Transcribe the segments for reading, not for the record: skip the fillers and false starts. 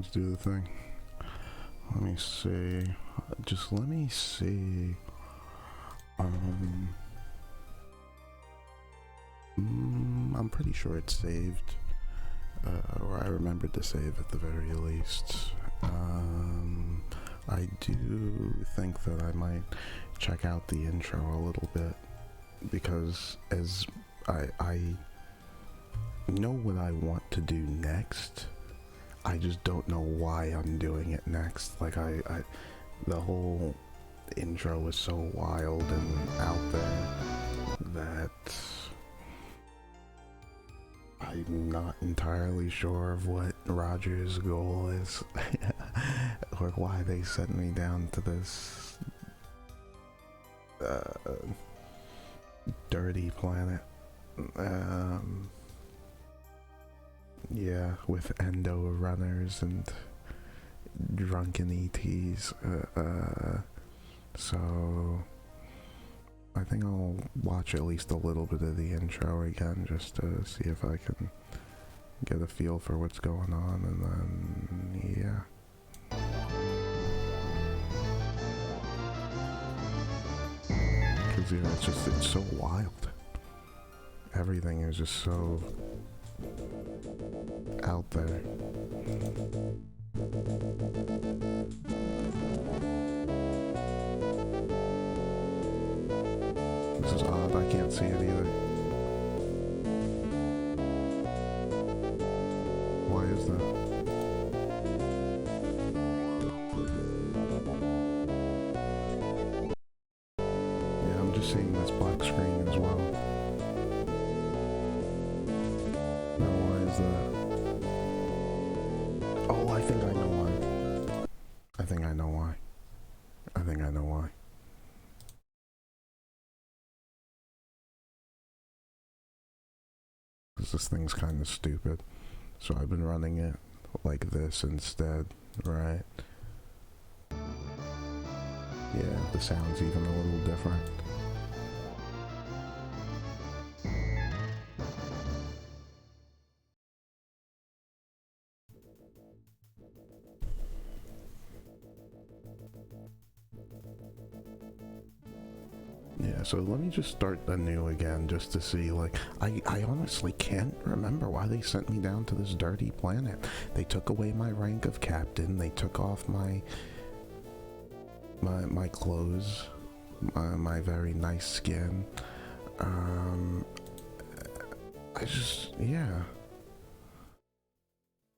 let's do the thing. Let me see. Just let me see. I'm pretty sure it's saved. Or I remembered to save at the very least. I do think that I might check out the intro a little bit, because as I know what I want to do next, I just don't know why I'm doing it next. Like the whole intro is so wild and out there that I'm not entirely sure of what Roger's goal is or why they sent me down to this dirty planet. Yeah, with endo runners and drunken ETs. So I think I'll watch at least a little bit of the intro again just to see if I can get a feel for what's going on, and then yeah. Because yeah, it's so wild. Everything is just so out there. This is odd, I can't see it either. Why is that? Yeah, I'm just seeing this black screen as well. Now why is that? Oh, I think I know why. I think I know why. Because this thing's kind of stupid. So I've been running it like this instead, right? Yeah, the sound's even a little different. Yeah, so let me just start anew again just to see, like, I honestly can't remember why they sent me down to this dirty planet. They took away my rank of captain, they took off my clothes, my very nice skin. I just, yeah.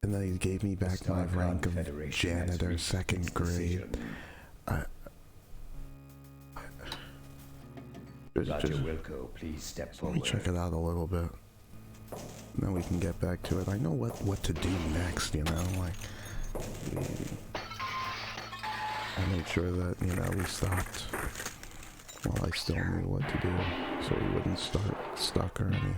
And then he gave me back my rank of janitor, second grade. Roger Wilco, please step forward. Let me check it out a little bit. Then we can get back to it. I know what to do next, you know, like I made sure that, you know, we stopped while I still knew what to do, so we wouldn't start stuck or anything.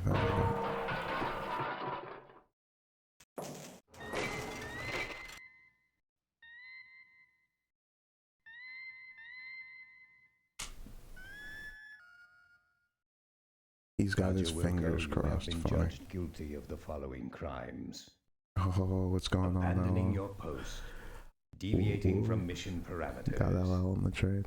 He's got Roger his Wilco, fingers crossed you have for been me. judged guilty of the following crimes: Oh, what's going on now? abandoning your post, deviating from mission parameters, Got LL in the trade.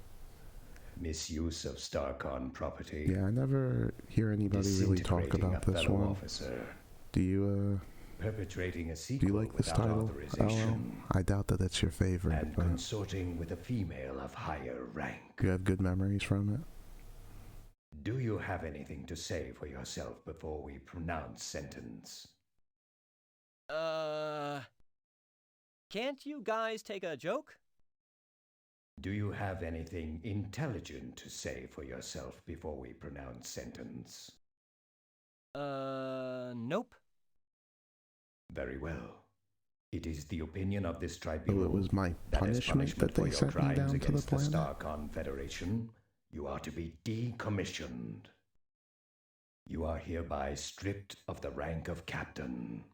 misuse of Starcon property. Yeah, I never hear anybody really talk about this one. Officer, Do you, perpetrating a do sequel you like this without title, LL? authorization, I doubt that it's your favorite, and but consorting with a female of higher rank. you have good memories from it? Do you have anything to say for yourself before we pronounce sentence? Can't you guys take a joke? Do you have anything intelligent to say for yourself before we pronounce sentence? Nope. Very well. It is the opinion of this tribunal So it was my that as punishment that for they your sent me crimes down to the against the planet? Starcon Federation, you are to be decommissioned. You are hereby stripped of the rank of captain.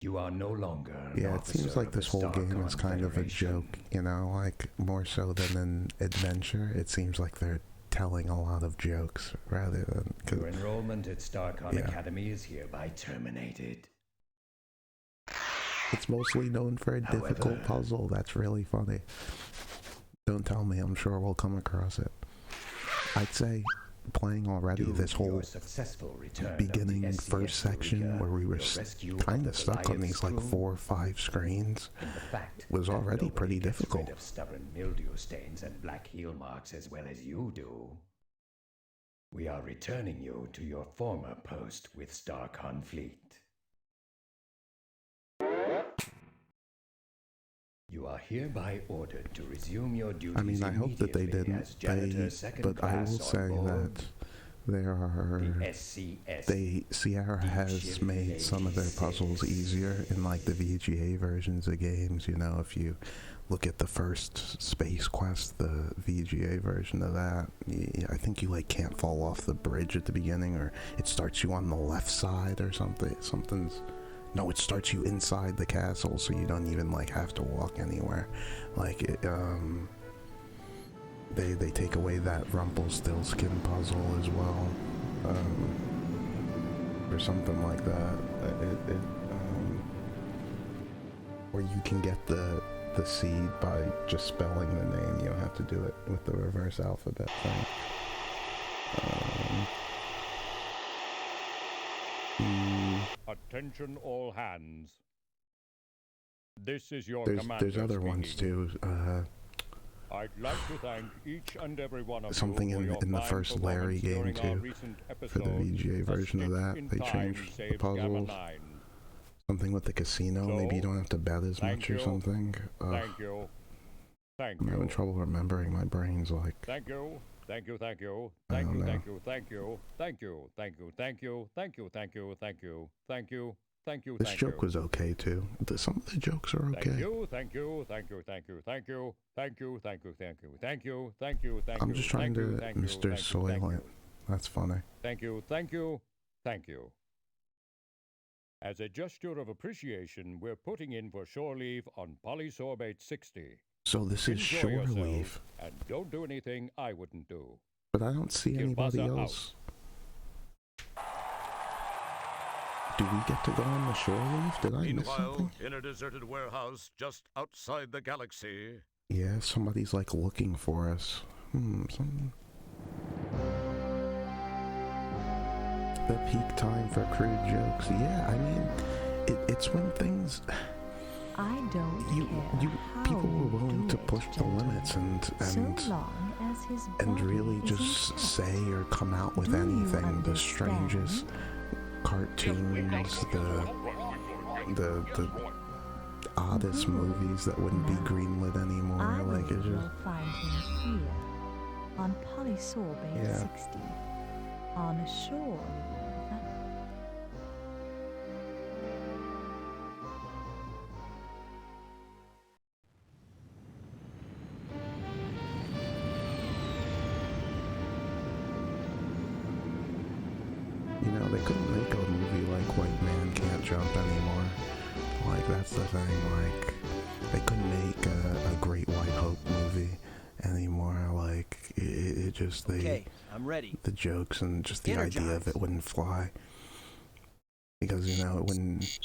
You are no longer an Yeah, it seems officer like of the this whole game is Starcon kind of a Federation. joke, you know, like more so than an adventure. It seems like they're telling a lot of jokes rather than... Your enrollment at Starcon Yeah. Academy is hereby terminated. It's mostly known for a difficult puzzle. That's really funny. Don't tell me, I'm sure we'll come across it. I'd say playing already this whole beginning first section where we were kind of stuck on these like 4 or 5 screens was already pretty difficult. Of stubborn mildew stains and black heel marks as well as you do. We are returning you to your former post with Starcon Fleet. You are hereby ordered to resume your duties. I mean, I hope that they didn't. But I will say that there are. Sierra has made some of their puzzles easier in like the VGA versions of games. You know, if you look at the first Space Quest, the VGA version of that, I think you like can't fall off the bridge at the beginning, or it starts you on the left side or something. No, it starts you inside the castle, so you don't even like have to walk anywhere. Like it, they take away that Rumpelstiltskin puzzle as well, or something like that. Or you can get the seed by just spelling the name. You don't have to do it with the reverse alphabet thing. Attention all hands. This is your commander. There's other ones too. I'd like to thank each and every one of something you in the first Larry game too. For the VGA version of that, they changed the puzzles. Something with the casino, so, maybe you don't have to bet as much or something. Thank you. Thank you. I'm having trouble remembering. My brain's like. Thank you. Thank you, thank you, thank you, thank you, thank you, thank you, thank you, thank you, thank you, thank you, thank you, thank you, thank you. This joke was okay too. Some of the jokes are okay. Thank you, thank you, thank you, thank you, thank you, thank you, thank you, thank you, thank you, thank you, thank you. I'm just trying to Mr. Soylent. That's funny. Thank you, thank you, thank you. As a gesture of appreciation, we're putting in for shore leave on Polysorbate 60. So this is shore leave. And don't do anything I wouldn't do. But I don't see anybody else. Do we get to go on the shore leave? Did I miss something? In a deserted warehouse just outside the galaxy. Yeah, somebody's like looking for us. Something. The peak time for crude jokes. Yeah, I mean, it's when things. I don't care. People were willing to push the limits and really just say or come out with anything. The strangest cartoons, the oddest movies that wouldn't be greenlit anymore. Like it just. Find him here on Polysorbate 60 on a shore. You know, they couldn't make a movie like White Man Can't Jump anymore. Like, that's the thing, like, they couldn't make a Great White Hope movie anymore. Like, it just, Okay, I'm ready. The jokes and just the idea of it wouldn't fly. Because, you know, it wouldn't...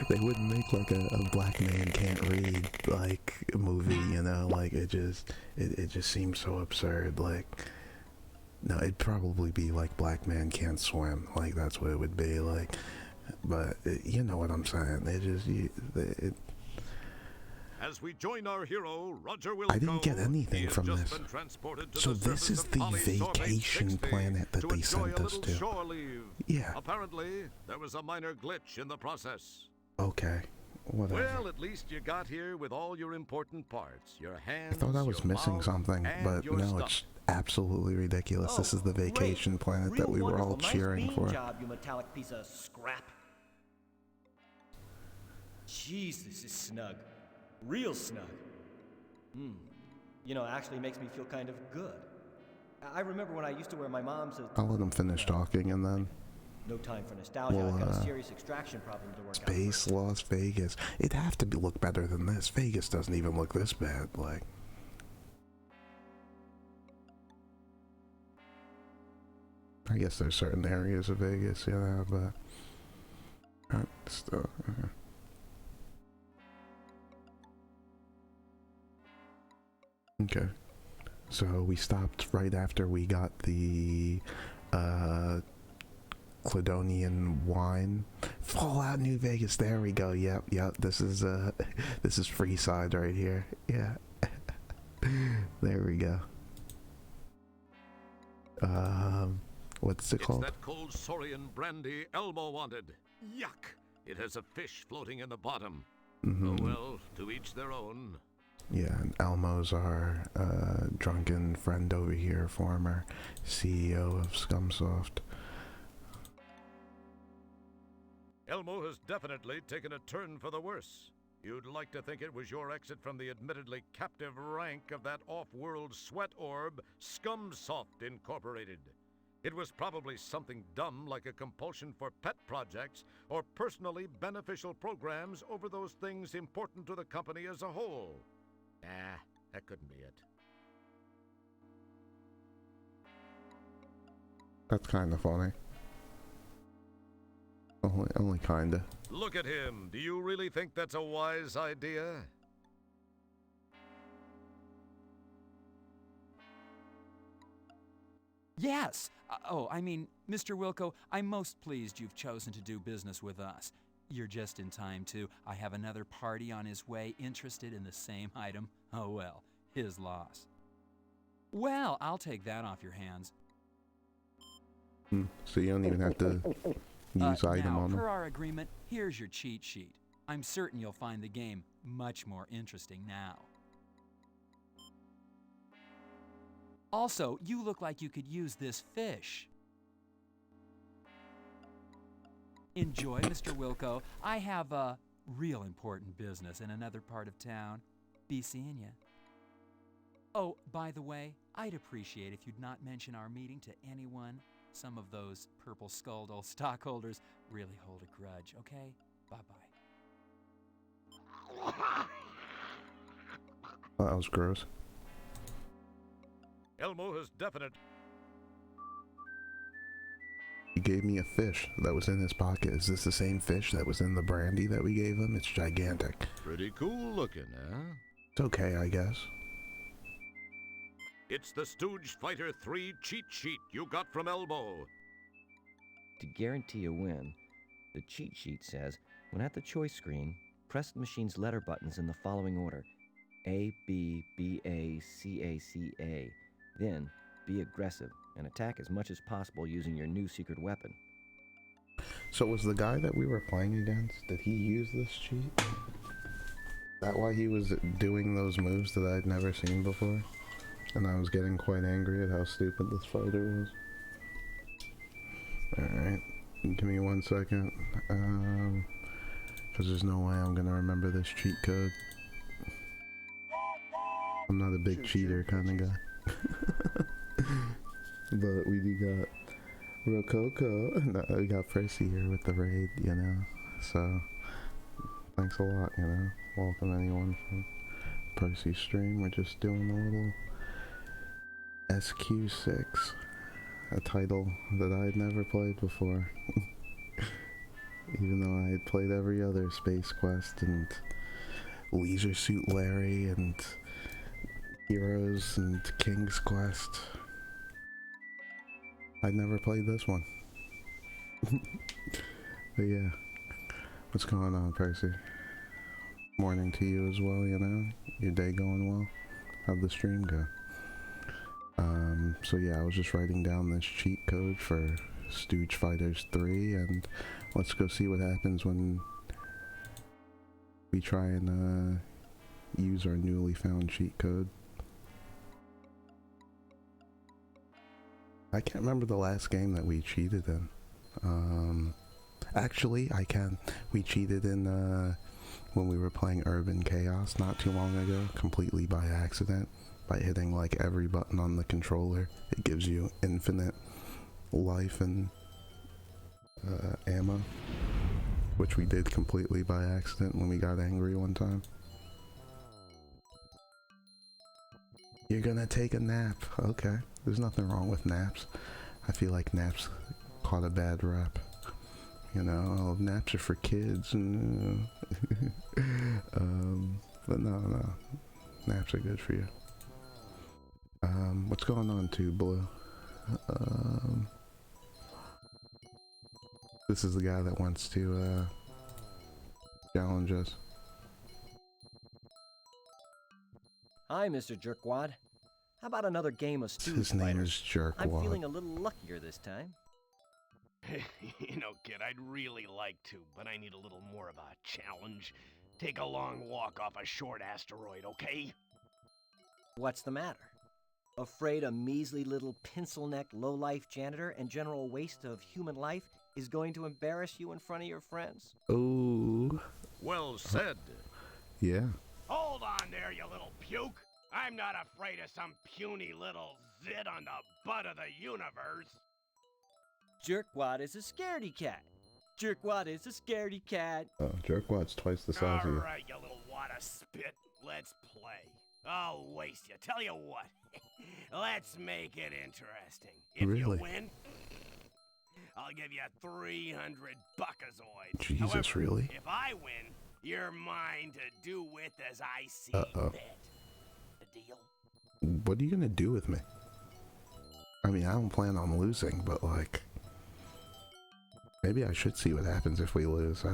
They wouldn't make like a Black Man Can't Read like movie, you know, like it just seems so absurd. Like, no, it'd probably be like Black Man Can't Swim, like that's what it would be like. But you know what I'm saying? As we join our hero, Roger Wilco, I didn't get anything from this. So this is the vacation planet that they sent us to. Yeah. Apparently, there was a minor glitch in the process. Okay. Whatever. Well, at least you got here with all your important parts. Your hands. I thought I was missing something, but no, it's absolutely ridiculous. This is the vacation planet that we were all cheering for. Nice job, you metallic piece of scrap. Jeez, this is snug. Real snug. You know, it actually makes me feel kind of good. I remember when I used to wear my mom's... I'll let him finish talking and then... No time for nostalgia. I've got a serious extraction problem to work out. Space Las Vegas. It'd have to look better than this. Vegas doesn't even look this bad. Like... I guess there's certain areas of Vegas, you know, but still. Okay. So we stopped right after we got the Cladonian wine. Fallout New Vegas. There we go. Yep. This is Freeside right here. Yeah. There we go. What's it called? It's that cold Saurian brandy Elmo wanted. Yuck! It has a fish floating in the bottom. Oh well, to each their own. Yeah, and Elmo's our drunken friend over here, former CEO of Scumsoft. Elmo has definitely taken a turn for the worse. You'd like to think it was your exit from the admittedly captive rank of that off-world sweat orb, Scumsoft Incorporated. It was probably something dumb like a compulsion for pet projects or personally beneficial programs over those things important to the company as a whole. Nah, that couldn't be it. That's kind of funny. Only kinda. Look at him. Do you really think that's a wise idea? Yes! I mean, Mr. Wilco, I'm most pleased you've chosen to do business with us. You're just in time, too. I have another party on his way interested in the same item. Oh well, his loss. Well, I'll take that off your hands. So you don't even have to use item now, on them? per our agreement, here's your cheat sheet. I'm certain you'll find the game much more interesting now. Also, you look like you could use this fish. Enjoy, Mr. Wilco. I have a real important business in another part of town. Be seeing ya. Oh, by the way, I'd appreciate if you'd not mention our meeting to anyone. Some of those purple-skulled old stockholders really hold a grudge, okay? Bye-bye. Oh, that was gross. Elmo has definite... He gave me a fish that was in his pocket. Is this the same fish that was in the brandy that we gave him? It's gigantic. Pretty cool looking, huh? It's okay, I guess. It's the Stooge Fighter 3 cheat sheet you got from Elmo. To guarantee a win, the cheat sheet says, when at the choice screen, press the machine's letter buttons in the following order: A, B, B, A, C, A, C, A. Then, be aggressive and attack as much as possible using your new secret weapon. So was the guy that we were playing against, did he use this cheat? Is that why he was doing those moves that I'd never seen before? And I was getting quite angry at how stupid this fighter was. Alright, give me 1 second. Because there's no way I'm gonna remember this cheat code. I'm not a big cheater kind of guy. But we do got Rococo. No, we got Percy here with the raid, you know. So, thanks a lot, you know. Welcome anyone from Percy's stream. We're just doing a little SQ6, a title that I had never played before. Even though I had played every other Space Quest and Leisure Suit Larry and Heroes and King's Quest. I'd never played this one. But yeah, what's going on, Percy? Morning to you as well, you know? Your day going well? How'd the stream go? So yeah, I was just writing down this cheat code for Stooge Fighters 3, and let's go see what happens when we try and use our newly found cheat code. I can't remember the last game that we cheated in. Actually, I can. We cheated in when we were playing Urban Chaos not too long ago, completely by accident. By hitting like every button on the controller, it gives you infinite life and ammo, which we did completely by accident when we got angry one time. You're gonna take a nap. Okay, there's nothing wrong with naps. I feel like naps caught a bad rap. You know, oh, naps are for kids. And, but no, naps are good for you. What's going on too, Blue? This is the guy that wants to challenge us. Hi, Mr. Jerkwad. How about another game of Stooge His name Fighter? is Jerkwad. I'm feeling a little luckier this time. You know, kid, I'd really like to, but I need a little more of a challenge. Take a long walk off a short asteroid, okay? What's the matter? Afraid a measly little pencil-necked low-life janitor and general waste of human life is going to embarrass you in front of your friends? Oh. Well said. Yeah. Hold on there, you little puke! I'm not afraid of some puny little zit on the butt of the universe! Jerkwad is a scaredy cat. Jerkwad is a scaredy cat. Oh, Jerkwad's twice the size of you. Alright, you little wad of spit, let's play. I'll waste you. Tell you what, let's make it interesting. If Really? you win, I'll give you 300 buckazoids. Jesus, However, really? if I win, you're mine to do with as I see Uh-oh. fit. The deal? What are you gonna do with me? I mean, I don't plan on losing, but like, maybe I should see what happens if we lose. I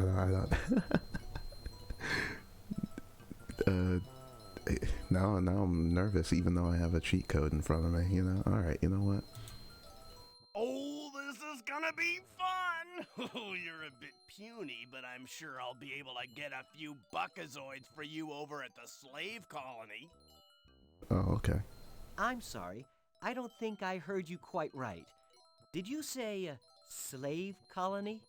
don't. Now I'm nervous, even though I have a cheat code in front of me. You know. All right. You know what? Oh, this is gonna be fun! Oh, you're a bit puny, but I'm sure I'll be able to get a few buckazoids for you over at the slave colony. Oh, okay. I'm sorry. I don't think I heard you quite right. Did you say slave colony?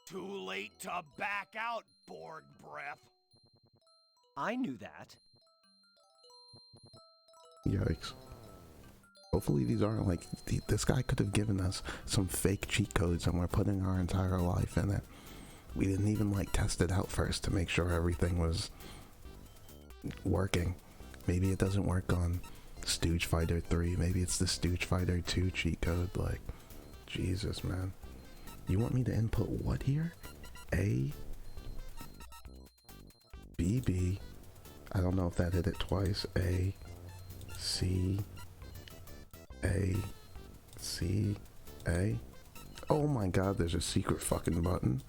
Too late to back out, Borg breath. I knew that. Yikes. Hopefully these aren't like, this guy could have given us some fake cheat codes and we're putting our entire life in it. We didn't even like test it out first to make sure everything was working. Maybe it doesn't work on Stooge Fighter 3. Maybe it's the Stooge Fighter 2 cheat code. Like, Jesus, man. You want me to input what here? A, B, B. I don't know if that hit it twice. A, C, A, C, A. Oh my god, there's a secret fucking button.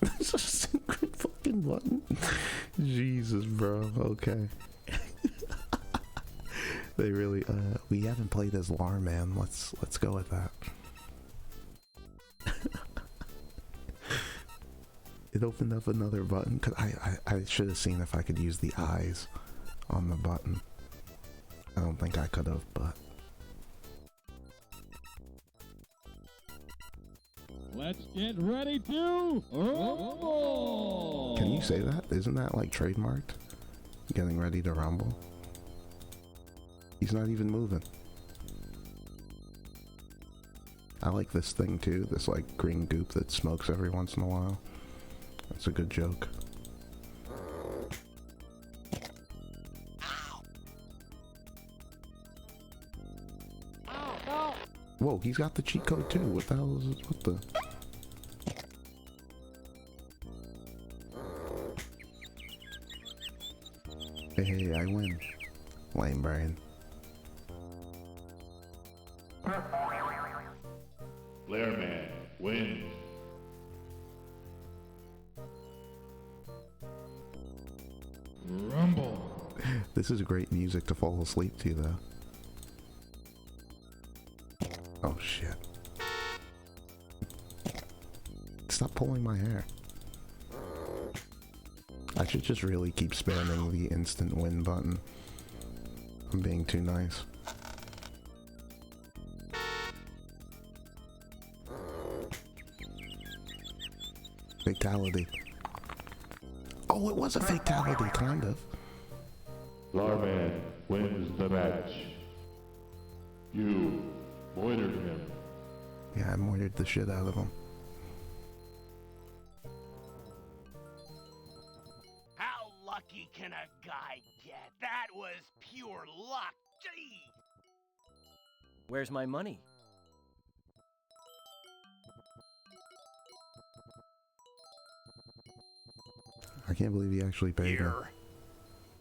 There's a secret fucking button. Jesus, bro. Okay. They really, we haven't played as Larman. Let's go with that. It opened up another button, cause I should have seen if I could use the eyes on the button. I don't think I could have, but. Let's get ready to rumble! Can you say that? Isn't that like trademarked? Getting ready to rumble? He's not even moving. I like this thing too, this like green goop that smokes every once in a while. That's a good joke. Whoa, he's got the cheat code too. What the hell is this? What the? Hey, I win. Lame brain. Blairman wins. Rumble. This is great music to fall asleep to, though. Oh shit. Stop pulling my hair. I should just really keep spamming the instant win button. I'm being too nice. Fatality. Oh, it was a fatality, kind of. Larman wins the match. You moitered him. Yeah, I moitered the shit out of him. How lucky can a guy get? That was pure luck. Gee. Where's my money? I can't believe he actually paid her. Here.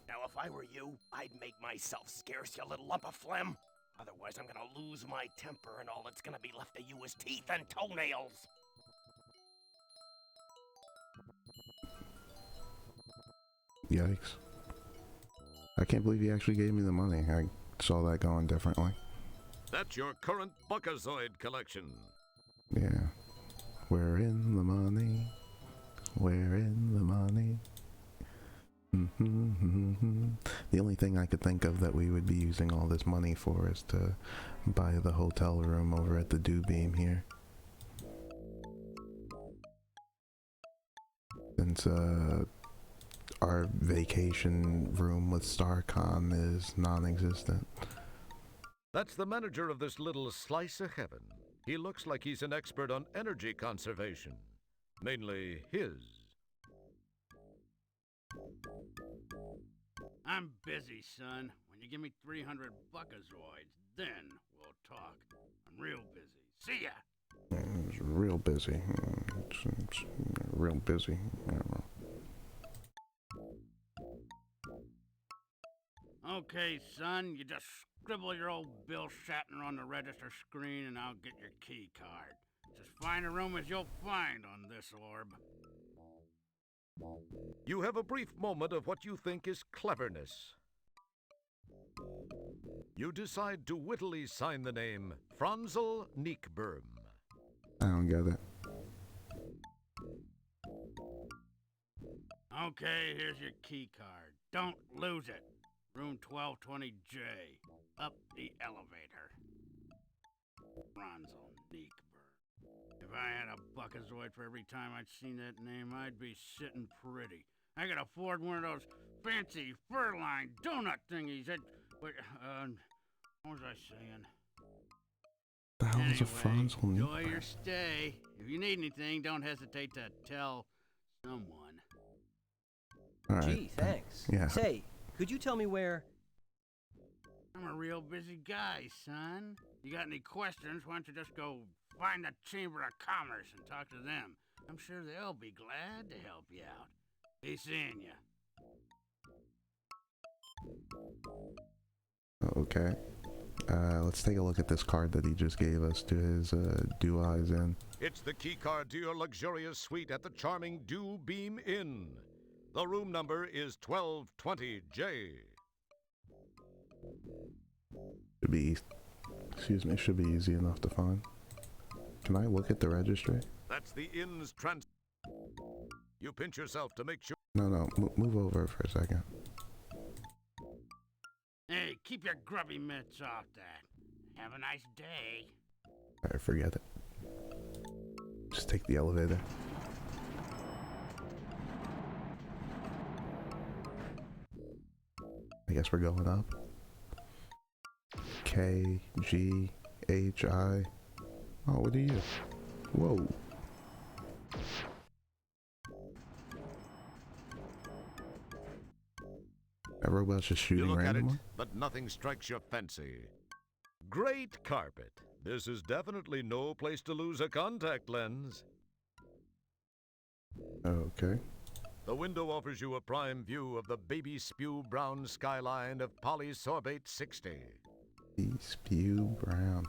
Now, if I were you, I'd make myself scarce, you little lump of phlegm. Otherwise, I'm gonna lose my temper, and all that's gonna be left of you is teeth and toenails. Yikes. I can't believe he actually gave me the money. I saw that going differently. That's your current Buckazoid collection. Yeah. We're in the money. We're in the money. The only thing I could think of that we would be using all this money for is to buy the hotel room over at the Dew Beam here. Since our vacation room with StarCon is non-existent. That's the manager of this little slice of heaven. He looks like he's an expert on energy conservation. Mainly his. I'm busy, son. When you give me 300 Buckazoids, then we'll talk. I'm real busy. See ya! It's real busy. It's real busy. Okay, son, you just scribble your old Bill Shatner on the register screen and I'll get your key card. It's as fine a room as you'll find on this orb. You have a brief moment of what you think is cleverness. You decide to wittily sign the name Franzel Neekberm. I don't get it. Okay, here's your key card. Don't lose it. Room 1220J. Up the elevator. Franzel Neekberm. If I had a Buckazoid for every time I'd seen that name, I'd be sitting pretty. I could afford one of those fancy fur-lined donut thingies that... what was I saying? The hell is a Franzel Enjoy Neekberm? your stay. If you need anything, don't hesitate to tell someone. All right. Gee, thanks. Yeah. Say, could you tell me where... I'm a real busy guy, son. You got any questions, why don't you just go find the Chamber of Commerce and talk to them. I'm sure they'll be glad to help you out. Be seeing ya. Okay. Let's take a look at this card that he just gave us to his Dew Eyes Inn. It's the key card to your luxurious suite at the charming Dew Beam Inn. The room number is 1220J. Should be, excuse me, should be easy enough to find. Can I look at the registry? That's the inn's You pinch yourself to make sure. No, move over for a second. Hey, keep your grubby mitts off that. Have a nice day. Alright, forget it. Just take the elevator. I guess we're going up. K, G, H, I. Oh, what are you? Whoa. That robot's just You shooting look at it, randomly? but nothing strikes your fancy. Great carpet. This is definitely no place to lose a contact lens. Okay. The window offers you a prime view of the baby spew brown skyline of Polysorbate 60. Spew brown.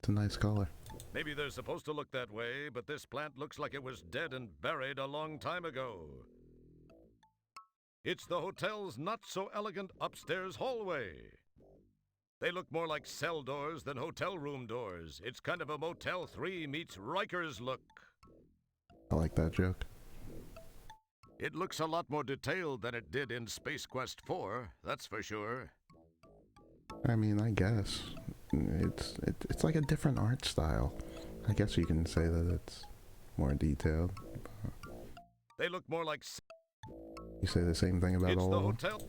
It's a nice color. Maybe they're supposed to look that way, but this plant looks like it was dead and buried a long time ago. It's the hotel's not-so-elegant upstairs hallway. They look more like cell doors than hotel room doors. It's kind of a Motel 3 meets Rikers look. I like that joke. It looks a lot more detailed than it did in Space Quest 4, that's for sure. I mean, I guess. It's like a different art style. I guess you can say that it's more detailed. They look more like... You say the same thing about It's all the of them? hotel.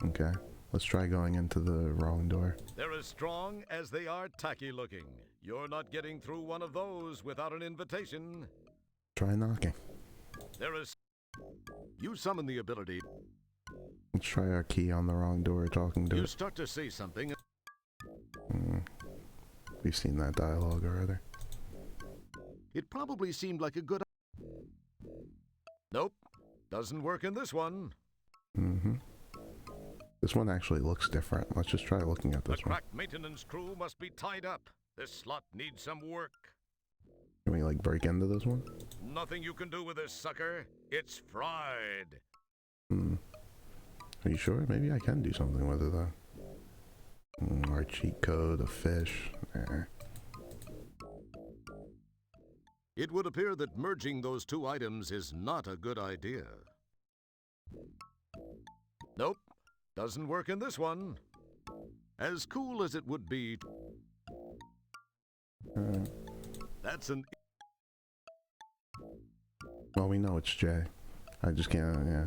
Okay. Let's try going into the wrong door. They're as strong as they are tacky looking. You're not getting through one of those without an invitation. Try knocking. There is... You summon the ability. Let's try our key on the wrong door talking to You it. start to say something. We've seen that dialogue already. It probably seemed like a good... Nope. Doesn't work in this one. Mm-hmm. This one actually looks different. Let's just try looking at The this one. crack maintenance crew must be tied up. This slot needs some work. Can we, like, break into this one? Nothing you can do with this sucker. It's fried. Are you sure? Maybe I can do something with it, though. Our cheat code, a fish. It would appear that merging those two items is not a good idea. Nope. Doesn't work in this one. As cool as it would be... That's an... Well, we know it's Jay. I just can't, yeah.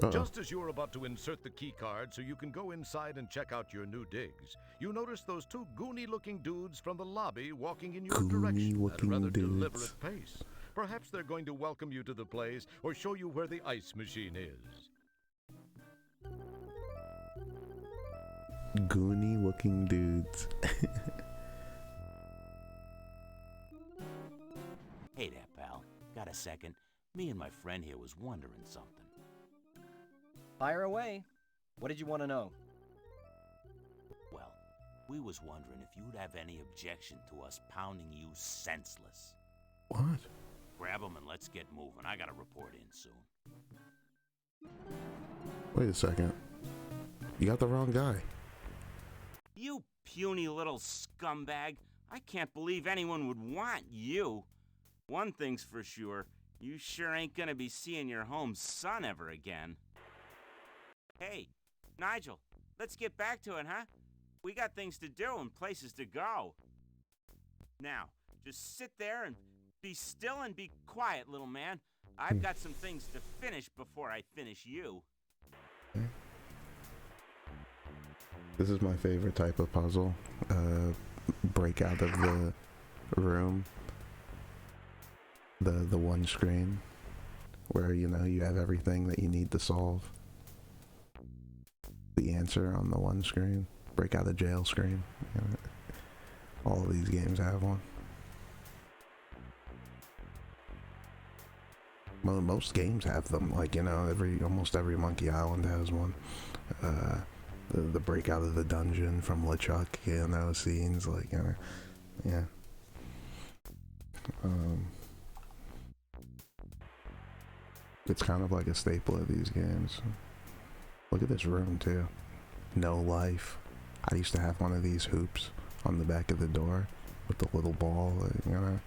Uh-oh. Just as you're about to insert the key card so you can go inside and check out your new digs, you notice those two goony-looking dudes from the lobby walking in your direction at a rather deliberate pace. Perhaps they're going to welcome you to the place or show you where the ice machine is. Goony-looking dudes. Hey there, pal. Got a second? Me and my friend here was wondering something. Fire away. What did you want to know? Well, we was wondering if you'd have any objection to us pounding you senseless. What? Grab 'em and let's get moving. I gotta report in soon. Wait a second. You got the wrong guy. You puny little scumbag. I can't believe anyone would want you. One thing's for sure. You sure ain't gonna be seeing your home son ever again. Hey, Nigel, let's get back to it, huh? We got things to do and places to go. Now, just sit there and be still and be quiet, little man. I've got some things to finish before I finish you. This is my favorite type of puzzle. Break out of the room. The one screen where, you know, you have everything that you need to solve. The answer on the one screen. Break out of jail screen. You know, all of these games have one. Well, most games have them. Like, you know, almost every Monkey Island has one. The break out of the dungeon from LeChuck, you know, scenes, like, you know, yeah. It's kind of like a staple of these games. Look at this room, too. No life. I used to have one of these hoops on the back of the door with the little ball, you know,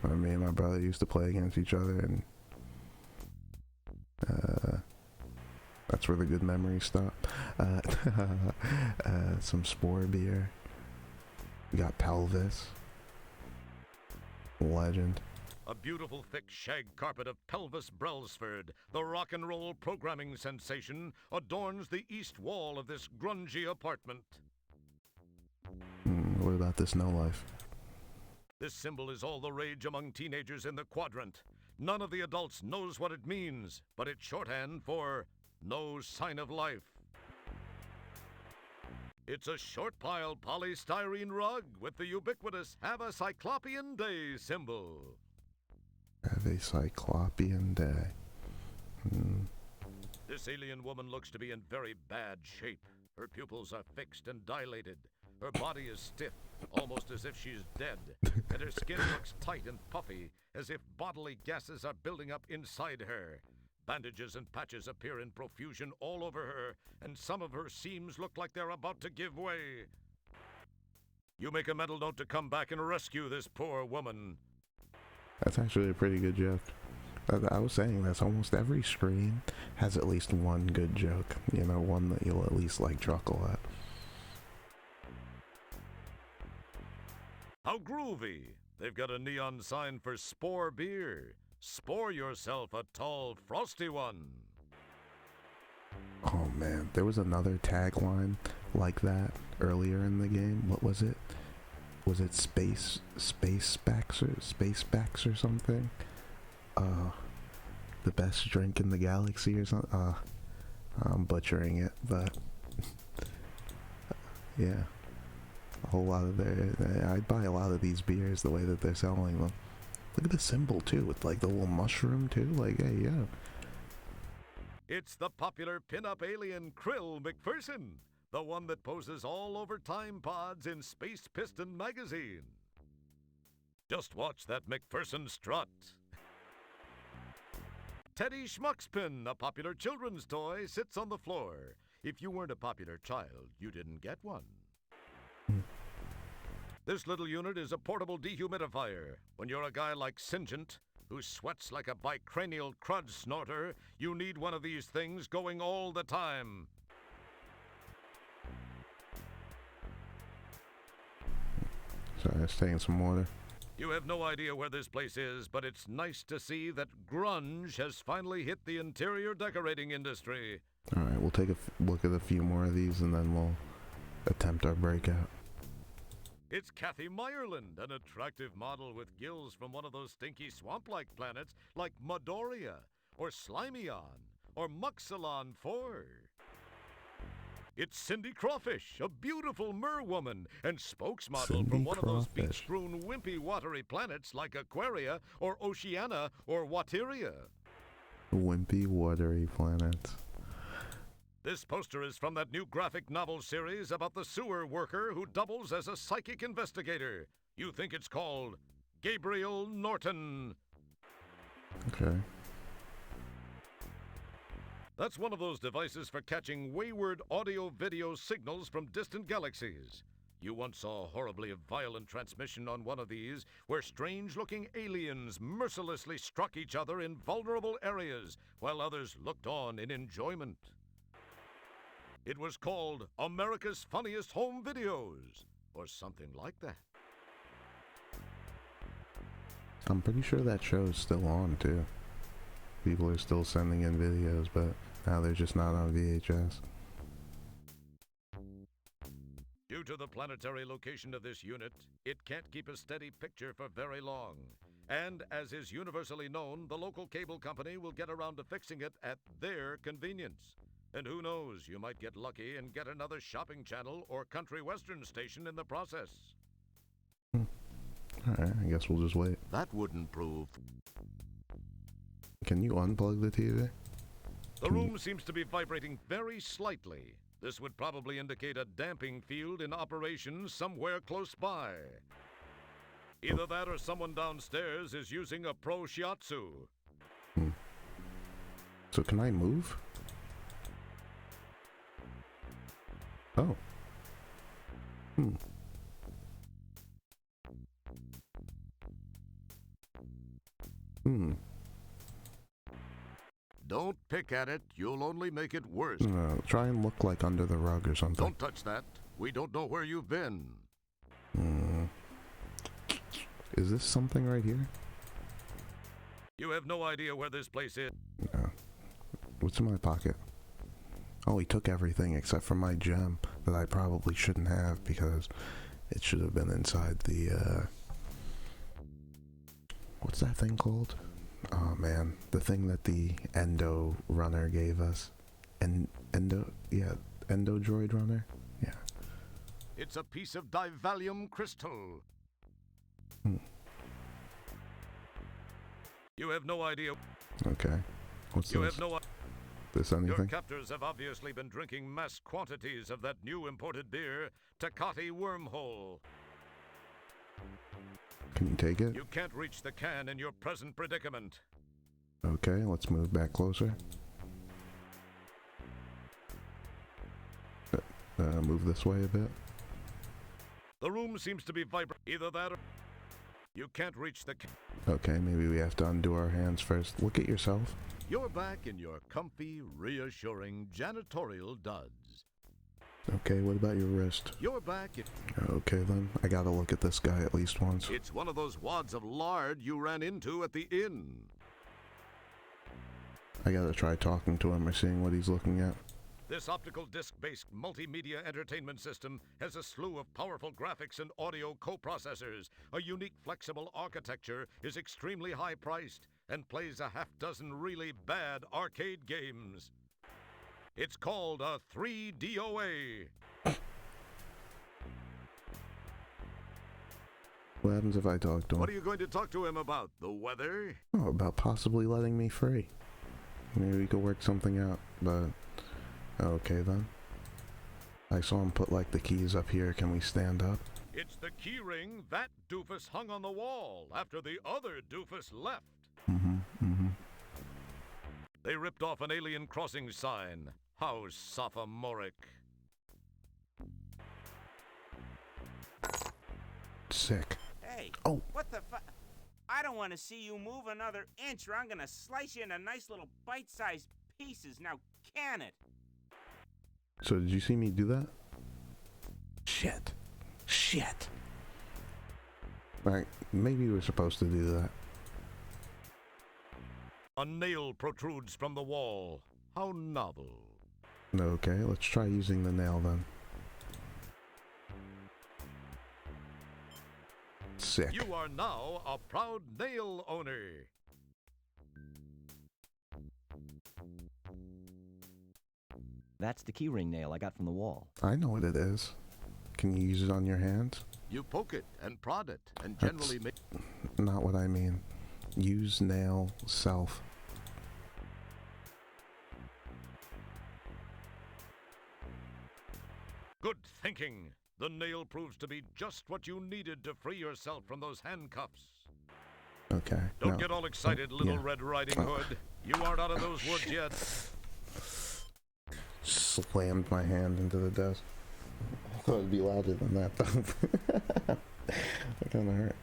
when me and my brother used to play against each other, and that's where the good memories stop. Some Spore beer. We got Pelvis. Legend. A beautiful thick shag carpet of Pelvis Brailsford, the rock and roll programming sensation, adorns the east wall of this grungy apartment. What about this No Life? This symbol is all the rage among teenagers in the quadrant. None of the adults knows what it means, but it's shorthand for no sign of life. It's a short pile polystyrene rug with the ubiquitous Have a Cyclopean Day symbol. Have a Cyclopean Day. This alien woman looks to be in very bad shape. Her pupils are fixed and dilated. Her body is stiff, almost as if she's dead, and her skin looks tight and puffy, as if bodily gases are building up inside her. Bandages and patches appear in profusion all over her, and some of her seams look like they're about to give way. You make a mental note to come back and rescue this poor woman. That's actually a pretty good joke. I was saying this, almost every screen has at least one good joke. You know, one that you'll at least, like, chuckle at. How groovy! They've got a neon sign for Spore beer. Spore yourself a tall, frosty one. Oh man, there was another tagline like that earlier in the game. What was it? Was it Space Backs or something? The best drink in the galaxy or something? I'm butchering it, but yeah. a whole lot of I'd buy a lot of these beers the way that they're selling them. Look at the symbol too, with like the little mushroom too. Like, hey, yeah. It's the popular pin-up alien Krill McPherson, the one that poses all over Time Pods in Space Piston magazine. Just watch that McPherson strut. Teddy Schmuckspin, a popular children's toy, sits on the floor. If you weren't a popular child, you didn't get one. This little unit is a portable dehumidifier. When you're a guy like Singent, who sweats like a bicranial crud snorter, you need one of these things going all the time. Sorry, I was taking some water. You have no idea where this place is, but it's nice to see that grunge has finally hit the interior decorating industry. Alright, we'll take a look at a few more of these and then we'll attempt our breakout. It's Kathy Meyerland, an attractive model with gills from one of those stinky swamp-like planets like Madoria, or Slimyon, or Muxalon 4. It's Cindy Crawfish, a beautiful merwoman and spokesmodel Cindy from one of those Crawfish. beach-strewn, wimpy, watery planets like Aquaria, or Oceania, or Wateria. Wimpy, watery planets. This poster is from that new graphic novel series about the sewer worker who doubles as a psychic investigator. You think it's called Gabriel Norton. Okay. That's one of those devices for catching wayward audio-video signals from distant galaxies. You once saw a horribly violent transmission on one of these where strange-looking aliens mercilessly struck each other in vulnerable areas while others looked on in enjoyment. It was called America's Funniest Home Videos, or something like that. I'm pretty sure that show's still on, too. People are still sending in videos, but now they're just not on VHS. Due to the planetary location of this unit, it can't keep a steady picture for very long. And as is universally known, the local cable company will get around to fixing it at their convenience. And who knows, you might get lucky and get another shopping channel or country western station in the process. Alright, I guess we'll just wait. That wouldn't prove. Can you unplug the TV? The room seems to be vibrating very slightly. This would probably indicate a damping field in operation somewhere close by. Either that or someone downstairs is using a pro shiatsu. So can I move? Oh. Don't pick at it. You'll only make it worse. No, try and look like under the rug or something. Don't touch that. We don't know where you've been. Is this something right here? You have no idea where this place is. No. What's in my pocket? Oh, he took everything except for my gem that I probably shouldn't have because it should have been inside the, what's that thing called? Oh man, the thing that the Endo Runner gave us. Endo Droid Runner? Yeah. It's a piece of divalium crystal. You have no idea. Okay. What's You this? have no This Your anything? captors have obviously been drinking mass quantities of that new imported beer, Tecate Wormhole. Can you take it? You can't reach the can in your present predicament. Okay, let's move back closer. Move this way a bit. The room seems to be vibrant. Either that or you can't reach the can. Okay, maybe we have to undo our hands first. Look at yourself. You're back in your comfy, reassuring janitorial duds. Okay, what about your wrist? You're back in... Okay then, I gotta look at this guy at least once. It's one of those wads of lard you ran into at the inn. I gotta try talking to him or seeing what he's looking at. This optical disc-based multimedia entertainment system has a slew of powerful graphics and audio coprocessors. A unique flexible architecture, is extremely high-priced, and plays a half-dozen really bad arcade games. It's called a 3DOA. What happens if I talk to him? What are you going to talk to him about? The weather? Oh, about possibly letting me free. Maybe we could work something out, but... Okay then. I saw him put like the keys up here. Can we stand up? It's the key ring that doofus hung on the wall after the other doofus left. They ripped off an alien crossing sign. How sophomoric. Sick. Hey. Oh. What the fu... I don't want to see you move another inch or I'm going to slice you into nice little bite-sized pieces. Now, can it? So did you see me do that? Shit. Alright, maybe we were supposed to do that. A nail protrudes from the wall. How novel. Okay, let's try using the nail then. Sick. You are now a proud nail owner. That's the keyring nail I got from the wall. I know what it is. Can you use it on your hands? You poke it and prod it and That's generally make... not what I mean. Use nail self. Good thinking. The nail proves to be just what you needed to free yourself from those handcuffs. Okay. Don't get all excited, Little Red Riding Hood. You aren't out of those woods yet. Slammed my hand into the desk. I thought it'd be louder than that though. That kinda hurt.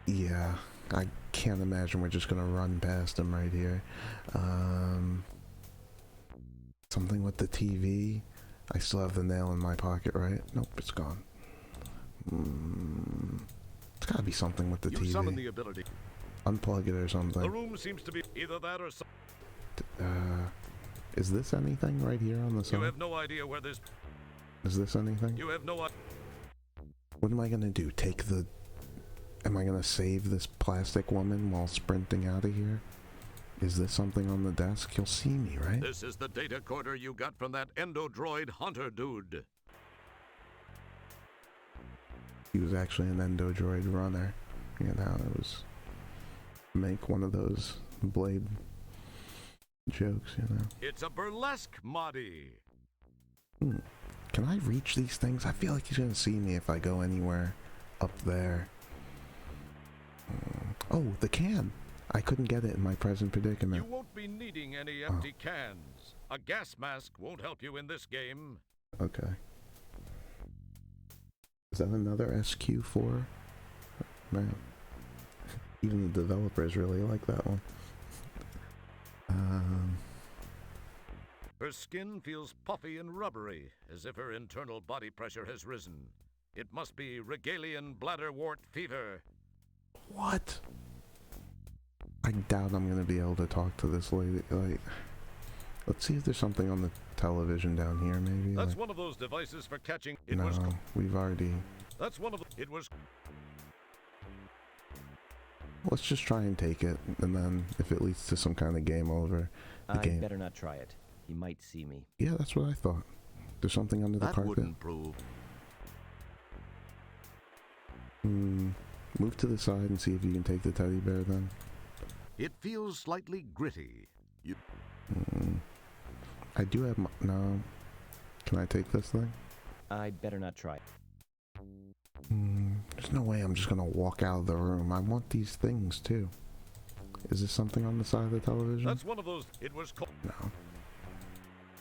Yeah, I can't imagine we're just gonna run past him right here. Something with the TV. I still have the nail in my pocket, right? Nope, it's gone. It's gotta be something with the TV. You summon the ability. Unplug it or something. The room seems to be either that or something. Is this anything right here on the side? You have no idea where this... Is this anything? You have no idea. What am I gonna do? Am I gonna save this plastic woman while sprinting out of here? Is this something on the desk? You'll see me, right? This is the data corder you got from that Endodroid Hunter dude. He was actually an Endodroid runner. You know, it was... Make one of those Blade jokes, you know. It's a burlesque Mahdi. Can I reach these things? I feel like he's gonna see me if I go anywhere up there. Oh, the can! I couldn't get it in my present predicament. You won't be needing any empty cans. A gas mask won't help you in this game. Okay. Is that another SQ4? Man. Even the developers really like that one. Her skin feels puffy and rubbery, as if her internal body pressure has risen. It must be Regalian bladderwort fever. What? I doubt I'm gonna be able to talk to this lady. Like, let's see if there's something on the television down here, maybe. That's like, one of those devices for catching. no, we've already... That's one of the... It was... Let's just try and take it, and then if it leads to some kind of game over, I better not try it. He might see me. Yeah, that's what I thought. There's something under the carpet. That wouldn't prove. Move to the side and see if you can take the teddy bear then. It feels slightly gritty. You... I do have my... No. Can I take this thing? I better not try it. There's no way I'm just gonna walk out of the room. I want these things too. Is this something on the side of the television? That's one of those... It was called... No.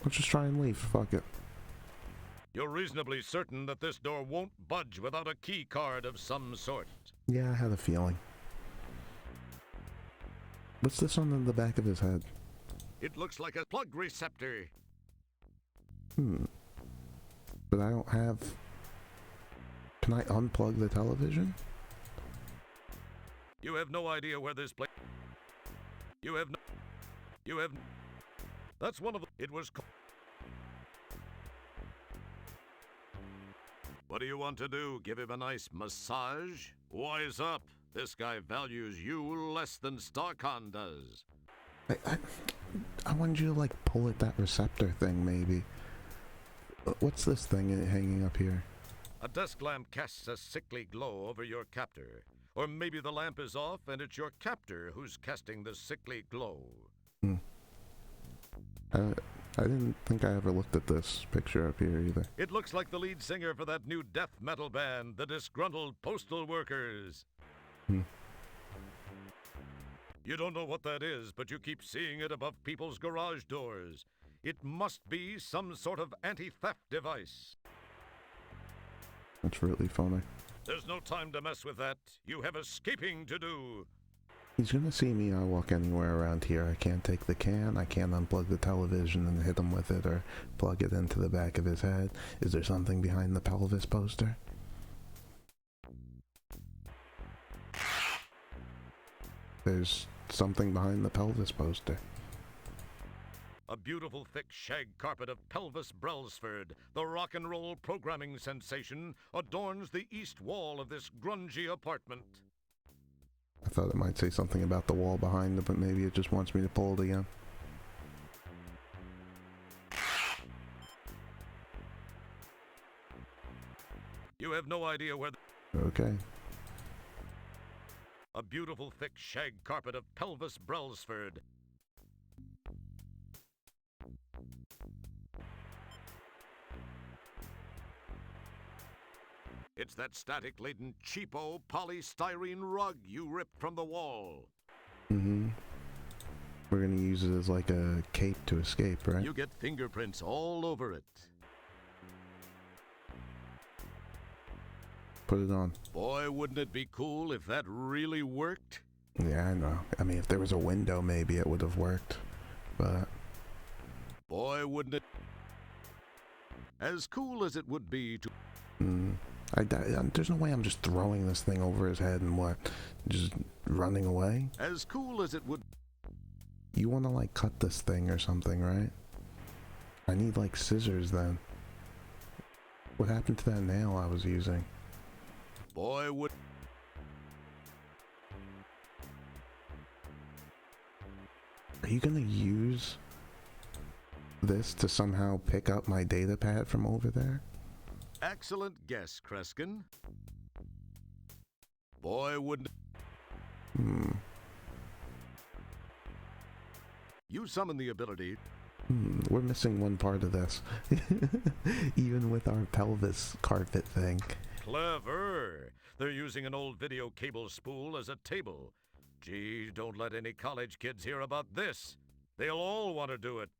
Let's just try and leave. Fuck it. You're reasonably certain that this door won't budge without a key card of some sort. Yeah, I had a feeling. What's this on the back of his head? It looks like a plug receptor. But I don't have... Can I unplug the television? You have no idea where this place... You have no... You have... That's one of the... It was... What do you want to do? Give him a nice massage? Wise up. This guy values you less than Starcon does. I wanted you to, like, pull at that receptor thing, maybe. What's this thing hanging up here? A desk lamp casts a sickly glow over your captor. Or maybe the lamp is off and it's your captor who's casting the sickly glow. I didn't think I ever looked at this picture up here either. It looks like the lead singer for that new death metal band, the Disgruntled Postal Workers. You don't know what that is, but you keep seeing it above people's garage doors. It must be some sort of anti-theft device. That's really funny. There's no time to mess with that. You have escaping to do. He's gonna see me walk anywhere around here. I can't take the can, I can't unplug the television and hit him with it or plug it into the back of his head. Is there something behind the pelvis poster? There's something behind the pelvis poster. A beautiful thick shag carpet of Pelvis Brailsford, the rock and roll programming sensation, adorns the east wall of this grungy apartment. I thought it might say something about the wall behind it, but maybe it just wants me to pull it again. You have no idea where Okay. A beautiful thick shag carpet of Pelvis Brailsford. It's that static-laden, cheapo polystyrene rug you ripped from the wall. We're gonna use it as like a cape to escape, right? You get fingerprints all over it. Put it on. Boy, wouldn't it be cool if that really worked? Yeah, I know. I mean, if there was a window, maybe it would have worked. But... Boy, wouldn't it... As cool as it would be to... there's no way I'm just throwing this thing over his head and what? Just running away? As cool as it would... You want to, like, cut this thing or something, right? I need, like, scissors then. What happened to that nail I was using? Boy, would... Are you gonna use this to somehow pick up my data pad from over there? Excellent guess, Kreskin. Boy, wouldn't... You summon the ability... We're missing one part of this. Even with our pelvis carpet thing. Clever. They're using an old video cable spool as a table. Gee, don't let any college kids hear about this. They'll all want to do it.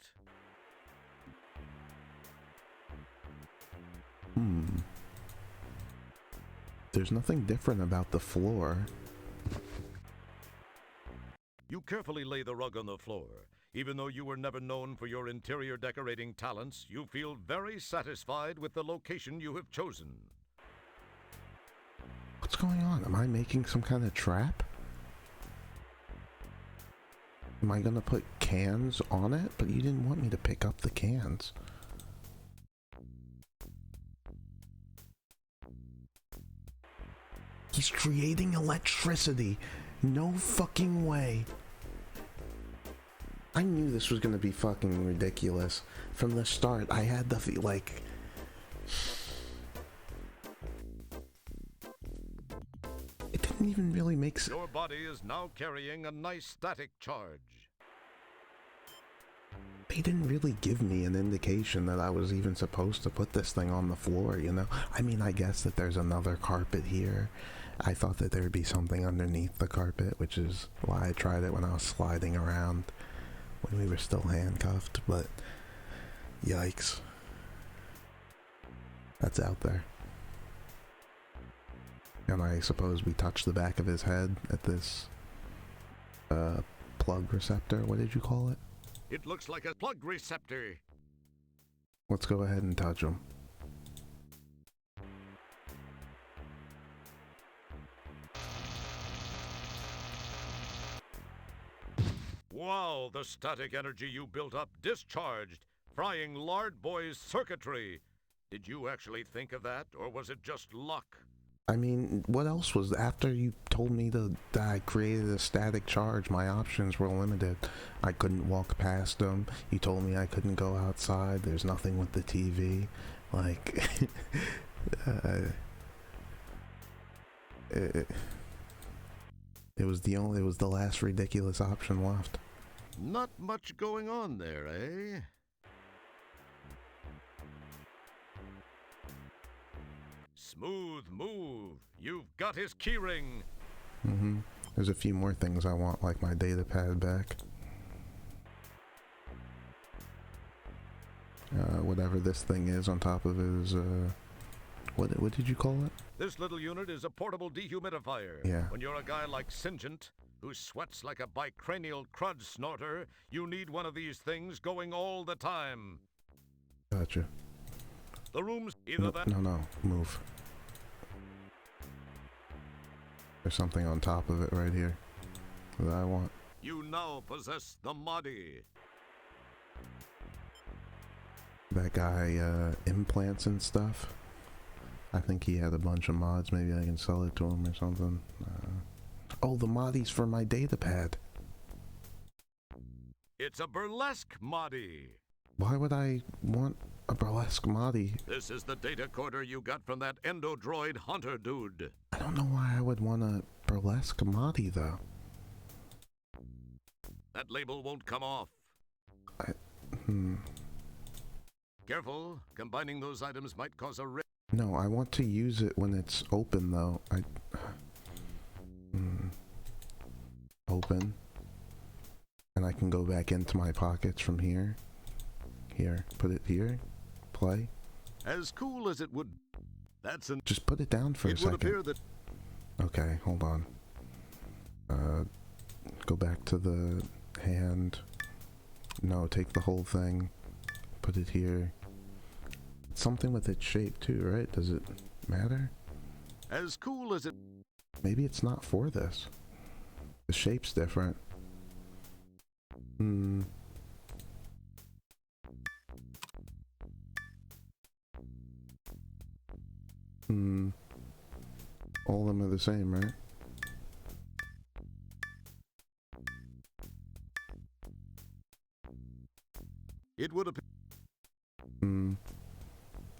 There's nothing different about the floor. You carefully lay the rug on the floor. Even though you were never known for your interior decorating talents, you feel very satisfied with the location you have chosen. What's going on? Am I making some kind of trap? Am I gonna put cans on it? But you didn't want me to pick up the cans. He's creating electricity. No fucking way. I knew this was gonna be fucking ridiculous. From the start, I had the feel like... It didn't even really make sense. Your body is now carrying a nice static charge. They didn't really give me an indication that I was even supposed to put this thing on the floor, you know? I mean, I guess that there's another carpet here. I thought that there would be something underneath the carpet, which is why I tried it when I was sliding around when we were still handcuffed, but yikes. That's out there. And I suppose we touched the back of his head at this plug receptor. What did you call it? It looks like a plug receptor. Let's go ahead and touch him. Wow, the static energy you built up discharged, frying Lard Boy's circuitry. Did you actually think of that, or was it just luck? I mean, what else was after you told me that I created a static charge? My options were limited. I couldn't walk past them. You told me I couldn't go outside. There's nothing with the TV. Like, it was the last ridiculous option left. Not much going on there, eh? Smooth move. You've got his keyring. There's a few more things I want, like my data pad back. Whatever this thing is on top of it is, what did you call it? This little unit is a portable dehumidifier. Yeah. When you're a guy like Syngent, who sweats like a bicranial crud snorter, you need one of these things going all the time. Gotcha. The room's either that... No, move. There's something on top of it right here that I want. You now possess the Mahdi. That guy, implants and stuff. I think he had a bunch of mods. Maybe I can sell it to him or something. Oh, the Mahdi's for my data pad. It's a burlesque Mahdi. Why would I want a burlesque Mahdi? This is the data corder you got from that Endodroid Hunter dude. I don't know why I would want a burlesque Mahdi, though. That label won't come off. Careful, combining those items might cause a rip. No, I want to use it when it's open, though. Open. And I can go back into my pockets from here. Here, put it here. Play. As cool as it would... That's an... Just put it down for a second. It would appear that... Okay, hold on. Go back to the hand. No, take the whole thing. Put it here. Something with its shape too, right? Does it matter? As cool as it... Maybe it's not for this. The shape's different. All of them are the same, right? It would appear...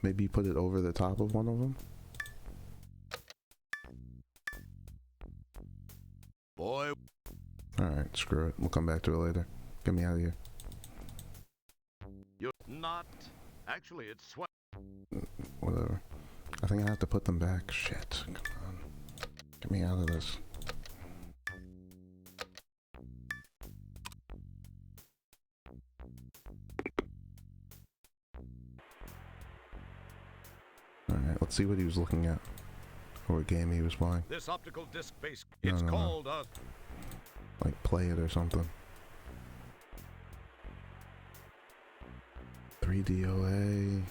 Maybe put it over the top of one of them? Boy... Alright, screw it. We'll come back to it later. Get me out of here. You're not... Actually, it's sweat. Whatever. I think I have to put them back. Shit. Come on. Get me out of this. Alright, let's see what he was looking at. Or what game he was playing. This optical disc base... It's called a... Like, play it or something. 3DOA...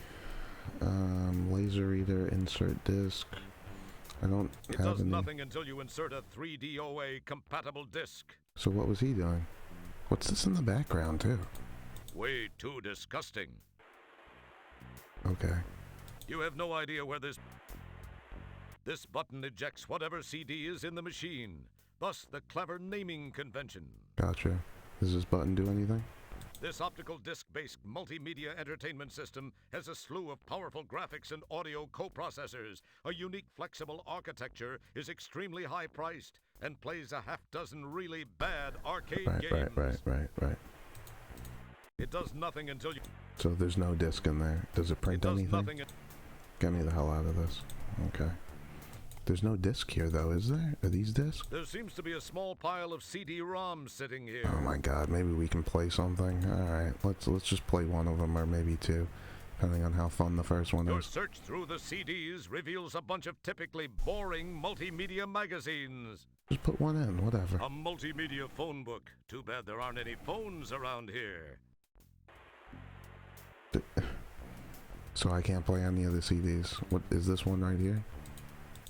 laser reader, insert disc. I don't It have does any. nothing until you insert a 3DOA compatible disc. So what was he doing? What's this in the background too? Way too disgusting. Okay. You have no idea where this button ejects whatever CD is in the machine. Thus the clever naming convention. Gotcha. Does this button do anything? This optical disc-based multimedia entertainment system has a slew of powerful graphics and audio coprocessors. A unique flexible architecture, is extremely high-priced, and plays a half-dozen really bad arcade games. Right. It does nothing until you... So there's no disc in there. Does it print anything? Nothing. Get me the hell out of this. Okay. There's no disc here though, is there? Are these discs? There seems to be a small pile of CD-ROMs sitting here. Oh my god, maybe we can play something. Alright, let's just play one of them, or maybe two, depending on how fun the first one Your is. search through the CDs reveals a bunch of typically boring multimedia magazines. Just put one in, whatever. A multimedia phone book. Too bad there aren't any phones around here. So I can't play any of the CDs. What is this one right here?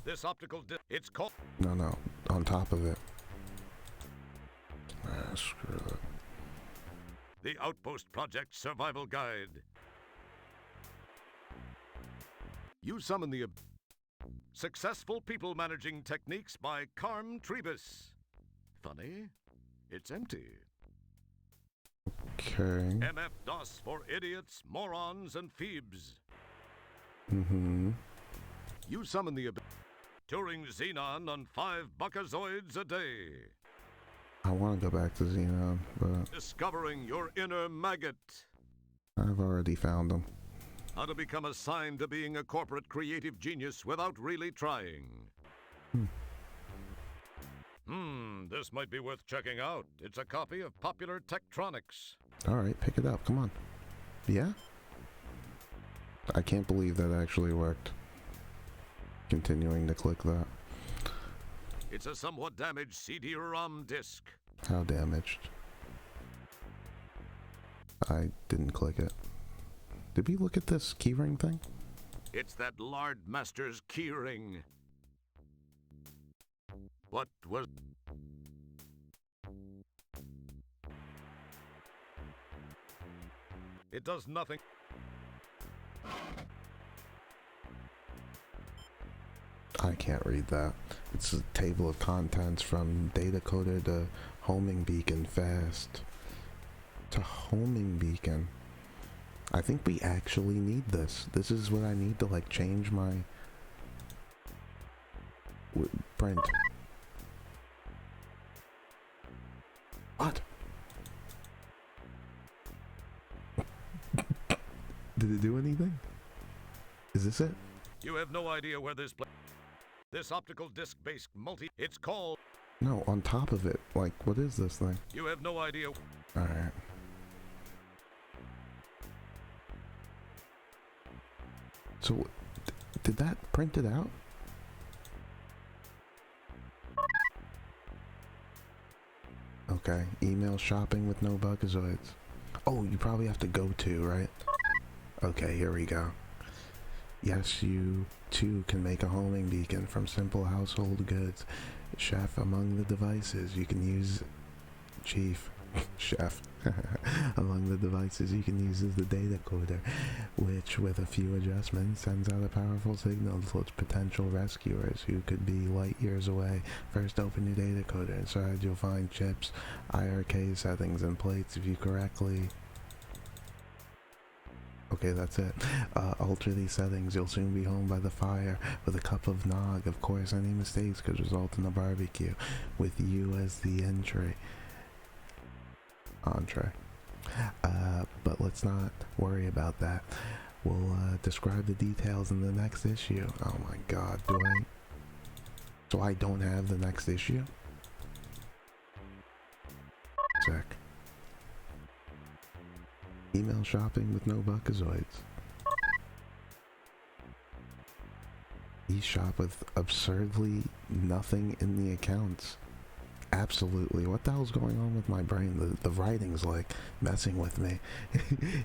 This optical disc, it's called... No, on top of it. Screw it. The Outpost Project Survival Guide. You summon the... Successful People Managing Techniques by Carm Trebus. Funny, it's empty. Okay. MF-DOS for idiots, morons, and phoebes. Mm-hmm. You summon the ability. Touring Xenon on 5 Buckazoids a day. I want to go back to Xenon, but Discovering your inner maggot. I've already found them. How to become assigned to being a corporate creative genius without really trying. This might be worth checking out. It's a copy of Popular Tektronics. Alright, pick it up. Come on. Yeah? I can't believe that actually worked. Continuing to click that. It's a somewhat damaged CD-ROM disc. How damaged? I didn't click it. Did we look at this keyring thing? It's that Lard Master's keyring. What was... It does nothing. I can't read that. It's a table of contents from data coder to homing beacon fast. To homing beacon. I think we actually need this. This is what I need to like change my print. What? Did it do anything? Is this it? You have no idea where this optical disc-based it's called... No, on top of it. Like, what is this thing? You have no idea... Alright. So, did that print it out? Okay, email shopping with no Buckazoids. Oh, you probably have to go to, right? Okay, here we go. Yes, you too can make a homing beacon from simple household goods. Chef, among the devices you can use... Chief. Chef. Among the devices you can use is the data coder, which with a few adjustments sends out a powerful signal to its potential rescuers who could be light years away. First open your data coder. Inside you'll find chips, IRK settings, and plates. If you correctly... Okay, that's it. Alter these settings. You'll soon be home by the fire with a cup of nog. Of course, any mistakes could result in a barbecue, with you as the entree. But let's not worry about that. We'll describe the details in the next issue. Oh my god, do I... So I don't have the next issue? Sick. Email shopping with no Buckazoids. eShop with absurdly nothing in the accounts. Absolutely. What the hell's going on with my brain? The writing's like messing with me.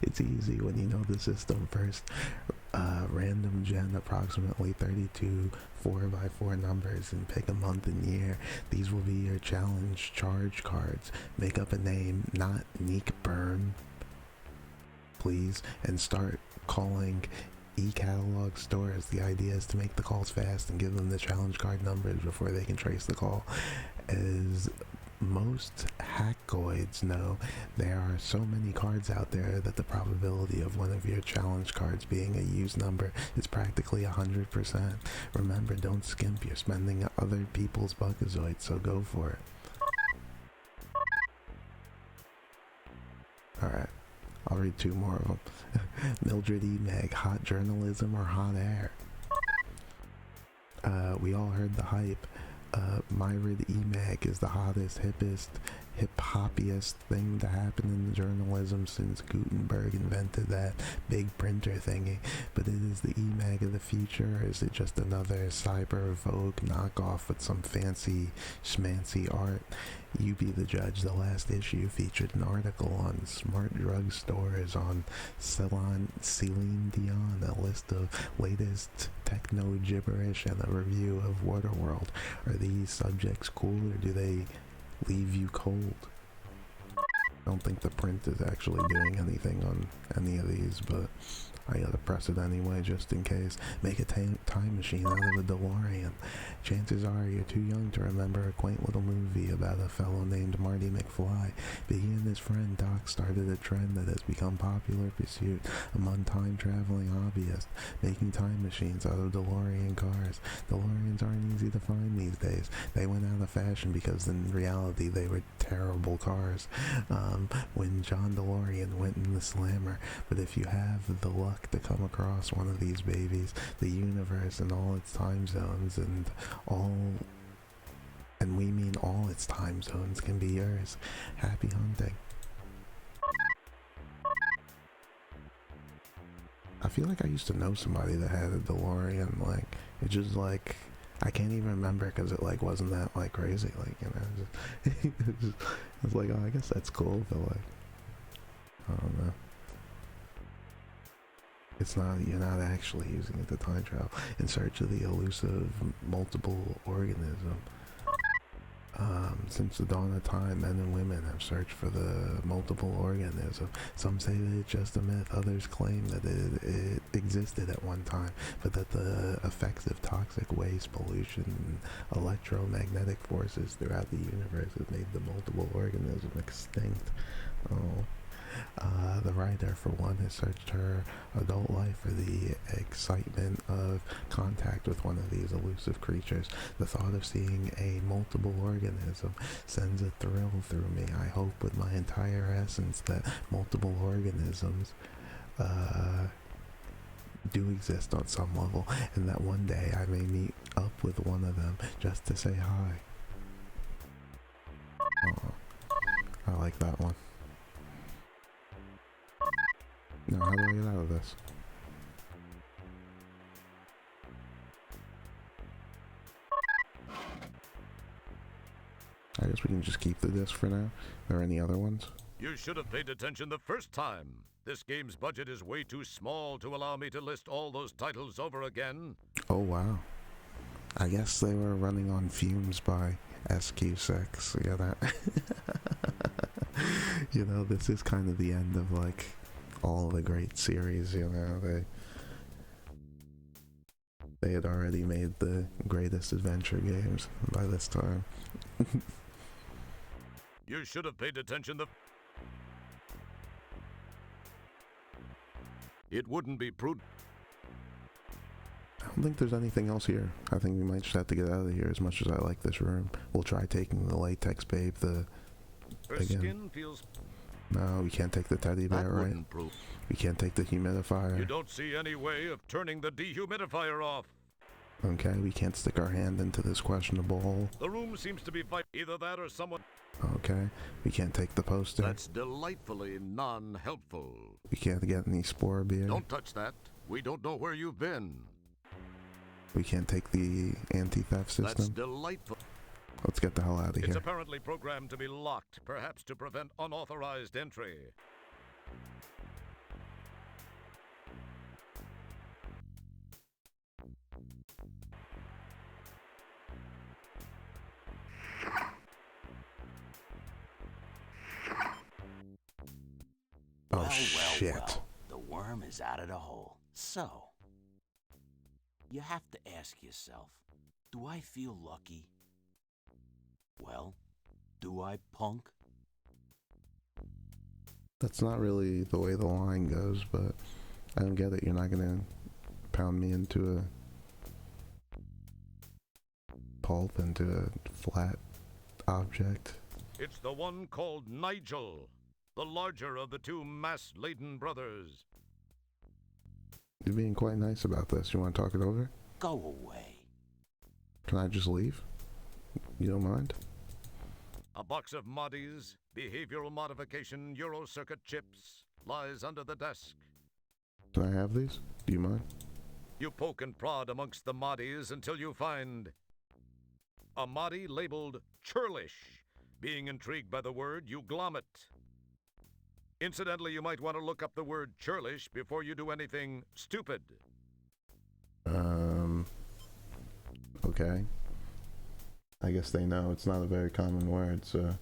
It's easy when you know the system first. Random gen approximately 32 4x4 numbers and pick a month and year. These will be your challenge charge cards. Make up a name, not Neek Burn, please, and start calling e-catalog stores. The idea is to make the calls fast and give them the challenge card numbers before they can trace the call. As most hackoids know, there are so many cards out there that the probability of one of your challenge cards being a used number is practically 100%. Remember, don't skimp. You're spending other people's Buckazoids, so go for it. Alright, I'll read 2 more of them. Mildred E. Meg, hot journalism or hot air? We all heard the hype. Myrid E-Mag is the hottest, hippest, hip-hoppiest thing to happen in journalism since Gutenberg invented that big printer thingy. But it is the E-Mag of the future, or is it just another cyber Vogue knockoff with some fancy schmancy art? You be the judge. The last issue featured an article on smart drug stores, on Celine Dion, a list of latest techno gibberish, and a review of Waterworld. Are these subjects cool, or do they leave you cold? I don't think the print is actually doing anything on any of these, but I gotta press it anyway just in case. Make a time machine out of a DeLorean. Chances are you're too young to remember a quaint little movie about a fellow named Marty McFly. He and his friend Doc started a trend that has become popular pursuit among time-traveling hobbyists, making time machines out of DeLorean cars. DeLoreans aren't easy to find these days. They went out of fashion because in reality they were terrible cars when John DeLorean went in the slammer. But if you have the luck to come across one of these babies, the universe and all its time zones and we mean all its time zones, can be yours. Happy hunting. I feel like I used to know somebody that had a DeLorean. Like, it just like, I can't even remember because it like wasn't that like crazy. Like, you know, just, it's like, oh, I guess that's cool, but like, I don't know. It's not, you're not actually using it to time travel. In search of the elusive multiple organism. Since the dawn of time, men and women have searched for the multiple organism. Some say that it's just a myth. Others claim that it existed at one time, but that the effects of toxic waste, pollution, and electromagnetic forces throughout the universe have made the multiple organism extinct. Oh. The writer, for one, has searched her adult life for the excitement of contact with one of these elusive creatures. The thought of seeing a multiple organism sends a thrill through me. I hope with my entire essence that multiple organisms do exist on some level, and that one day I may meet up with one of them just to say hi. Oh, I like that one. Now, how do I get out of this? I guess we can just keep the disc for now. Are there any other ones? You should have paid attention the first time. This game's budget is way too small to allow me to list all those titles over again. Oh, wow. I guess they were running on fumes by SQ6. Yeah, that... You know, this is kind of the end of, like, all the great series, you know. They had already made the greatest adventure games by this time. You should have paid attention It wouldn't be prudent. I don't think there's anything else here. I think we might just have to get out of here as much as I like this room. We'll try taking the latex babe, Her skin feels... No, we can't take the teddy bear, right? We can't take the humidifier. You don't see any way of turning the dehumidifier off. Okay, we can't stick our hand into this questionable hole. The room seems to be either that or someone... Okay, we can't take the poster. That's delightfully non-helpful. We can't get any spore beer. Don't touch that. We don't know where you've been. We can't take the anti-theft system. That's delightful. Let's get the hell out of here. It's apparently programmed to be locked, perhaps to prevent unauthorized entry. Oh, shit. Well, the worm is out of the hole. So, you have to ask yourself, do I feel lucky? Well, do I, punk? That's not really the way the line goes, but I don't get it. You're not gonna pound me into a pulp, into a flat object. It's the one called Nigel, the larger of the two mass-laden brothers. You're being quite nice about this. You want to talk it over? Go away. Can I just leave? You don't mind? A box of Moddies, behavioral modification Eurocircuit chips, lies under the desk. Can I have these? Do you mind? You poke and prod amongst the Moddies until you find a Moddie labeled churlish. Being intrigued by the word, you glom it. Incidentally, you might want to look up the word churlish before you do anything stupid. Okay. I guess they know it's not a very common word, so...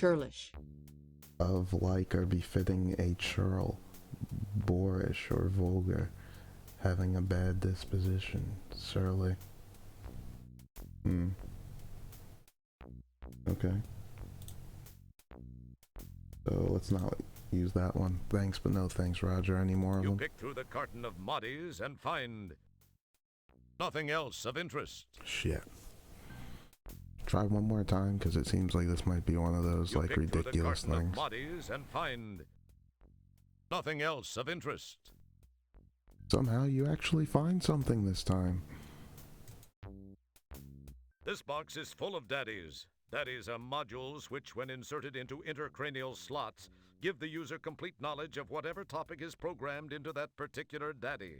churlish. Of like or befitting a churl, boorish or vulgar, having a bad disposition, surly. Okay. So let's not use that one. Thanks, but no thanks, Roger. Any more of You them? pick through the carton of Moddies and find nothing else of interest. Shit. Try one more time, because it seems like this might be one of those, You like, pick through ridiculous the carton things. of Moddies and find nothing else of interest. Somehow you actually find something this time. This box is full of daddies. Daddies are modules which, when inserted into intercranial slots, give the user complete knowledge of whatever topic is programmed into that particular daddy.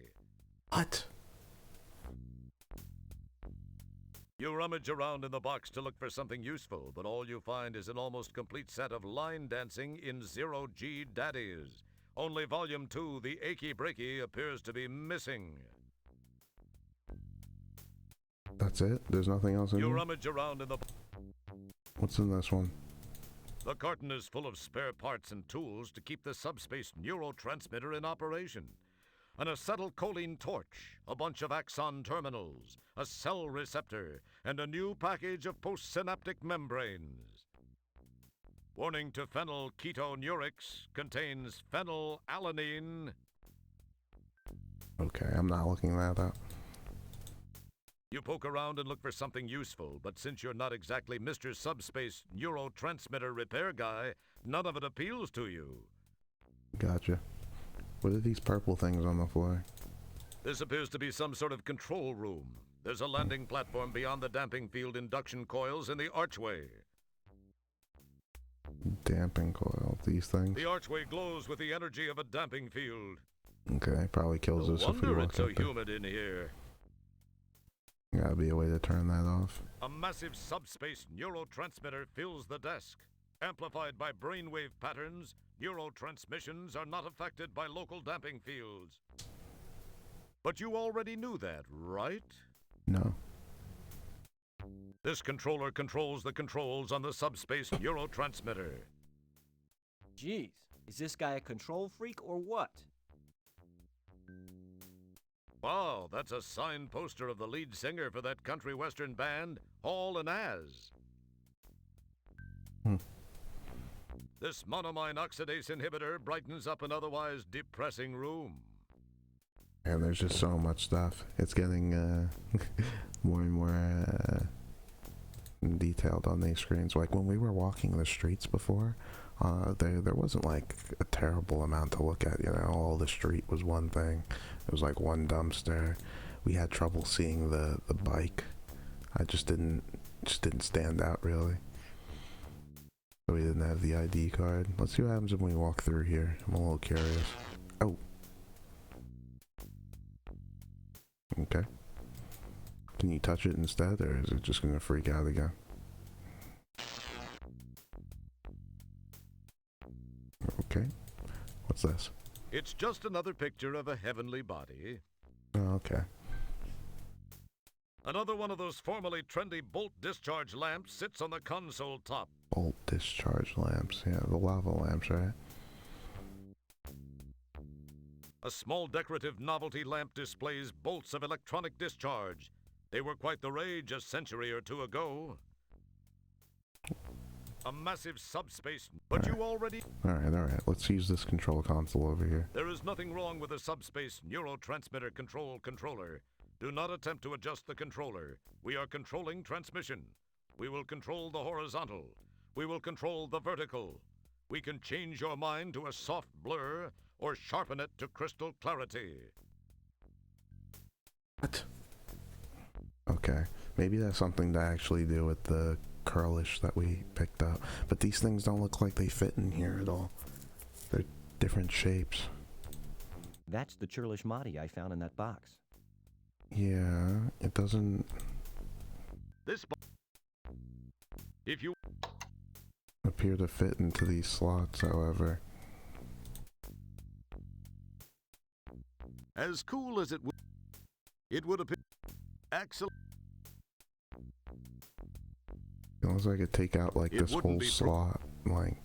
What? You rummage around in the box to look for something useful, but all you find is an almost complete set of line dancing in zero-G daddies. Only Volume 2, the Achy Breaky, appears to be missing. That's it? There's nothing else in You here? rummage around in the... What's in this one? The carton is full of spare parts and tools to keep the subspace neurotransmitter in operation. An acetylcholine torch, a bunch of axon terminals, a cell receptor, and a new package of postsynaptic membranes. Warning to phenylketonurics, contains phenylalanine. Okay, I'm not looking that up. You poke around and look for something useful, but since you're not exactly Mr. Subspace Neurotransmitter Repair Guy, none of it appeals to you. Gotcha. What are these purple things on the floor? This appears to be some sort of control room. There's a landing platform beyond the damping field induction coils in the archway. Damping coil, these things? The archway glows with the energy of a damping field. Okay, probably kills No us if we wonder walk it's so up there. humid in here. Gotta be a way to turn that off. A massive subspace neurotransmitter fills the desk. Amplified by brainwave patterns, neurotransmissions are not affected by local damping fields. But you already knew that, right? No. This controller controls the controls on the subspace neurotransmitter. Jeez, is this guy a control freak or what? Wow, that's a signed poster of the lead singer for that country western band, Hall and Az. This monoamine oxidase inhibitor brightens up an otherwise depressing room. And there's just so much stuff. It's getting more and more detailed on these screens. Like when we were walking the streets before, there wasn't like a terrible amount to look at. You know, all the street was one thing. It was like one dumpster. We had trouble seeing the bike. I just didn't stand out really. So we didn't have the ID card. Let's see what happens when we walk through here. I'm a little curious. Oh. Okay. Can you touch it instead, or is it just gonna freak out again? Okay. What's this? It's just another picture of a heavenly body. Oh, okay. Another one of those formerly trendy bolt discharge lamps sits on the console top. Bolt discharge lamps. Yeah, the lava lamps, right? A small decorative novelty lamp displays bolts of electronic discharge. They were quite the rage a century or two ago. A massive subspace, but you already... Alright. Let's use this control console over here. There is nothing wrong with a subspace neurotransmitter controller. Do not attempt to adjust the controller. We are controlling transmission. We will control the horizontal. We will control the vertical. We can change your mind to a soft blur or sharpen it to crystal clarity. What? Okay. Maybe that's something to actually do with the curlish that we picked up. But these things don't look like they fit in here at all. They're different shapes. That's the churlish Mahdi I found in that box. Yeah, it doesn't If you appear to fit into these slots, however. As cool as it would appear. Axel. It looks like it take out like It this wouldn't whole be slot. like,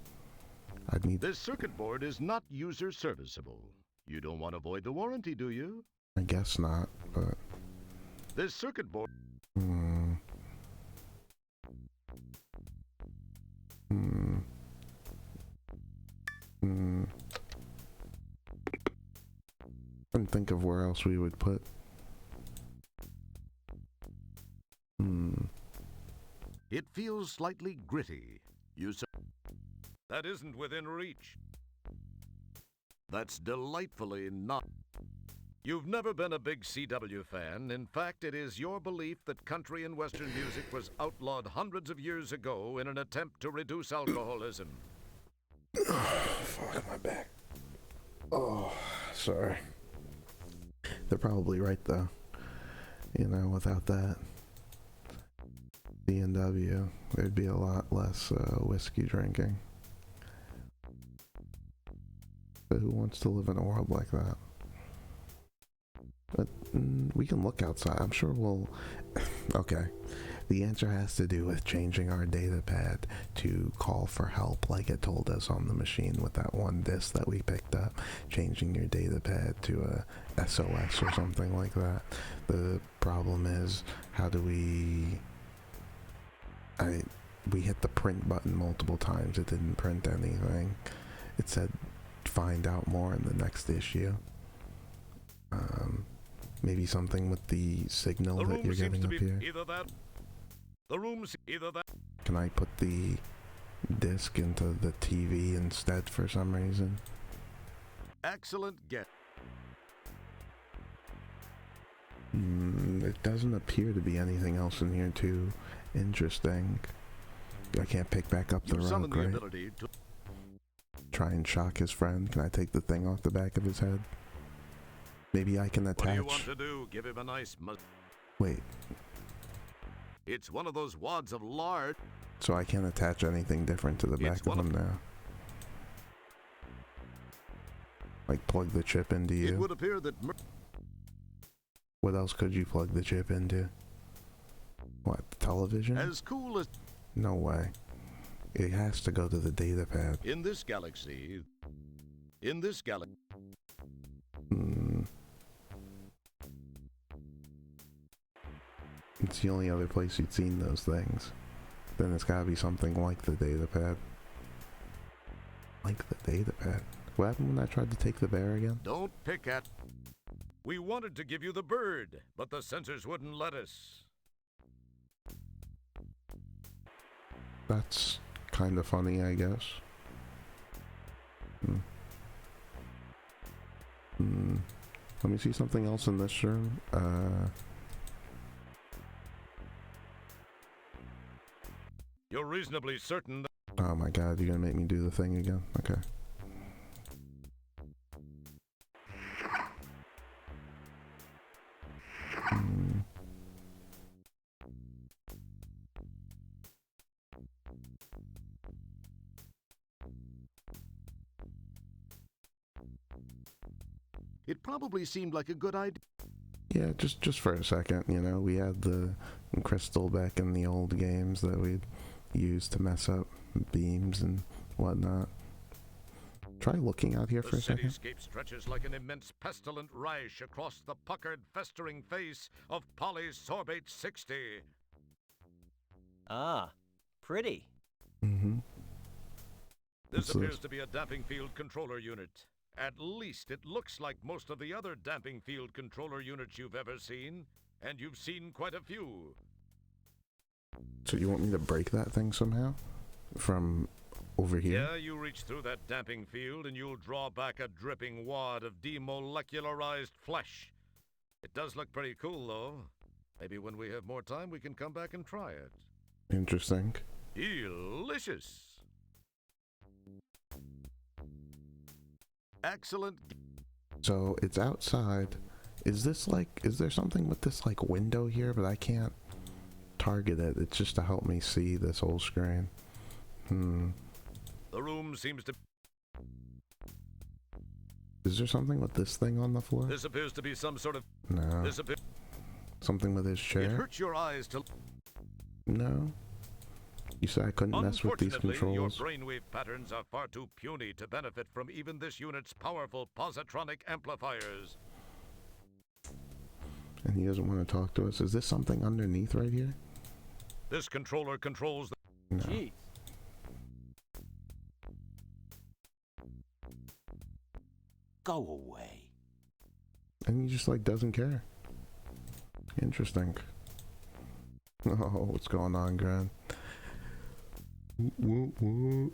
I'd need... This circuit board is not user serviceable. You don't want to void the warranty, do you? I guess not, but... This circuit board... Couldn't think of where else we would put... It feels slightly gritty. That isn't within reach. That's delightfully not. You've never been a big CW fan. In fact, it is your belief that country and Western music was outlawed hundreds of years ago in an attempt to reduce alcoholism. Fuck, my back. Oh, sorry. They're probably right, though. You know, without that C&W, there'd be a lot less whiskey drinking. But who wants to live in a world like that? But we can look outside. I'm sure we'll... Okay. The answer has to do with changing our data pad to call for help like it told us on the machine with that one disc that we picked up. Changing your data pad to a SOS or something like that. The problem is, how do we... We hit the print button multiple times. It didn't print anything. It said find out more in the next issue. Maybe something with the signal that you're getting up here. Either that. The room's either that. Can I put the disc into the TV instead for some reason? Excellent guess. It doesn't appear to be anything else in here too interesting. I can't pick back up the rope, right? Try and shock his friend. Can I take the thing off the back of his head? Maybe I can attach... What do you want to do? Give him a nice... Wait. It's one of those wads of lard. So I can't attach anything different to the back of him now? Like plug the chip into you? It would appear that... What else could you plug the chip into? What, the television? As cool as... No way. It has to go to the data pad. In this galaxy... It's the only other place you'd seen those things. Then it's gotta be something like the data pad. Like the data pad. What happened when I tried to take the bear again? Don't pick at... We wanted to give you the bird, but the sensors wouldn't let us. That's kind of funny, I guess. Let me see something else in this room. You're reasonably certain that... Oh my god, you're gonna make me do the thing again? Okay. It probably seemed like a good idea. Yeah, just for a second, you know, we had the crystal back in the old games that we'd use to mess up beams and whatnot. Try looking out here for a second. The cityscape stretches like an immense pestilent rash across the puckered, festering face of Polysorbate 60. Ah, pretty. This appears to be a damping field controller unit. At least it looks like most of the other damping field controller units you've ever seen, and you've seen quite a few. So you want me to break that thing somehow? From over here? Yeah, you reach through that damping field and you'll draw back a dripping wad of demolecularized flesh. It does look pretty cool, though. Maybe when we have more time, we can come back and try it. Interesting. Delicious. Excellent. So it's outside. Is there something with this like window here, but I can't target it? It's just to help me see this whole screen. The room seems to... Is there something with this thing on the floor? This appears to be some sort of... No. Something with his chair? It hurts your eyes to... No. You said I couldn't mess with these Unfortunately, your controls. brainwave patterns are far too puny to benefit from even this unit's powerful positronic amplifiers. And he doesn't want to talk to us. Is this something underneath right here? This controller controls the... No. Jeez. Go away. And he just like doesn't care. Interesting. Oh, what's going on, Grant? Woo, woo.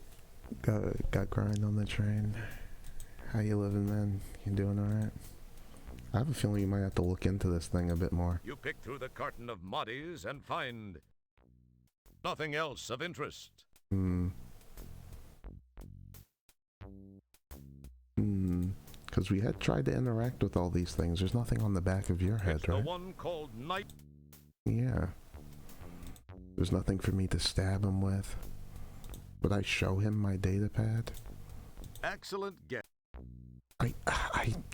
Got grind on the train. How you living, man? You doing alright? I have a feeling you might have to look into this thing a bit more. You pick through the carton of moddies and find nothing else of interest. Because we had tried to interact with all these things. There's nothing on the back of your head, It's right? the one called Night. Yeah. There's nothing for me to stab him with. Would I show him my data pad? Excellent guess.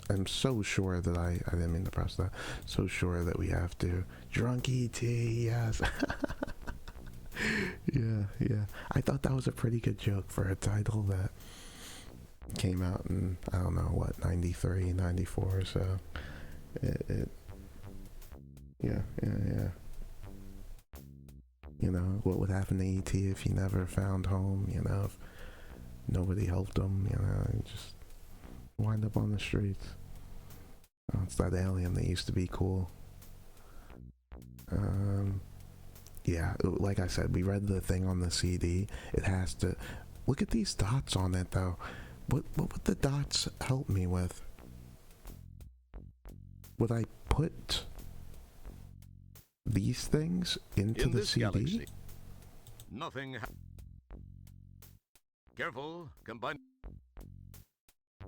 I'm so sure that I didn't mean to press that. So sure that we have to. Drunk ET, yes. Yeah. I thought that was a pretty good joke for a title that came out in, I don't know, what, 93, 94 or so. Yeah. You know, what would happen to E.T. if he never found home, you know, if nobody helped him, you know, and just wind up on the streets. Oh, it's that alien that used to be cool. Yeah, like I said, we read the thing on the CD. It has to... Look at these dots on it, though. What would the dots help me with? Would I put these things into In the this CD? galaxy, nothing. Careful, combine.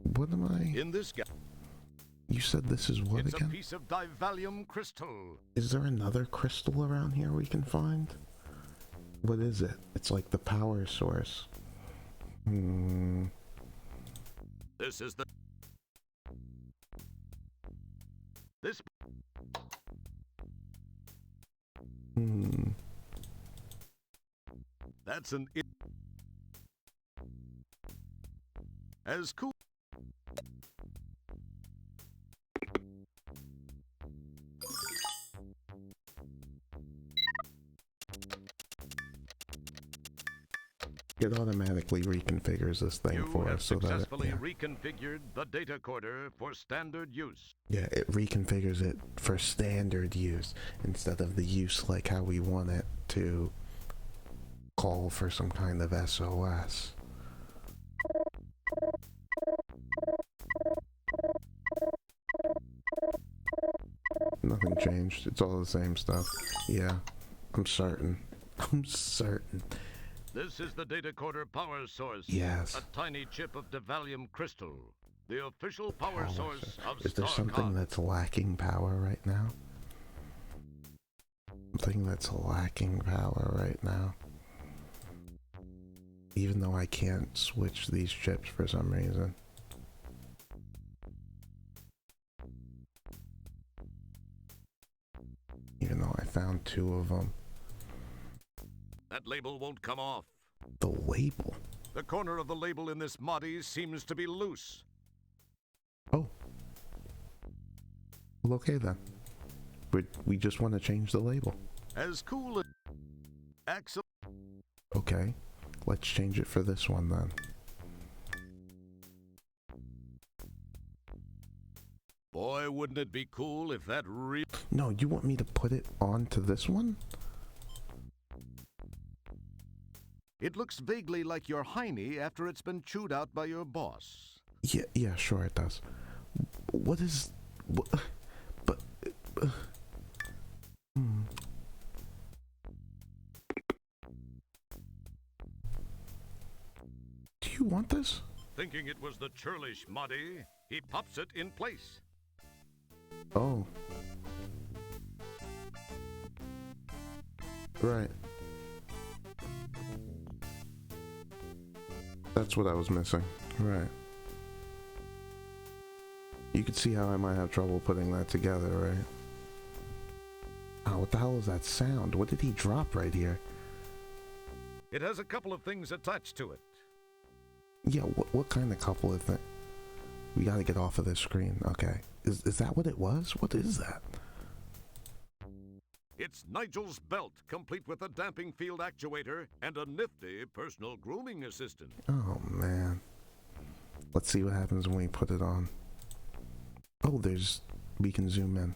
What am I? In this galaxy, You said this is what it's again? a piece of divalium crystal. Is there another crystal around here we can find? What is it? It's like the power source. This is the. This. That's an. As cool. It automatically reconfigures this thing You for have us so that successfully yeah. reconfigured the data corder for standard use. Yeah, it reconfigures it for standard use instead of the use like how we want it to call for some kind of SOS. Nothing changed. It's all the same stuff. Yeah, I'm certain. I'm certain. This is the data corder power source. Yes. A tiny chip of divalium crystal. The official power source of Is there Starcon. something that's lacking power right now? Something that's lacking power right now. Even though I can't switch these chips for some reason. Even though I found 2 of them. That label won't come off. The label? The corner of the label in this Modi seems to be loose. Oh. Well, okay then. We just want to change the label. As cool as... Axel... Okay. Let's change it for this one then. Boy, wouldn't it be cool if that No, you want me to put it onto this one? It looks vaguely like your hiney after it's been chewed out by your boss. Yeah, sure it does. What is... But... Do you want this? Thinking it was the churlish Modi, he pops it in place. Oh. Right. That's what I was missing. Right. You could see how I might have trouble putting that together, right? Oh, what the hell is that sound? What did he drop right here? It has a couple of things attached to it. Yeah, what kind of couple of things? We gotta get off of this screen. Okay. Is that what it was? What is that? It's Nigel's belt, complete with a damping field actuator and a nifty personal grooming assistant. Oh, man. Let's see what happens when we put it on. Oh, we can zoom in.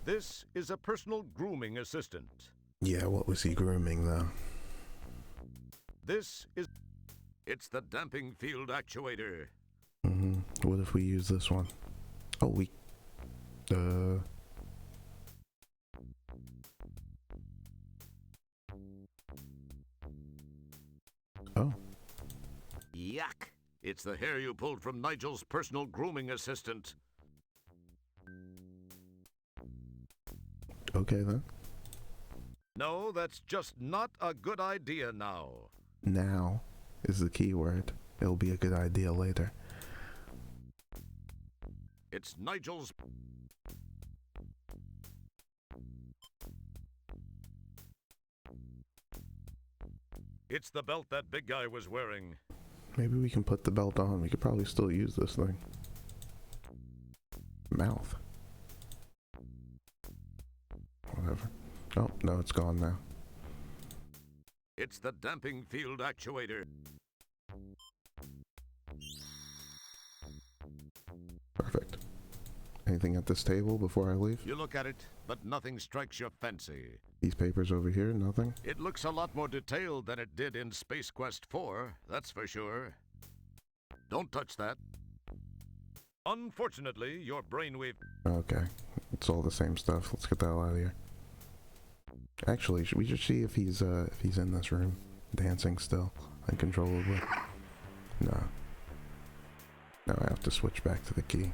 This is a personal grooming assistant. Yeah, what was he grooming, though? It's the damping field actuator. What if we use this one? Oh, Oh. Yuck! It's the hair you pulled from Nigel's personal grooming assistant. Okay, then. No, that's just not a good idea now. Now is the key word. It'll be a good idea later. It's Nigel's... It's the belt that big guy was wearing. Maybe we can put the belt on. We could probably still use this thing. Mouth. Whatever. Oh, no, it's gone now. It's the damping field actuator. Perfect. Anything at this table before I leave? You look at it, but nothing strikes your fancy. These papers over here, nothing? It looks a lot more detailed than it did in Space Quest 4, that's for sure. Don't touch that. Unfortunately, your brainwave... Okay. It's all the same stuff. Let's get the hell out of here. Actually, we should see if he's in this room. Dancing still. Uncontrollably. No. Now I have to switch back to the key.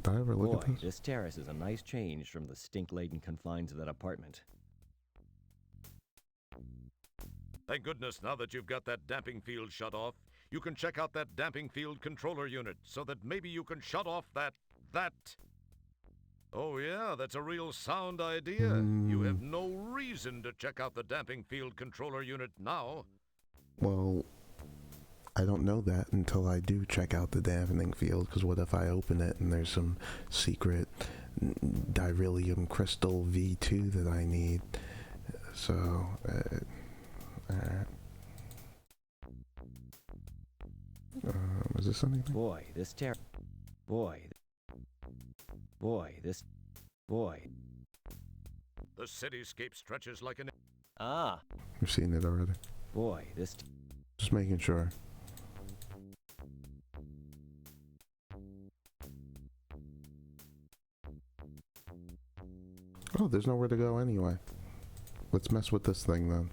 Did I ever look at this? This terrace is a nice change from the stink-laden confines of that apartment. Thank goodness now that you've got that damping field shut off, you can check out that damping field controller unit so that maybe you can shut off that... Oh yeah, that's a real sound idea. You have no reason to check out the damping field controller unit now. Well, I don't know that until I do check out the dampening field, because what if I open it and there's some secret Dirilium Crystal V2 that I need? So, alright. Is this anything? Boy, this The cityscape stretches like an... Ah. We've seen it already. Boy, this... Just making sure. Oh, there's nowhere to go anyway. Let's mess with this thing then.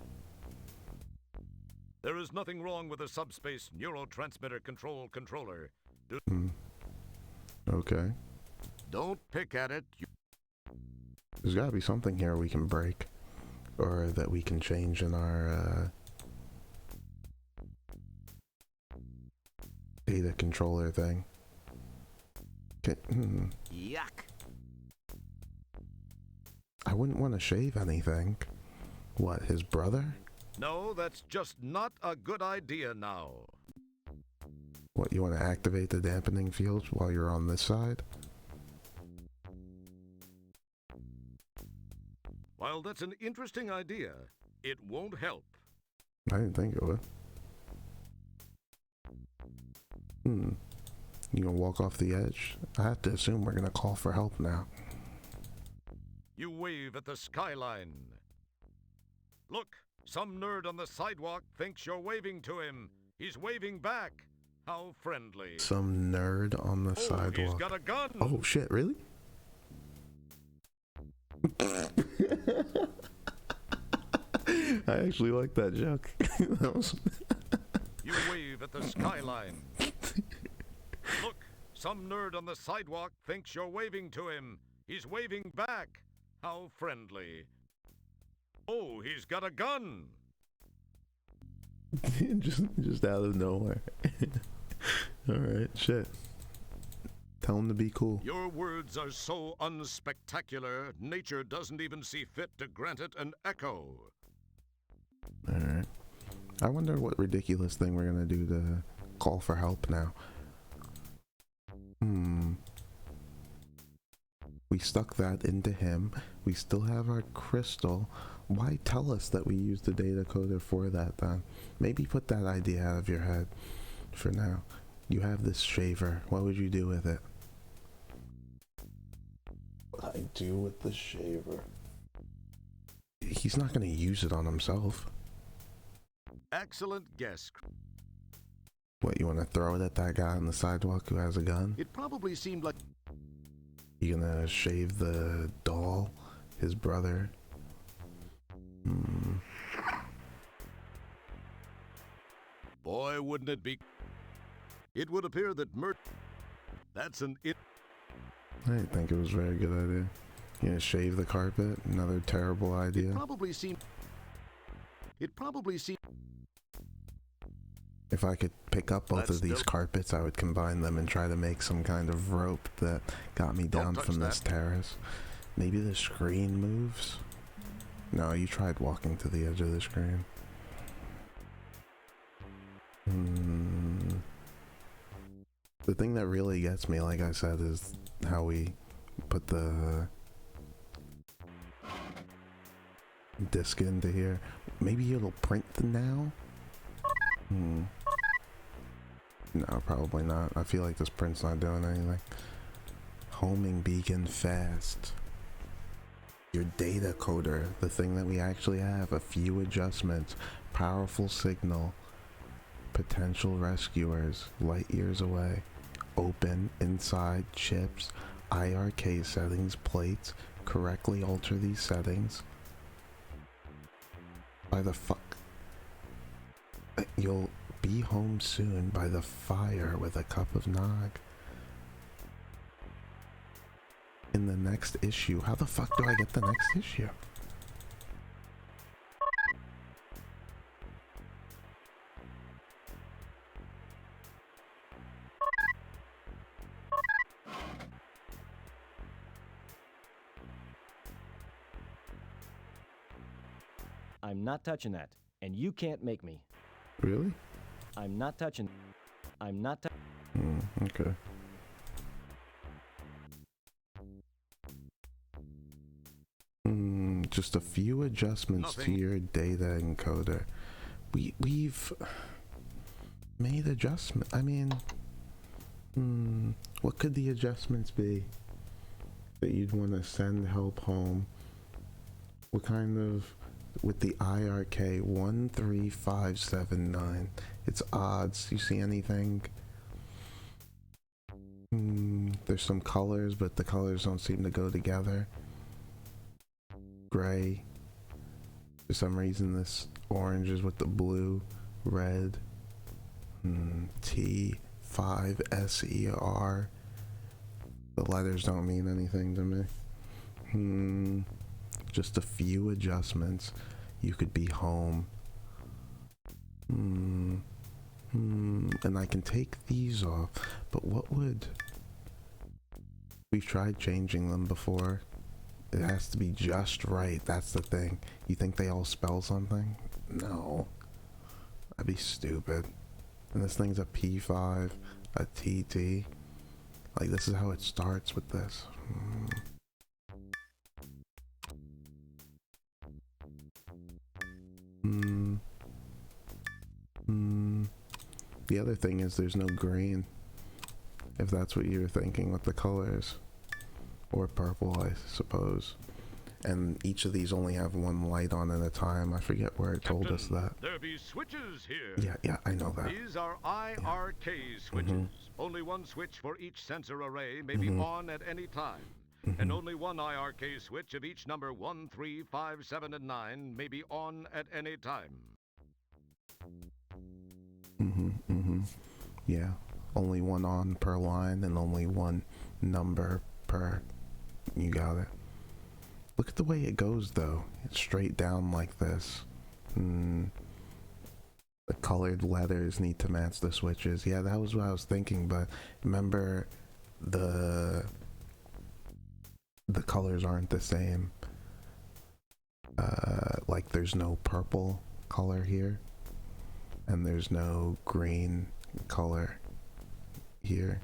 There is nothing wrong with a subspace neurotransmitter controller. Okay. Don't pick at it. There's gotta be something here we can break. Or that we can change in our, data controller thing. Okay. Yuck. I wouldn't want to shave anything. What, his brother? No, that's just not a good idea now. What, you want to activate the dampening field while you're on this side? While that's an interesting idea, it won't help. I didn't think it would. You gonna walk off the edge? I have to assume we're gonna call for help now. You wave at the skyline. Look, some nerd on the sidewalk thinks you're waving to him. He's waving back. How friendly. Some nerd on the sidewalk. He's got a gun. Oh shit, really? I actually like that joke. You wave at the skyline. Look, some nerd on the sidewalk thinks you're waving to him. He's waving back. How friendly. Oh, he's got a gun. just out of nowhere. Alright, shit. Tell him to be cool. Your words are so unspectacular, nature doesn't even see fit to grant it an echo. Alright. I wonder what ridiculous thing we're gonna do to call for help now. We stuck that into him. We still have our crystal. Why tell us that we used the data coder for that then? Maybe put that idea out of your head for now. You have this shaver. What would you do with it? What I do with the shaver? He's not gonna use it on himself. Excellent guess. What, you want to throw it at that guy on the sidewalk who has a gun? It probably seemed like... You gonna shave the doll? His brother? Boy, wouldn't it be... It would appear that That's an... I didn't think it was a very good idea. You gonna shave the carpet? Another terrible idea. It probably seemed... If I could pick up both of these carpets, I would combine them and try to make some kind of rope that got me down from this terrace. Maybe the screen moves? No, you tried walking to the edge of the screen. The thing that really gets me, like I said, is how we put the disc into here. Maybe it'll print the now? No, probably not. I feel like this print's not doing anything. Homing beacon fast. Your data coder, the thing that we actually have, a few adjustments, powerful signal, potential rescuers, light years away, open, inside, chips, IRK settings, plates, correctly alter these settings. By the fuck? You'll be home soon by the fire with a cup of nog. In the next issue. How the fuck do I get the next issue? I'm not touching that, and you can't make me. Really? I'm not touching. I'm not okay. Just a few adjustments to your data encoder. We've made adjustment. I mean, what could the adjustments be that you'd want to send help home? What kind of, with the IRK 13579, it's odds. You see anything? There's some colors, but the colors don't seem to go together. Gray. For some reason this orange is with the blue. Red. T5SER. The letters don't mean anything to me. Just a few adjustments. You could be home. And I can take these off. But what would... We've tried changing them before. It has to be just right. That's the thing. You think they all spell something? No. That'd be stupid. And this thing's a P5, a TT. Like, this is how it starts with this. The other thing is there's no green. If that's what you're thinking with the colors. Or purple, I suppose. And each of these only have one light on at a time. I forget where it told us that. There be switches here. Yeah, I know that. These are IRK switches. Only one switch for each sensor array may be on at any time. And only one IRK switch of each number 1, 3, 5, 7, and 9 may be on at any time. Yeah, only one on per line and only one number per... You got it. Look at the way it goes, though. It's straight down like this. The colored letters need to match the switches. Yeah, that was what I was thinking, but remember the colors aren't the same. Like there's no purple color here, and there's no green color here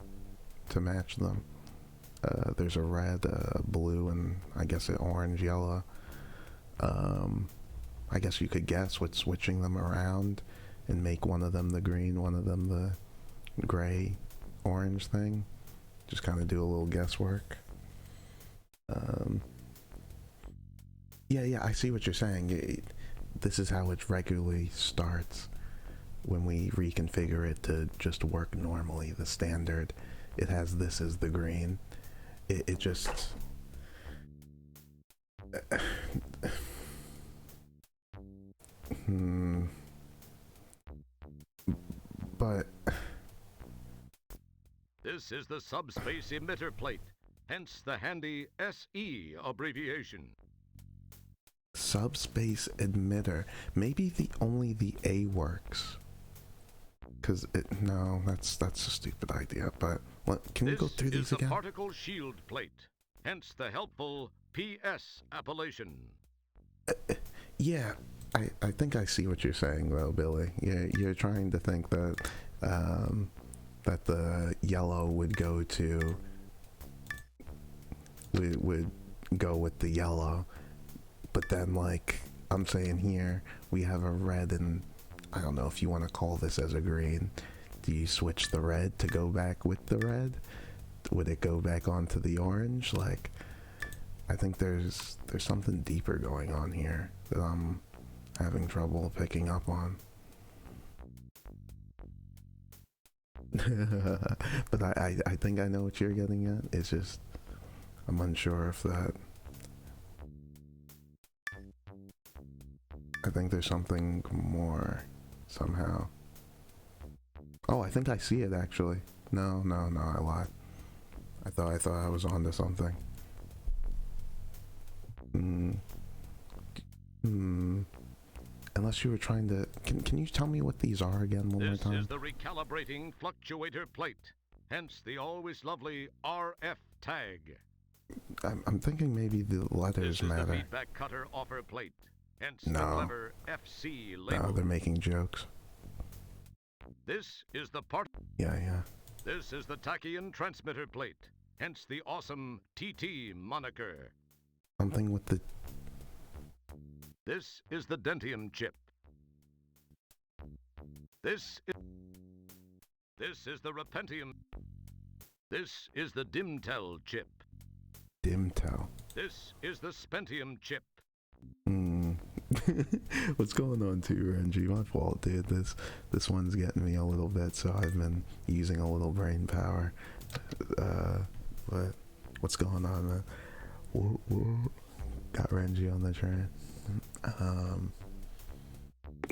to match them. There's a red, blue, and I guess an orange, yellow. I guess you could guess with switching them around and make one of them the green, one of them the gray, orange thing. Just kind of do a little guesswork. Yeah, I see what you're saying. This is how it regularly starts when we reconfigure it to just work normally. The standard, it has this as the green. It just... But... This is the subspace emitter plate, hence the handy SE abbreviation. Subspace emitter. Maybe only the A works. Cause no, that's a stupid idea. But can you go through these again? This is the particle shield plate, hence the helpful PS appellation. Yeah, I think I see what you're saying though, Billy. You're trying to think that that the yellow would go to would go with the yellow. But then, like, I'm saying here, we have a red and, I don't know if you want to call this as a green. Do you switch the red to go back with the red? Would it go back onto the orange? Like, I think there's something deeper going on here that I'm having trouble picking up on. But I think I know what you're getting at. It's just, I'm unsure if that... I think there's something more somehow. Oh, I think I see it actually. No, I lied. I thought I was onto something. Unless you were trying to... Can you tell me what these are again one more time? This is the recalibrating fluctuator plate, hence the always lovely RF tag. I'm thinking maybe the letters matter. This is the feedback cutter offer plate. Hence the clever FC label. No, they're making jokes. This is the part. Yeah. This is the tachyon transmitter plate. Hence the awesome TT moniker. Something with the... This is the Dentium chip. This is the Repentium. This is the Dimtel chip. Dimtel. This is the Spentium chip. What's going on too, Renji? My fault, dude. This one's getting me a little bit, so I've been using a little brain power. But what's going on, man? Whoa. Got Renji on the train.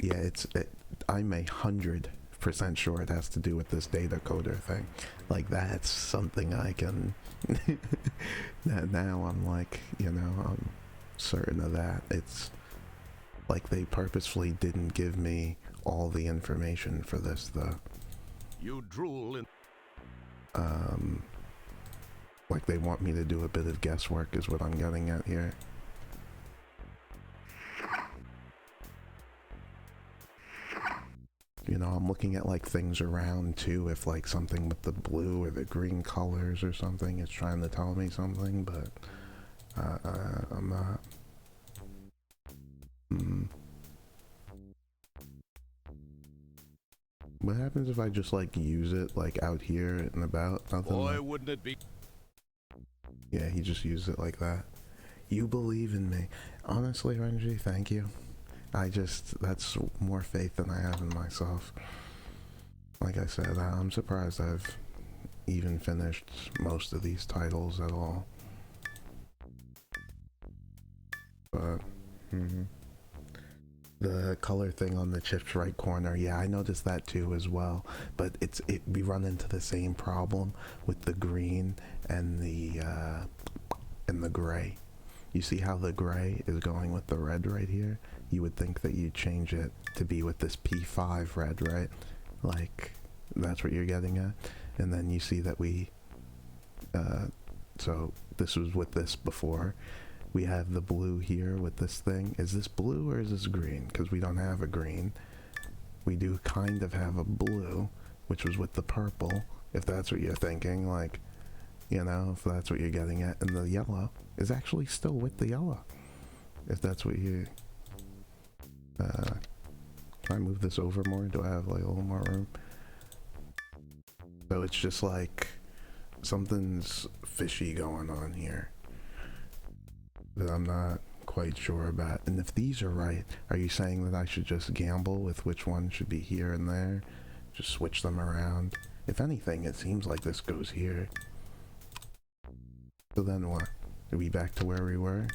Yeah, I'm 100% sure it has to do with this data coder thing. Like, that's something I can... now I'm like, I'm certain of that. It's like they purposefully didn't give me all the information for this, though. You drool in... Like they want me to do a bit of guesswork is what I'm getting at here. I'm looking at like things around too, if like something with the blue or the green colors or something is trying to tell me something, but I'm not. What happens if I just like use it like out here and about? Nothing. Boy, like... wouldn't it be... Yeah, he just used it like that. You believe in me. Honestly, Renji, thank you. That's more faith than I have in myself. Like I said, I'm surprised I've even finished most of these titles at all. But, the color thing on the chip's right corner, yeah, I noticed that too as well. But we run into the same problem with the green and the gray. You see how the gray is going with the red right here? You would think that you'd change it to be with this P5 red, right? Like, that's what you're getting at. And then you see that we, so this was with this before. We have the blue here with this thing. Is this blue or is this green? Because we don't have a green. We do kind of have a blue, which was with the purple, if that's what you're thinking, like, you know, if that's what you're getting at. And the yellow is actually still with the yellow, if that's what you, can I move this over more? Do I have like a little more room? So it's just like, something's fishy going on here that I'm not quite sure about. And if these are right, are you saying that I should just gamble with which one should be here and there? Just switch them around? If anything, it seems like this goes here. So then what? Are we back to where we were?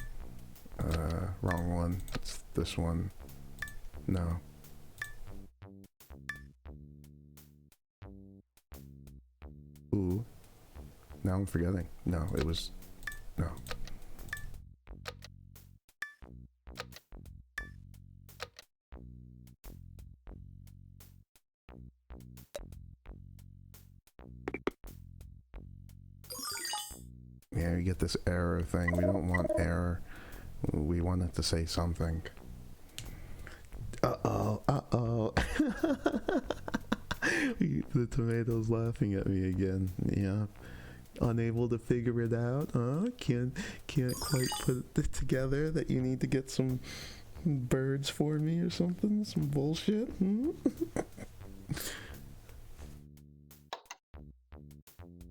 Wrong one. It's this one. No. Ooh. Now I'm forgetting. No, it was... No. Yeah, you get this error thing. We don't want error. We want it to say something. Uh-oh, uh-oh. The tomato's laughing at me again. Yeah. Unable to figure it out. Can't quite put it together that you need to get some birds for me or something. Some bullshit.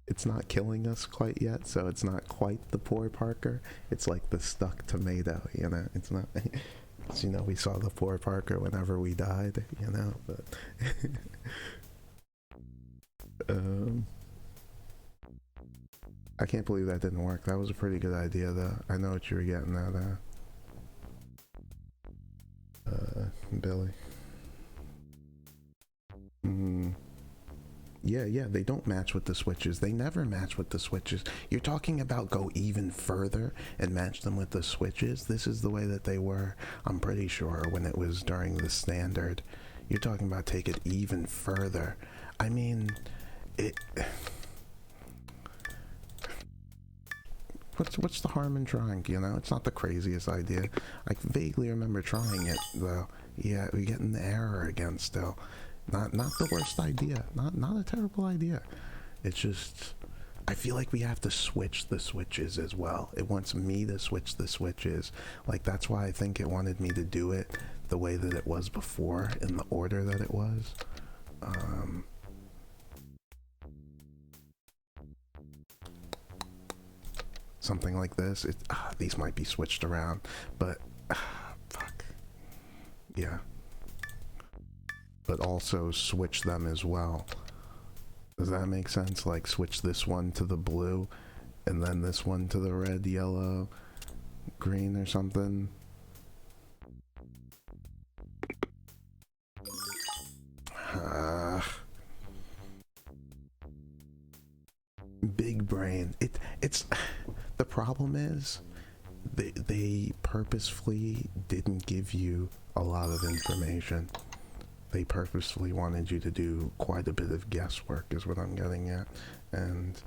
It's not killing us quite yet, so it's not quite the poor Parker. It's like the stuck tomato, you know? It's not... You know, we saw the poor Parker whenever we died, you know, but... I can't believe that didn't work. That was a pretty good idea, though. I know what you were getting at, Billy. Yeah, they don't match with the switches. They never match with the switches. You're talking about go even further and match them with the switches? This is the way that they were, I'm pretty sure, when it was during the standard. You're talking about take it even further. I mean, it... What's the harm in trying, you know? It's not the craziest idea. I vaguely remember trying it, though. Yeah, we're getting the error again still. Not the worst idea. Not a terrible idea. It's just... I feel like we have to switch the switches as well. It wants me to switch the switches. Like, that's why I think it wanted me to do it the way that it was before, in the order that it was. Something like this. These might be switched around, but fuck. Yeah. But also switch them as well. Does that make sense? Like switch this one to the blue and then this one to the red, yellow, green or something. Big brain. It's the problem is they purposefully didn't give you a lot of information. They purposefully wanted you to do quite a bit of guesswork is what I'm getting at. And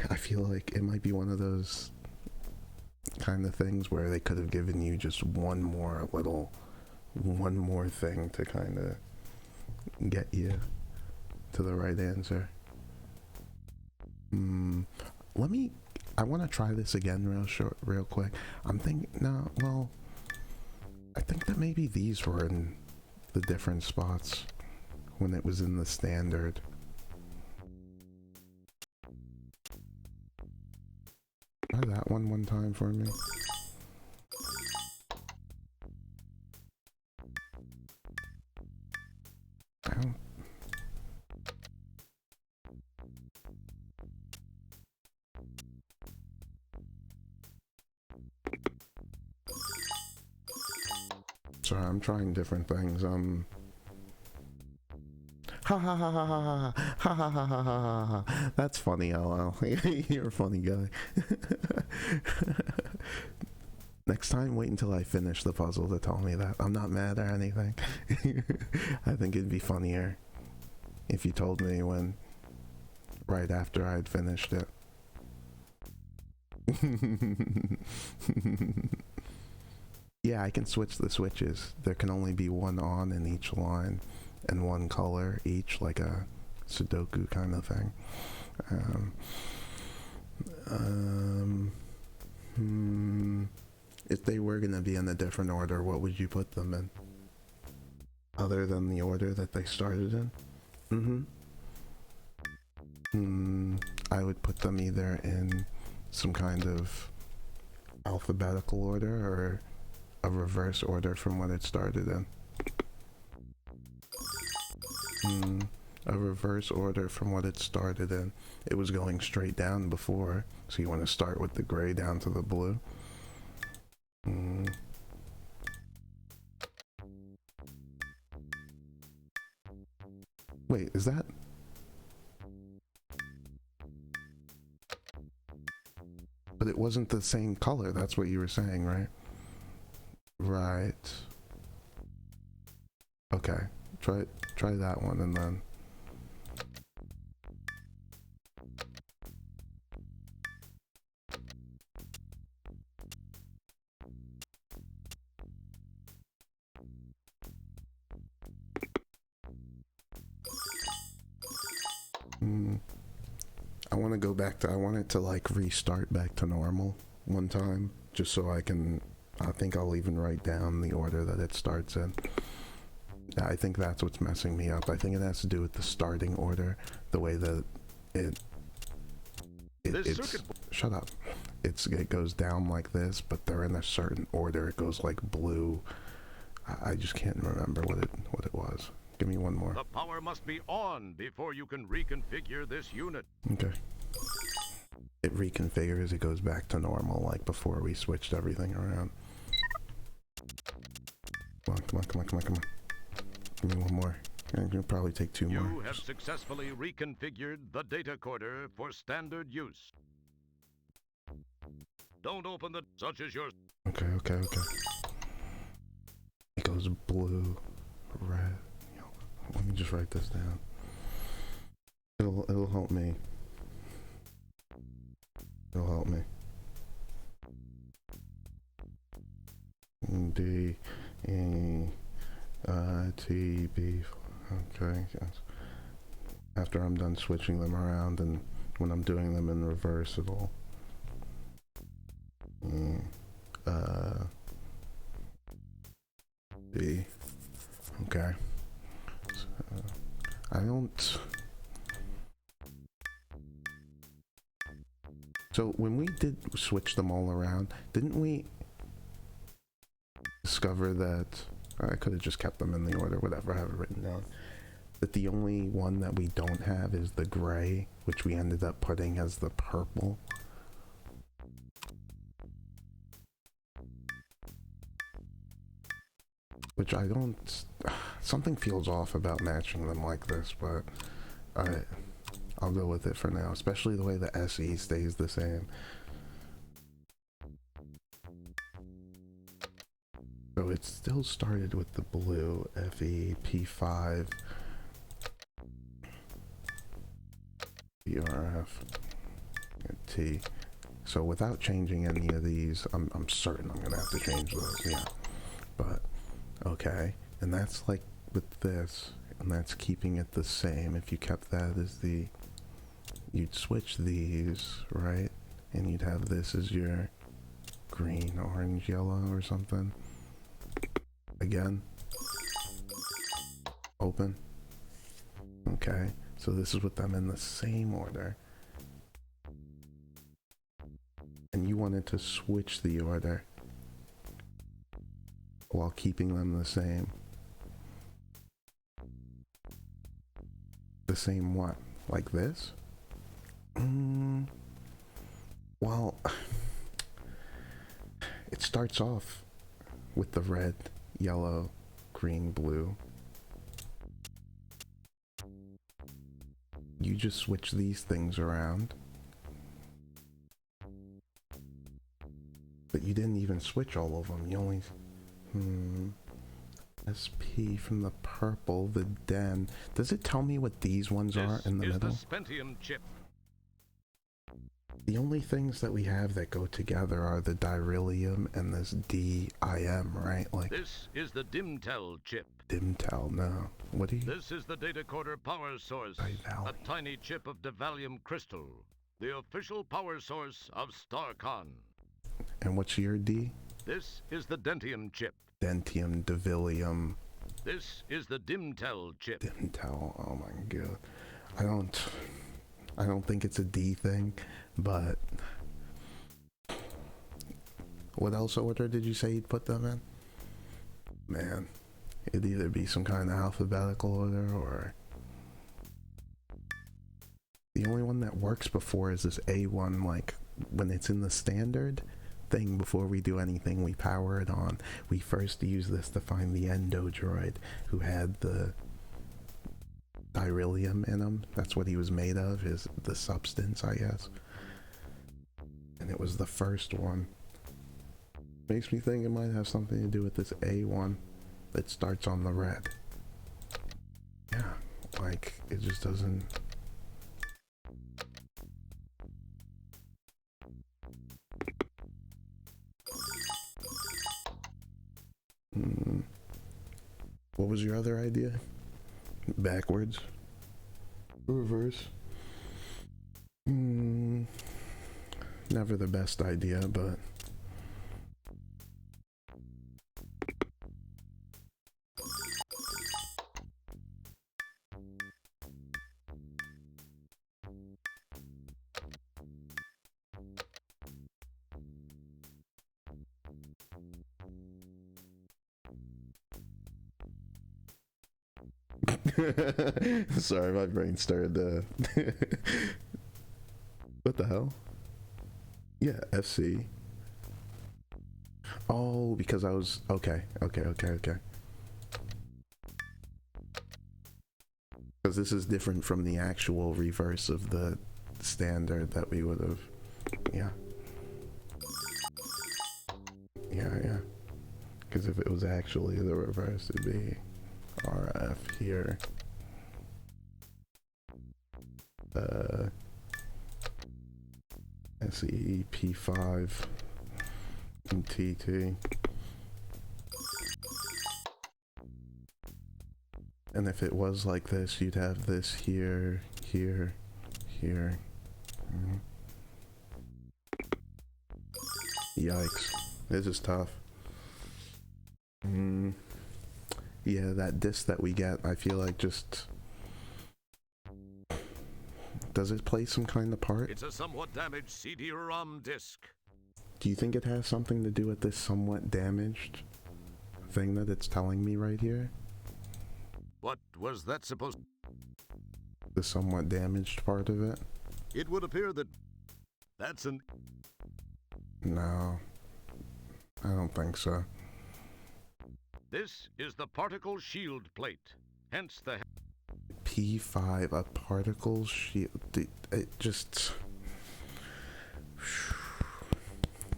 I feel like it might be one of those kind of things where they could have given you just one more thing to kind of get you to the right answer. I want to try this again real quick. I'm thinking, I think that maybe these were in the different spots when it was in the standard. Try that one time for me. I don't... Sorry, I'm trying different things. Ha ha ha ha ha ha ha ha ha ha ha ha. That's funny, LL. You're a funny guy. Next time, wait until I finish the puzzle to tell me that. I'm not mad or anything. I think it'd be funnier if you told me when, right after I'd finished it. Yeah, I can switch the switches. There can only be one on in each line and one color each, like a Sudoku kind of thing. If they were going to be in a different order, what would you put them in? Other than the order that they started in? I would put them either in some kind of alphabetical order or a reverse order from what it started in. A reverse order from what it started in. It was going straight down before, so you want to start with the gray down to the blue. Wait, is that... But it wasn't the same color, that's what you were saying, right? Right. Okay, try that one and then... I want to go back to, I want it to like restart back to normal one time, just so I can, I think I'll even write down the order that it starts in. I think that's what's messing me up. I think it has to do with the starting order, the way that it's shut up. It goes down like this, but they're in a certain order. It goes like blue. I just can't remember what it was. Give me one more. The power must be on before you can reconfigure this unit. Okay. It reconfigures, it goes back to normal, like before we switched everything around. Come on. Give me one more. It'll probably take two more. You have successfully reconfigured the data corder for standard use. Don't open the... such as yours. Okay. It goes blue, red. Let me just write this down. It'll help me. It'll help me. D E T B. Okay. Yes. After I'm done switching them around, and when I'm doing them in reverse, it'll. B. Okay. I don't... So when we did switch them all around, didn't we discover that... I could have just kept them in the order, whatever I have it written down. That the only one that we don't have is the gray, which we ended up putting as the purple. Which I don't... Something feels off about matching them like this, but I'll go with it for now, especially the way the SE stays the same. So it still started with the blue, FE, P5, BRF, and T. So without changing any of these, I'm certain I'm gonna have to change those, yeah. But, okay, and that's like with this, and that's keeping it the same. If you kept that as the, you'd switch these, right? And you'd have this as your green, orange, yellow, or something. Again. Open. Okay, so this is with them in the same order. And you wanted to switch the order while keeping them the same. The same what? Like this? Well, it starts off with the red, yellow, green, blue. you just switch these things around. But you didn't even switch all of them. You only... SP from the purple, the den. Does it tell me what these ones are in the middle? This is the Spentium chip. The only things that we have that go together are the Dirilium and this DIM, right? Like This is the Dimtel chip. Dimtel, no. What do you... This is the data quarter power source. A tiny chip of Divalium crystal. The official power source of StarCon. And what's your D? This is the Dentium chip. Dentium, Divilium. This is the Dimtel chip. Dimtel, oh my god. I don't think it's a D thing, but... What else order did you say you'd put them in? Man, it'd either be some kind of alphabetical order or... The only one that works before is this A1, like, when it's in the standard thing, before we do anything, we power it on. We first use this to find the Endodroid, who had the Dirilium in him. That's what he was made of, is the substance, I guess. And it was the first one. Makes me think it might have something to do with this A1 that starts on the red. Yeah, like, it just doesn't... What was your other idea? Backwards? Reverse? Never the best idea, but... Sorry, my brain started to... What the hell? Yeah, FC. Oh, because I was... Okay. Because this is different from the actual reverse of the standard that we would have... Yeah. Yeah. Because if it was actually the reverse, it'd be RF here. SE P5 and TT. And if it was like this, you'd have this here, here, here. Yikes. This is tough. Yeah, that disc that we get, I feel like just... Does it play some kind of part? It's a somewhat damaged CD-ROM disc. Do you think it has something to do with this somewhat damaged thing that it's telling me right here? What was that supposed... The somewhat damaged part of it? It would appear that that's an... No. I don't think so. This is the particle shield plate, hence the... P5, a particle shield... It just...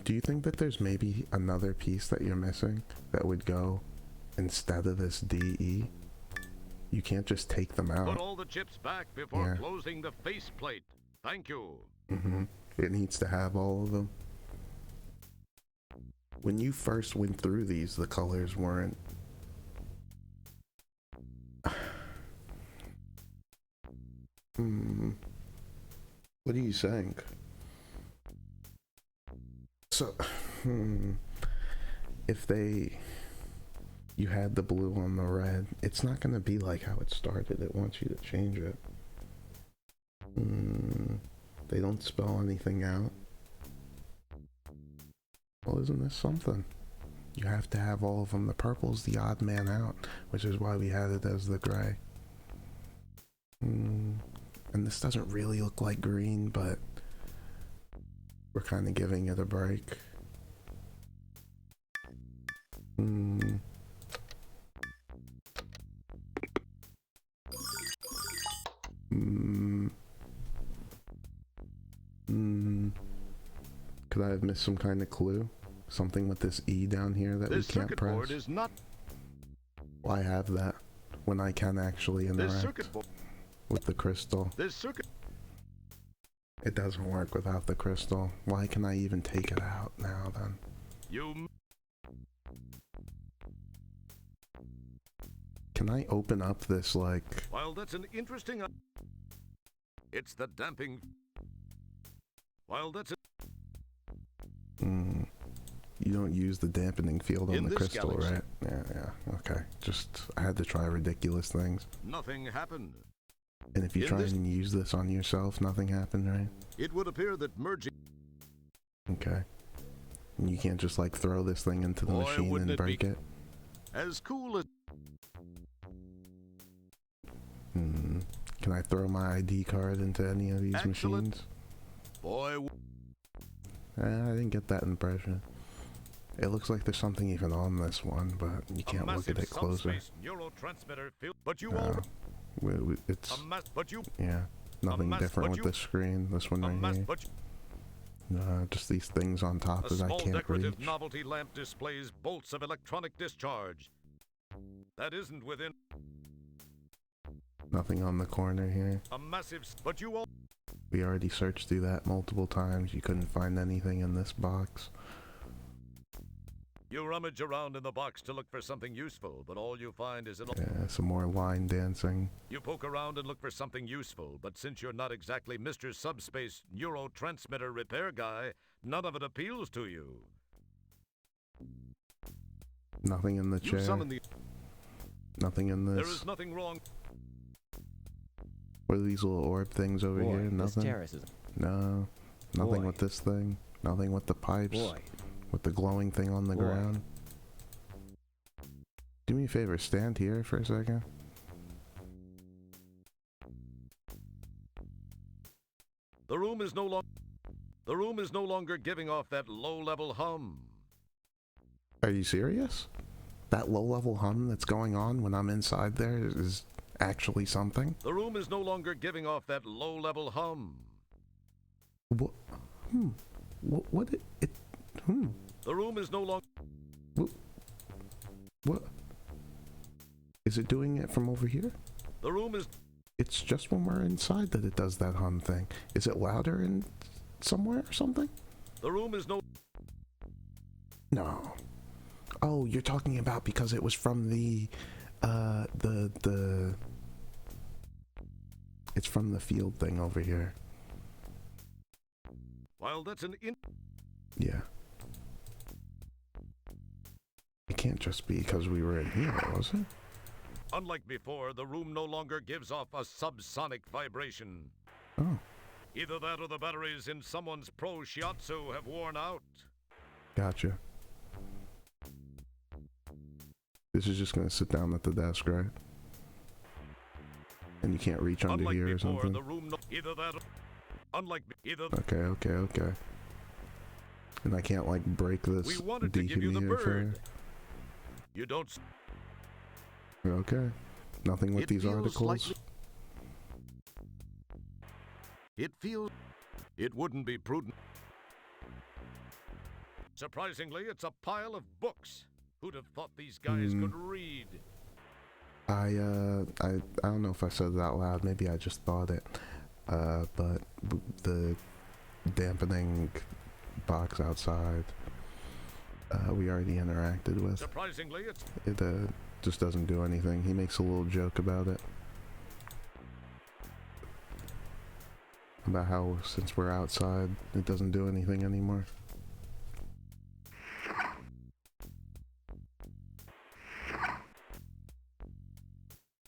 Do you think that there's maybe another piece that you're missing that would go instead of this DE? You can't just take them out. Put all the chips back before closing the faceplate. Thank you. It needs to have all of them. When you first went through these, the colors weren't... What are you saying? So, if you had the blue on the red, it's not gonna be like how it started. It wants you to change it. They don't spell anything out. Well, isn't this something? You have to have all of them. The purple's the odd man out, which is why we had it as the gray. And this doesn't really look like green, but we're kind of giving it a break. Could I have missed some kind of clue? Something with this E down here that This we can't circuit press? board is not. Why have that when I can actually This interact circuit board. with the crystal? This circuit. It doesn't work without the crystal. Why can I even take it out now then? You. Can I open up this, like... While that's an interesting. It's the damping. While that's. You don't use the dampening field on In the this crystal, galaxy. right? Yeah, okay. Just, I had to try ridiculous things. Nothing happened. And if you In try this- and use this on yourself, nothing happened, right? It would appear that merging. Okay. And you can't just, like, throw this thing into the Boy, machine wouldn't and it be break it? As cool as. Can I throw my ID card into any of these Excellent. machines? Boy. I didn't get that impression. It looks like there's something even on this one, but you can't look at it closer. Subspace neurotransmitter field. But you No. all. It's... But you. Yeah. Nothing mass- different but with you- this screen. This one right here. But Just these things on top a that I small can't decorative reach. novelty lamp displays bolts of electronic discharge. That isn't within Nothing on the corner here. a massive. But you all. We already searched through that multiple times. You couldn't find anything in this box. You rummage around in the box to look for something useful, but all you find is an. Yeah, some more line dancing. You poke around and look for something useful, but since you're not exactly Mr. Subspace neurotransmitter repair guy, none of it appeals to you. Nothing in the You chair. summon the. Nothing in There this. is nothing wrong. What are these little orb things over Boy, here? this Nothing? terrace is... No. Nothing Boy. with this thing. Nothing with the pipes. Boy. With the glowing thing on the Boy. ground. Do me a favor, stand here for a second. The room is no longer. The room is no longer giving off that low-level hum. Are you serious? That low-level hum that's going on when I'm inside there is actually something? The room is no longer giving off that low-level hum. What? What it... The room is no longer. What? Is it doing it from over here? The room is. It's just when we're inside that it does that hum thing. Is it louder in somewhere or something? The room is no. No. Oh, you're talking about because it was from the it's from the field thing over here. While that's an Yeah. It can't just be because we were in here, was it? Unlike before, the room no longer gives off a subsonic vibration. Oh. Either that or the batteries in someone's Pro Shiatsu have worn out. Gotcha. This is just gonna sit down at the desk, right? And you can't reach under Unlike here or before, something? the room either that or, unlike either Okay. And I can't, like, break this we wanted to give you the dehumidifier? bird. You don't. Okay. Nothing with It these feels articles? slightly- It feels. It wouldn't be prudent. Surprisingly, it's a pile of books. Who'd have thought these guys could read? I don't know if I said it out loud. Maybe I just thought it. But the dampening box outside, we already interacted with. Surprisingly, it's. It just doesn't do anything. He makes a little joke about it. About how since we're outside, it doesn't do anything anymore.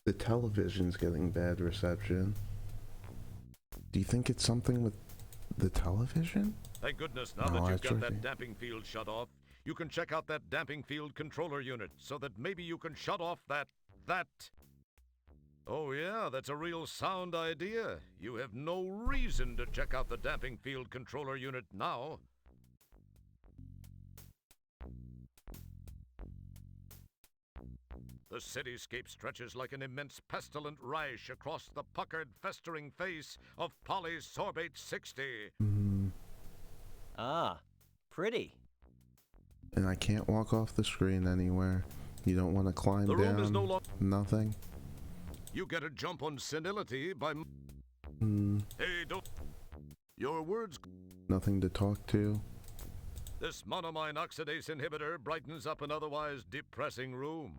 The television's getting bad reception. Do you think it's something with the television? Thank goodness now No, that I you've got that tried. damping field shut off, you can check out that damping field controller unit so that maybe you can shut off that. Oh yeah, that's a real sound idea. You have no reason to check out the damping field controller unit now. The cityscape stretches like an immense pestilent rash across the puckered, festering face of polysorbate 60. Ah, Pretty. And I can't walk off the screen anywhere. You don't want to climb The down? room is no longer. Nothing? You get a jump on senility by. Hmm. Hey, don't. Your words. Nothing to talk to? This monoamine oxidase inhibitor brightens up an otherwise depressing room.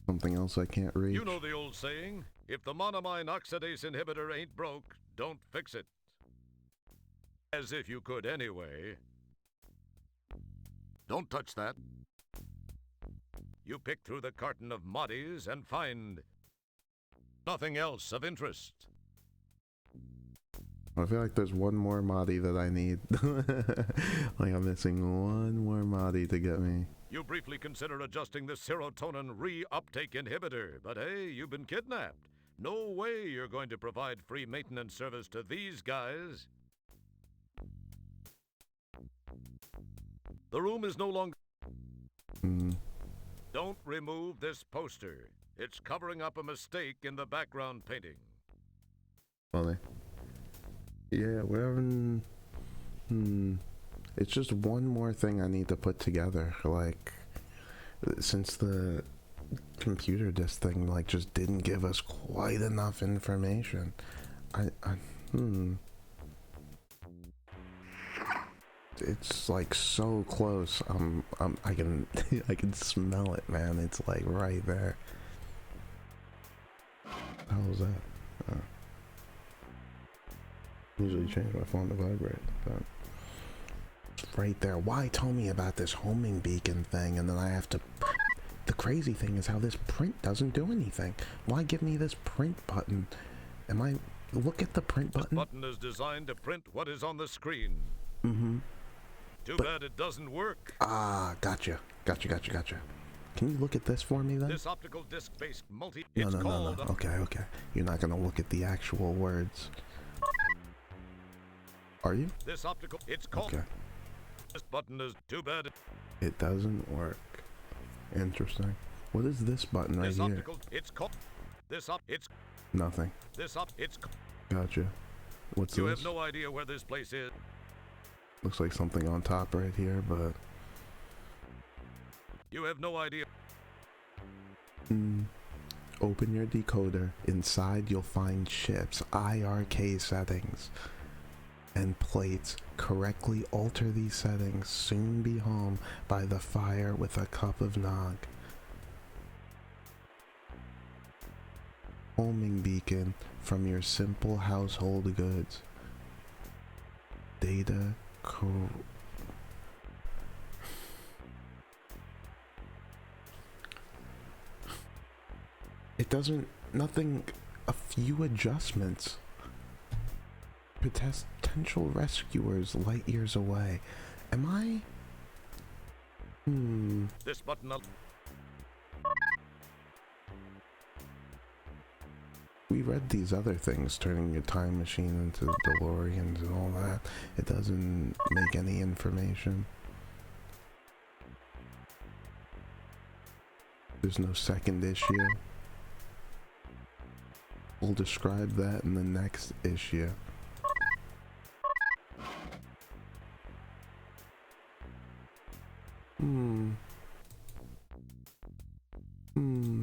Something else I can't reach? You know the old saying, if the monoamine oxidase inhibitor ain't broke, don't fix it. As if you could anyway. Don't touch that. You pick through the carton of Moddies and find nothing else of interest. I feel like there's one more Mahdi that I need. Like I'm missing one more Mahdi to get me. You briefly consider adjusting the serotonin reuptake inhibitor, but hey, you've been kidnapped. No way you're going to provide free maintenance service to these guys. The room is no longer... Don't remove this poster. It's covering up a mistake in the background painting. Funny. Yeah, we're having... It's just one more thing I need to put together. Like, since the computer disk thing, like, just didn't give us quite enough information. It's like so close. I can I can smell it, man. It's like right there. How was that? Usually change my phone to vibrate, but it's right there. Why tell me about this homing beacon thing, and then I have to... The crazy thing is how this print doesn't do anything. Why give me this print button? Look at the print button. This button is designed to print what is on the screen. Too bad it doesn't work. Ah, gotcha. Can you look at this for me then? This optical disc-based multi... No. Okay. You're not gonna look at the actual words. Are you? This optical... It's called... Okay. This button is too bad. It doesn't work. Interesting. What is this button right This here? optical... It's called... This op... It's... Nothing. This op... It's... Gotcha. What's You this? have no idea where this place is. Looks like something on top right here, but... You have no idea. Open your decoder. Inside you'll find chips, IRK settings, and plates. Correctly alter these settings. Soon be home by the fire with a cup of nog. Homing beacon from your simple household goods. Data It doesn't... Nothing... A few adjustments. Potential rescuers light years away. Am I... This button... We read these other things, turning your time machine into DeLoreans and all that. It doesn't make any information. There's no second issue. We'll describe that in the next issue.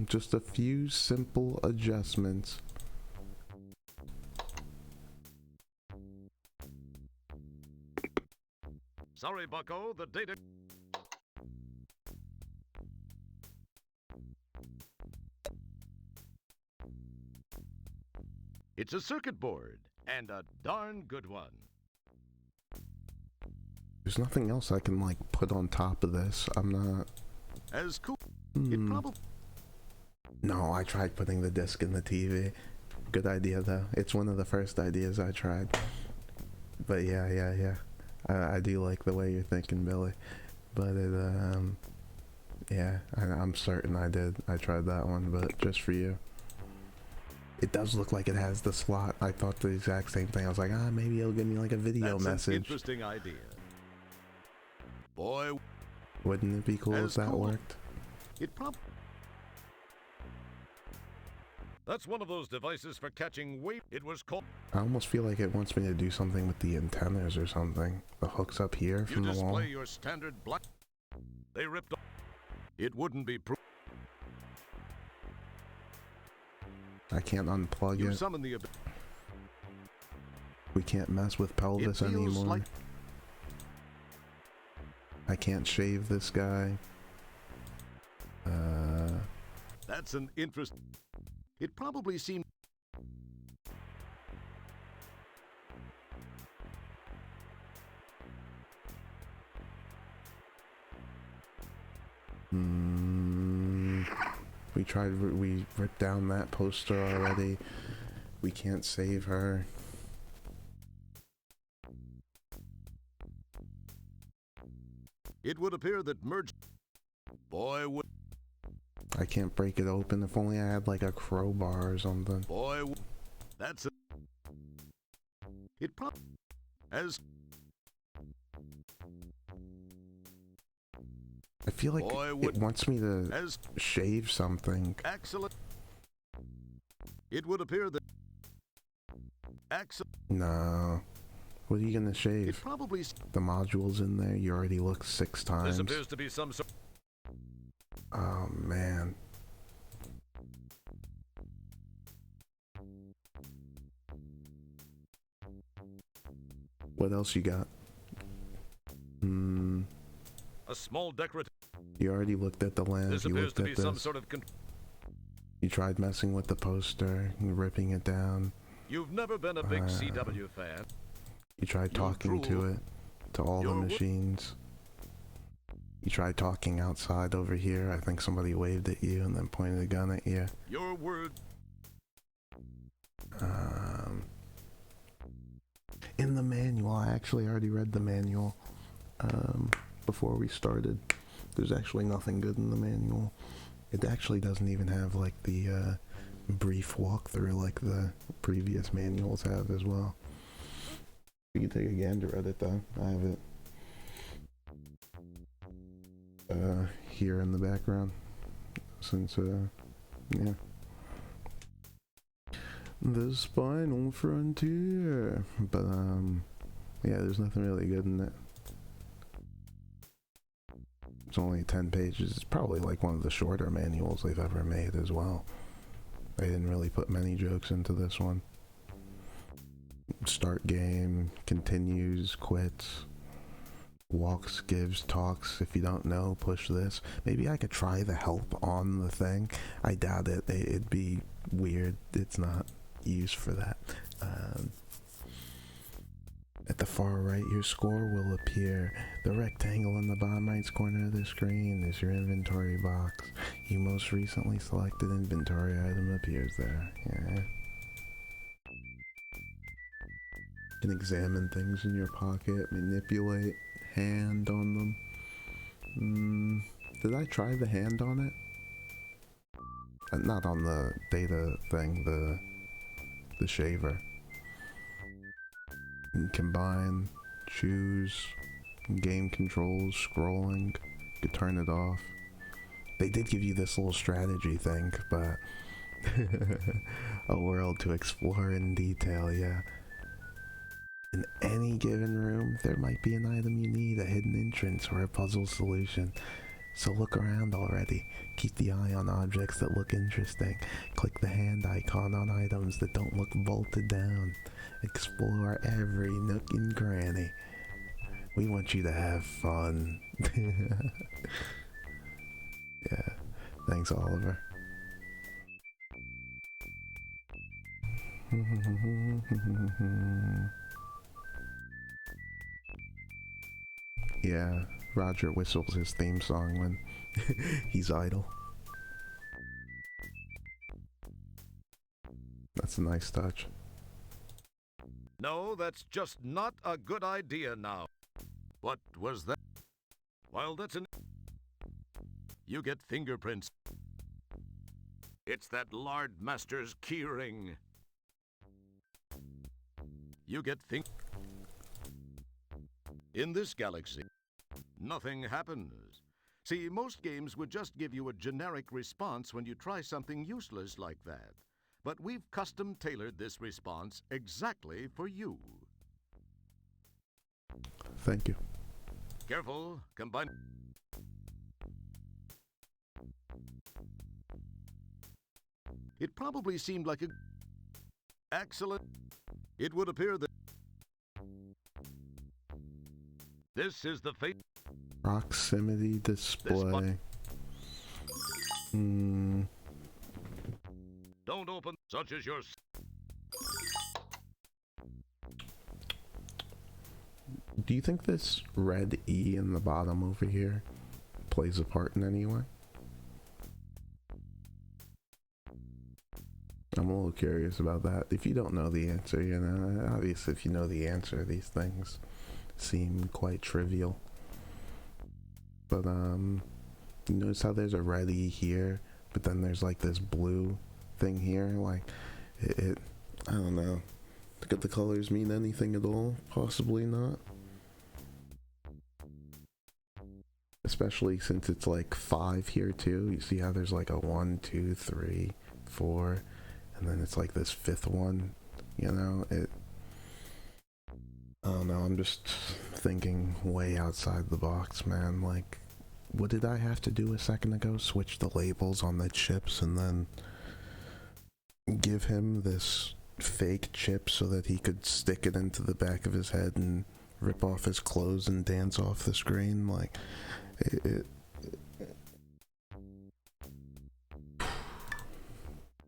Just a few simple adjustments. Sorry, Bucko, the data... It's a circuit board, and a darn good one. There's nothing else I can, like, put on top of this. I'm not... As cool... It probably... No, I tried putting the disc in the TV. Good idea, though. It's one of the first ideas I tried. But yeah. I do like the way you're thinking, Billy. But it, yeah, I'm certain I did. I tried that one, but just for you. It does look like it has the slot. I thought the exact same thing. I was like, maybe it'll give me like a video message. An interesting idea. Boy, wouldn't it be cool if that worked? It probably... That's one of those devices for catching wave. It was called... I almost feel like it wants me to do something with the antennas or something. The hooks up here from You the wall. display your standard black... They ripped off... It wouldn't be... I can't unplug You it. summon the... We can't mess with pelvis feels anymore. like- I can't shave this guy. That's an interest... It probably seemed... We ripped down that poster already. We can't save her. It would appear that merge... Boy would... I can't break it open. If only I had like a crowbar or something. Boy would... That's a... It probably... As... I feel like Boy, it would- wants me to As... shave something. Excellent. It would appear that... Excellent. No. What are you gonna It shave? probably... The module's in there. You already looked 6 times. This appears to be some sort... Oh man. What else you got? A small decorative... You already looked at the lamp. This You appears looked to at be this. some sort of... You tried messing with the poster and ripping it down. You've never been a big CW fan. You tried You're talking to cruel. it, to all the You're machines. You tried talking outside over here. I think somebody waved at you and then pointed a gun at you. Your word... In the manual, I actually already read the manual before we started. There's actually nothing good in the manual. It actually doesn't even have like the brief walkthrough like the previous manuals have as well. You can take a gander at it though. I have it here in the background since yeah. The Spinal Frontier. But yeah, there's nothing really good in it. It's only 10 pages. It's probably like one of the shorter manuals they've ever made as well. They didn't really put many jokes into this one. Start game, continues, quits, walks, gives, talks. If you don't know, push this. Maybe I could try the help on the thing. I doubt it. It'd be weird. It's not used for that. At the far right, your score will appear. The rectangle in the bottom right corner of the screen is your inventory box. Your most recently selected inventory item appears there. Yeah. You can examine things in your pocket, manipulate, hand on them. Did I try the hand on it? Not on the data thing, the shaver. You can combine, choose, game controls, scrolling, you could turn it off. They did give you this little strategy thing, but a world to explore in detail, yeah. In any given room, there might be an item you need, a hidden entrance, or a puzzle solution. So look around already. Keep the eye on objects that look interesting. Click the hand icon on items that don't look bolted down. Explore every nook and cranny. We want you to have fun. Yeah. Thanks, Oliver. Yeah, Roger whistles his theme song when he's idle. That's a nice touch. No, that's just not a good idea now. What was that? While that's an... You get fingerprints. It's that Lard Master's keyring. You get In this galaxy, nothing happens. See, most games would just give you a generic response when you try something useless like that. but we've custom tailored this response exactly for you. Thank you. Careful, combine. It probably seemed like a excellent. It would appear that this is the fate. Proximity display. Don't open such as your. Do you think this red E in the bottom over here plays a part in any way? I'm a little curious about that. If you don't know the answer, you know, obviously if you know the answer, these things seem quite trivial. But, you notice how there's a red E here, but then there's like this blue thing here? Like, I don't know. Could the colors mean anything at all? Possibly not. Especially since it's like 5 here too. You see how there's like a 1, 2, 3, 4, and then it's like this 5th one, you know? I don't know, I'm just thinking way outside the box, man. Like, what did I have to do a second ago? Switch the labels on the chips and then give him this fake chip so that he could stick it into the back of his head and rip off his clothes and dance off the screen? Like,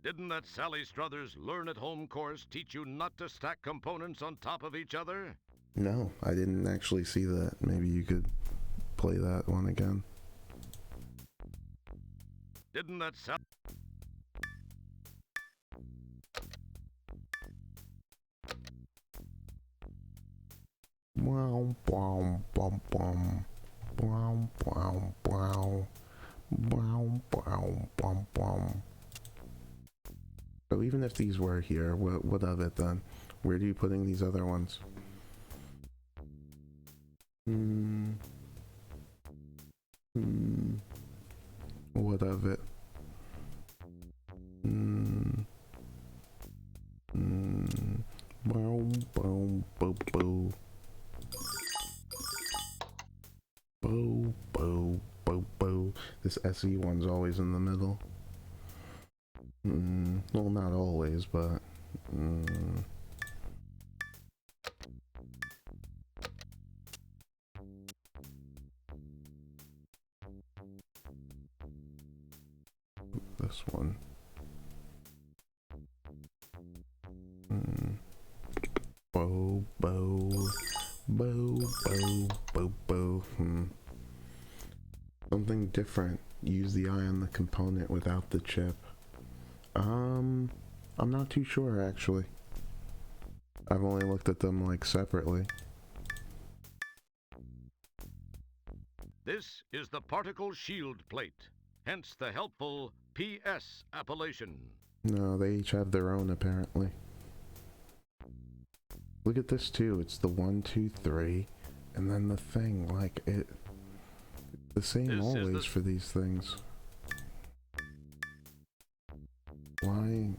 Didn't that Sally Struthers Learn at Home course teach you not to stack components on top of each other? No, I didn't actually see that. Maybe you could play that one again. Didn't that Sally... Wow, wow, wow, wow. Wow, wow, wow. Wow, wow, wow, wow. So even if these were here, what of it then? Where are you putting these other ones? What of it? Boom, boom, boom, boom. Boo, boo, boo, boo. This SE one's always in the middle. Well, not always, but... This one. Bo, bo. Bo, bo, bo, bo. Something different. Use the eye on the component without the chip. I'm not too sure, actually. I've only looked at them, like, separately. This is the particle shield plate, hence the helpful PS appellation. No, they each have their own, apparently. Look at this, too. It's the 1, 2, 3, and then the thing, like, the same always for these things. Why?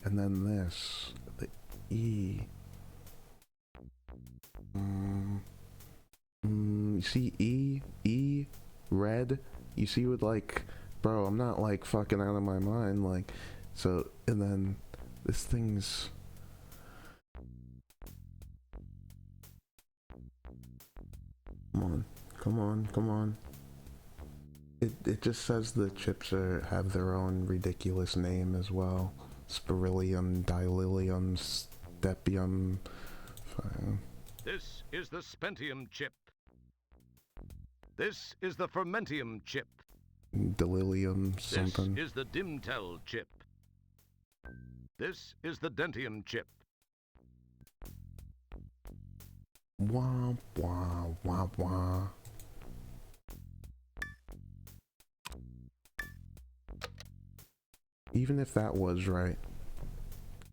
And then this, the E. You see E, red. You see with, like, bro, I'm not, like, fucking out of my mind, like, so, and then this thing's... Come on, come on, come on. It just says the chips have their own ridiculous name as well. Spirilium, Dililium, Stepium. This is the Spentium chip. This is the Fermentium chip. Delilium something. This is the Dimtel chip. This is the Dentium chip. Wah, wah, wah, wah. Even if that was right,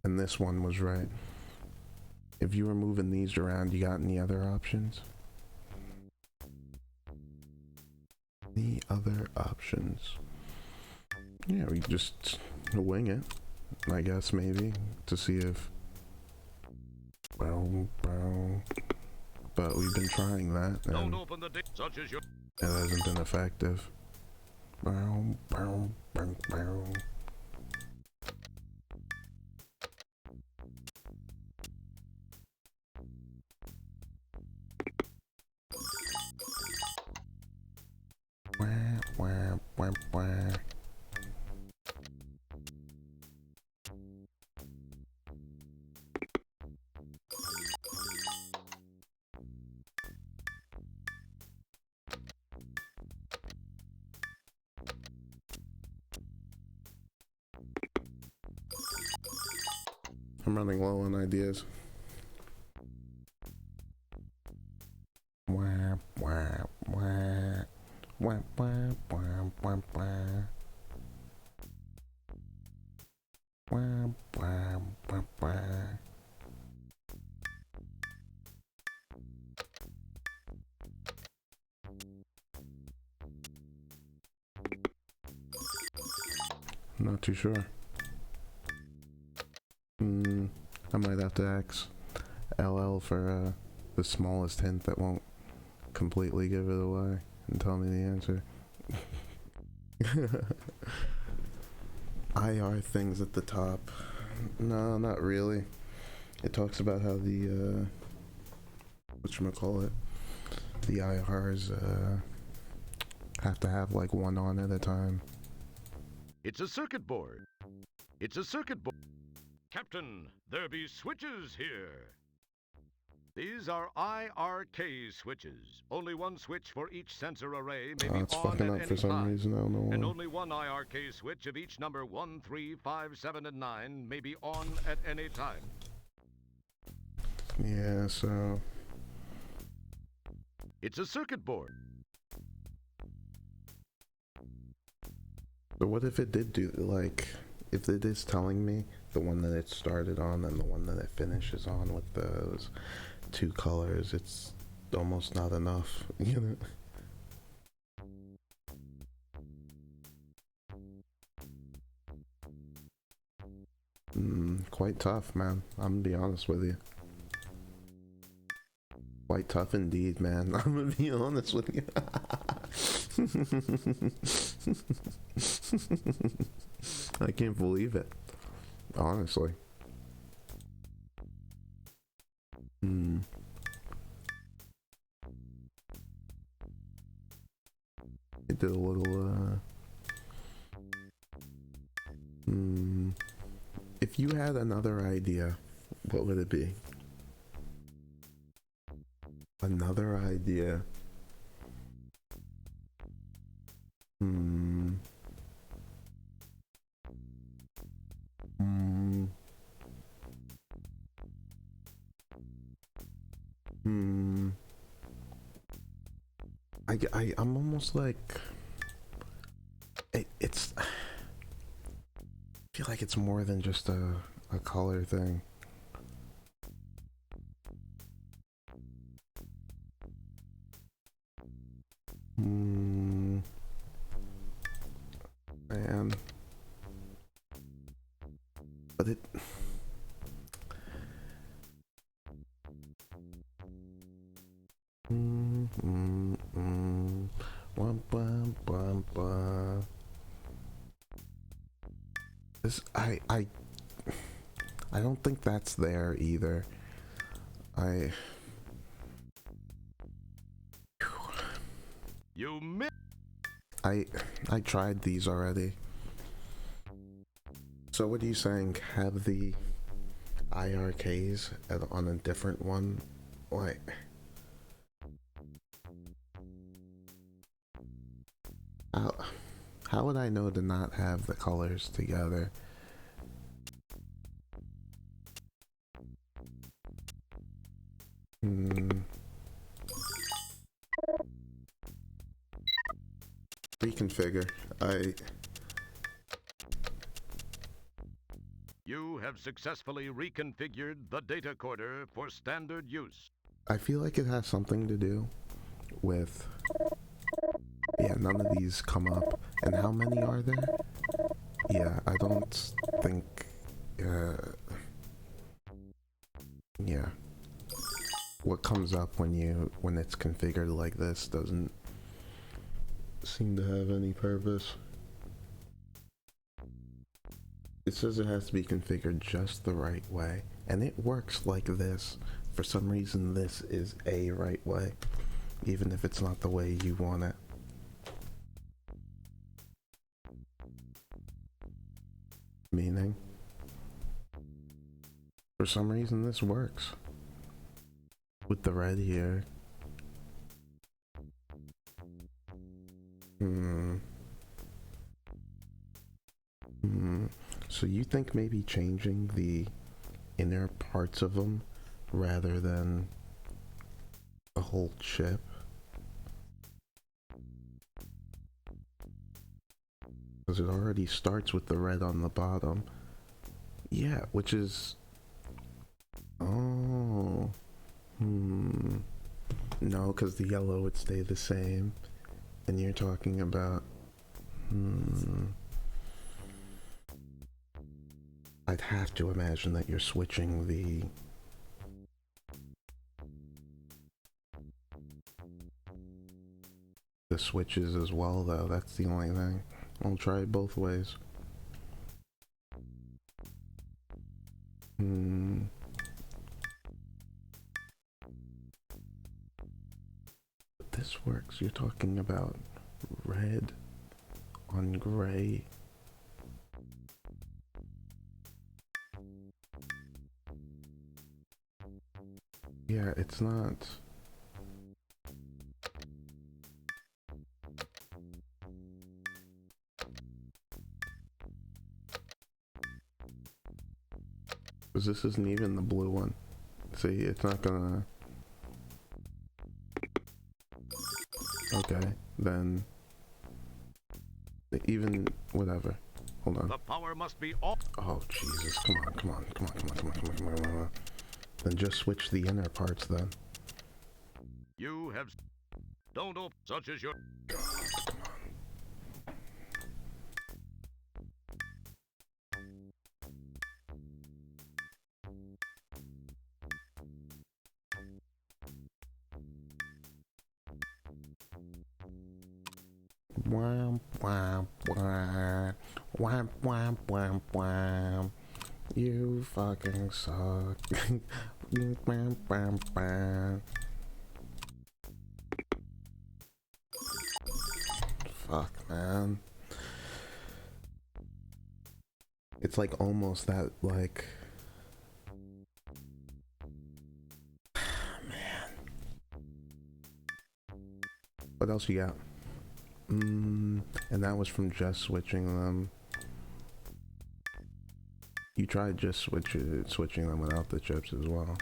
and this one was right, if you were moving these around, you got any other options? Any other options? Yeah, we just wing it. I guess maybe to see if. Bow, bow. But we've been trying that, Don't and open the door, such as your. it hasn't been effective. Bow, bow, bow, bow. Wah, wah, wah, wah. I'm running low on ideas. Wah, wah, wah. Wah, wah, wah, wah, wah. Wah, wah, wah, wah. I'm not too sure. I might have to ask LL for the smallest hint that won't completely give it away and tell me the answer. IR things at the top. No, not really. It talks about how the whatchamacallit, the IRs have to have like one on at a time. It's a circuit board. It's a circuit board. Captain, there be switches here. These are IRK switches. Only one switch for each sensor array may be It's on fucking at up any for some time. reason, I don't know And why. only one IRK switch of each number 1, 3, 5, 7, and 9 may be on at any time. Yeah, so It's a circuit board. But what if it did do, like, if it is telling me the one that it started on and the one that it finishes on with those two colors, it's almost not enough, you know? Quite tough, man. I'm gonna be honest with you. Quite tough indeed, man. I'm gonna be honest with you. I can't believe it. Honestly. It did a little, if you had another idea, what would it be? Another idea. I'm almost like it's I feel like it's more than just a color thing. Man. But it This I don't think that's there either. You missed. I tried these already. So what are you saying? Have the IRKs on a different one? Like, how would I know to not have the colors together? Reconfigure. You have successfully reconfigured the data coder for standard use. I feel like it has something to do with... Yeah, none of these come up. And how many are there? Yeah, I don't think yeah. What comes up when it's configured like this doesn't seem to have any purpose. It says it has to be configured just the right way, and it works like this. For some reason, this is a right way, even if it's not the way you want it. Meaning, for some reason, this works. With the red here. So you think maybe changing the inner parts of them rather than a whole chip? Because it already starts with the red on the bottom. Yeah, which is... Oh... No, because the yellow would stay the same. And you're talking about... I'd have to imagine that you're switching the switches as well, though. That's the only thing. I'll try it both ways. But this works. You're talking about red on gray. Yeah, it's not... Because this isn't even the blue one. See, it's not gonna... Okay, then... Even... whatever. Hold on. The power must be off. Oh, Jesus. Come on. Then just switch the inner parts, then. You have... Don't open such as your... God, come on. Wham, wham, wham, wham, wham, wham. You fucking suck. Wham, wham, wham. Fuck, man. It's like almost that, like... Man. What else you got? And that was from just switching them. You tried just switching them without the chips as well.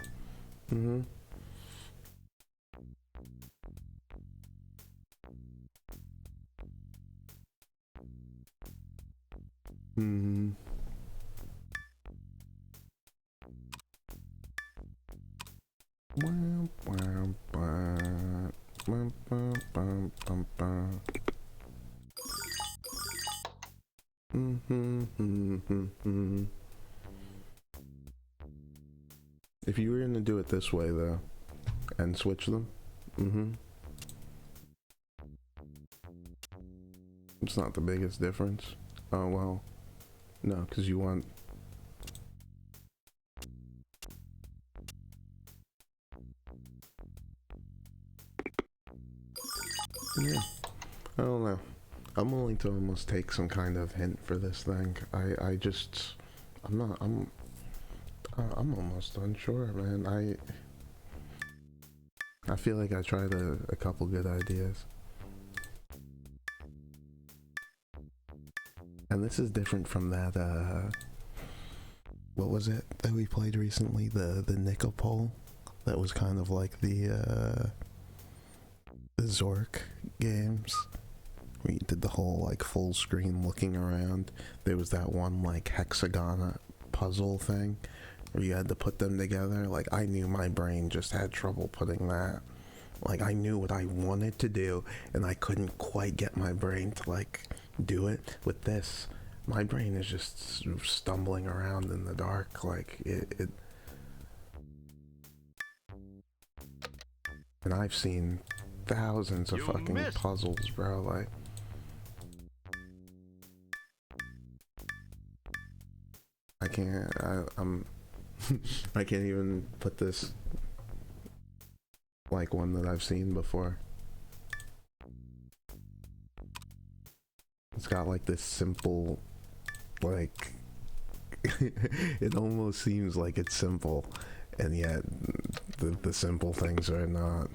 If you were gonna do it this way though, and switch them, it's not the biggest difference. Oh well, no, because you want... Yeah, I don't know. I'm willing to almost take some kind of hint for this thing. I'm almost unsure, man. I feel like I tried a couple good ideas. And this is different from that, what was it that we played recently? The Nicopole? That was kind of like the Zork games. We did the whole, like, full screen looking around. There was that one, like, hexagon puzzle thing where you had to put them together. Like, I knew my brain just had trouble putting that. Like, I knew what I wanted to do, and I couldn't quite get my brain to, like, do it. With this, my brain is just stumbling around in the dark, like it. And I've seen thousands of You fucking missed. puzzles, bro. Like, I can't. I'm. I can't even put this like one that I've seen before. It's got like this simple, like, it almost seems like it's simple, and yet the simple things are not.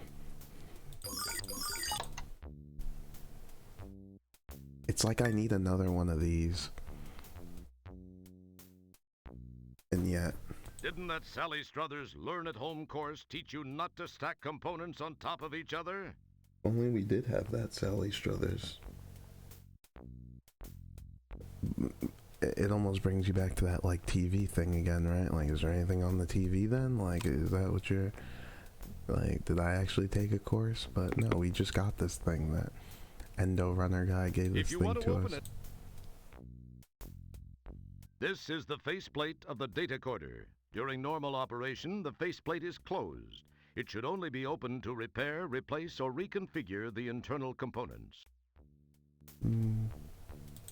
It's like I need another one of these, and yet. Didn't that Sally Struthers learn-at-home course teach you not to stack components on top of each other? Only we did have that Sally Struthers. It almost brings you back to that, like, TV thing again, right? Like, is there anything on the TV then? Like, is that what you're... Like, did I actually take a course? But no, we just got this thing that Endo Runner guy gave this thing to us. This is the faceplate of the data corder. During normal operation, the faceplate is closed. It should only be opened to repair, replace, or reconfigure the internal components.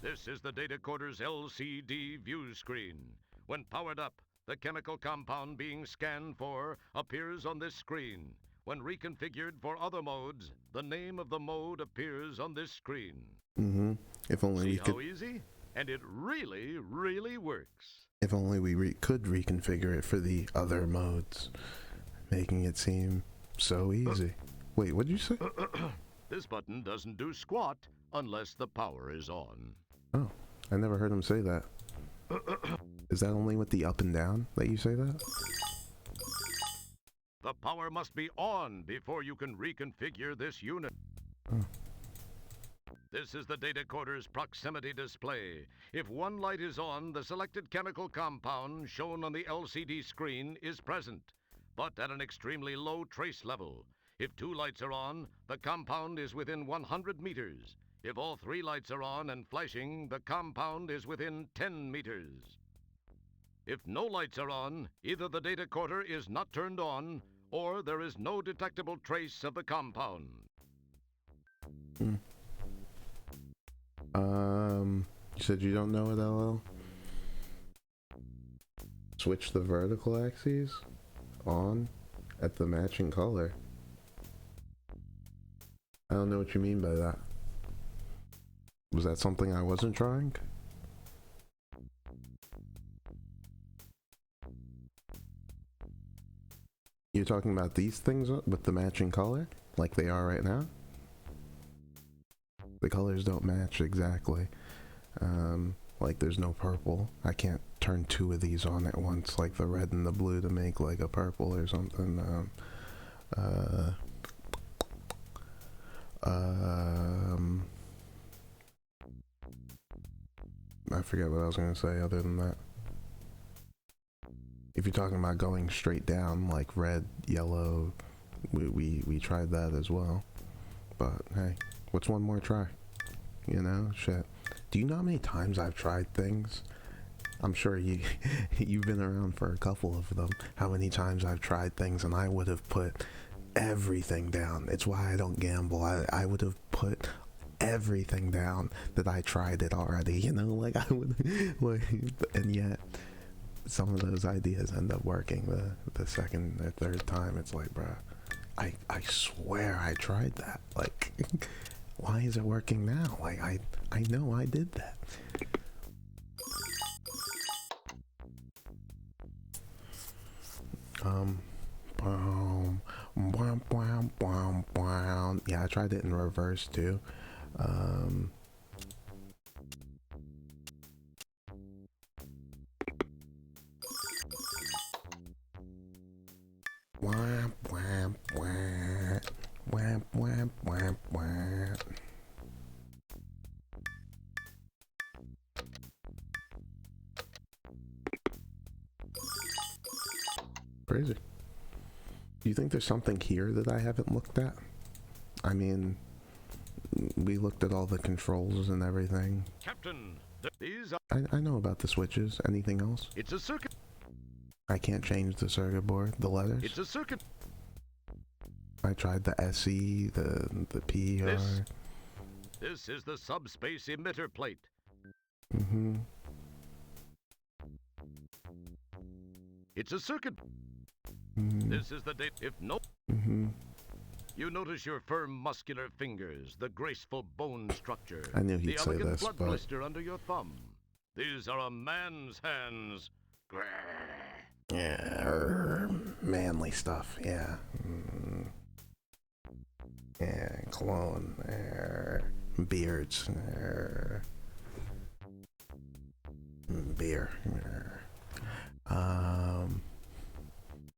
This is the data corder's LCD view screen. When powered up, the chemical compound being scanned for appears on this screen. When reconfigured for other modes, the name of the mode appears on this screen. If only we See could... how easy? And it really, really works. If only we could reconfigure it for the other modes, making it seem so easy. Wait, what'd you say? This button doesn't do squat unless the power is on. Oh, I never heard him say that. Is that only with the up and down that you say that? The power must be on before you can reconfigure this unit. Oh. This is the data corder's proximity display. If one light is on, the selected chemical compound shown on the LCD screen is present, but at an extremely low trace level. If two lights are on, the compound is within 100 meters. If all three lights are on and flashing, the compound is within 10 meters. If no lights are on, either the data corder is not turned on, or there is no detectable trace of the compound. You said you don't know it, LL? Switch the vertical axes on at the matching color. I don't know what you mean by that. Was that something I wasn't trying? You're talking about these things with the matching color? Like they are right now? The colors don't match exactly. Like there's no purple. I can't turn two of these on at once, like the red and the blue, to make like a purple or something. I forget what I was gonna say other than that. If you're talking about going straight down, like red, yellow, we tried that as well. But hey, what's one more try? You know, shit. Do you know how many times I've tried things? I'm sure you've been around for a couple of them. How many times I've tried things and I would have put everything down. It's why I don't gamble. I would have put everything down that I tried it already. You know, like I would, like, and yet some of those ideas end up working the second or third time. It's like, bruh, I swear I tried that. Like, why is it working now? Like, I know I did that. Yeah, I tried it in reverse too. Crazy. Do you think there's something here that I haven't looked at? I mean, we looked at all the controls and everything. Captain, These are. I know about the switches. Anything else? It's a circuit. I can't change the circuit board. The letters? It's a circuit. I tried the SE, the PR. This is the subspace emitter plate. Mm-hmm. It's a circuit. Mm-hmm. This is the date. If no. Mm-hmm. You notice your firm muscular fingers, the graceful bone structure, I knew he'd the say elegant this, blood but blister under your thumb. These are a man's hands. yeah, manly stuff. Yeah. Mm. Yeah, cologne. Beards. Beer.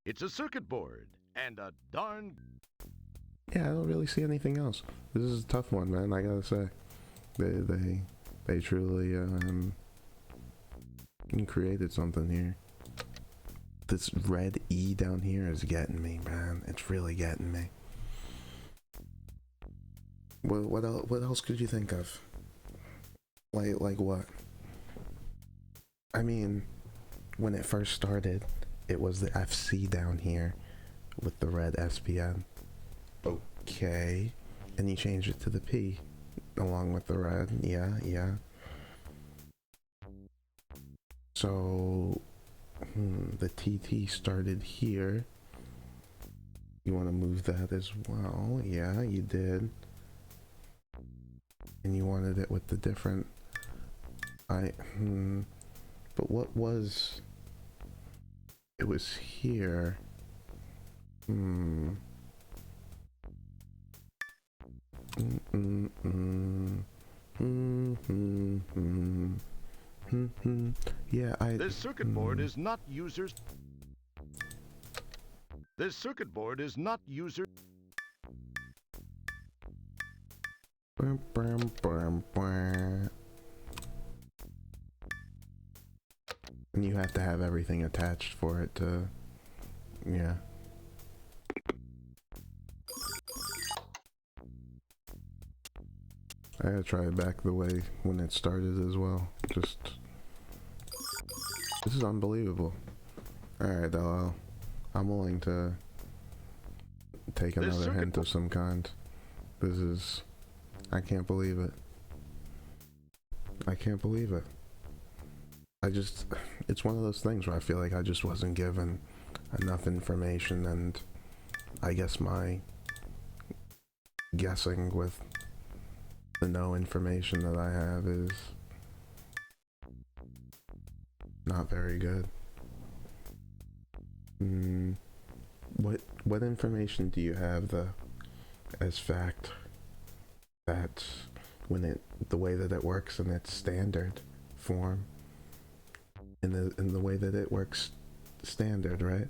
It's a circuit board and a darn. Yeah, I don't really see anything else. This is a tough one, man. I gotta say, they truly created something here. This red E down here is getting me, man. It's really getting me. What else could you think of? Like what? I mean, when it first started, it was the FC down here with the red SPN. Okay. And you changed it to the P along with the red. Yeah. So, the TT started here. You want to move that as well? Yeah, you did. And you wanted it with the different... But what was... It was here. Yeah, This circuit board is not users. This circuit board is not user. And you have to have everything attached for it to... Yeah. I gotta try it back the way when it started as well. Just... This is unbelievable. Alright, I'm willing to take another hint of some kind. This is... I can't believe it. I can't believe it. It's one of those things where I feel like I just wasn't given enough information, and I guess my guessing with the no information that I have is not very good. What information do you have as fact that when the way that it works in its standard form, in the way that it works standard, right?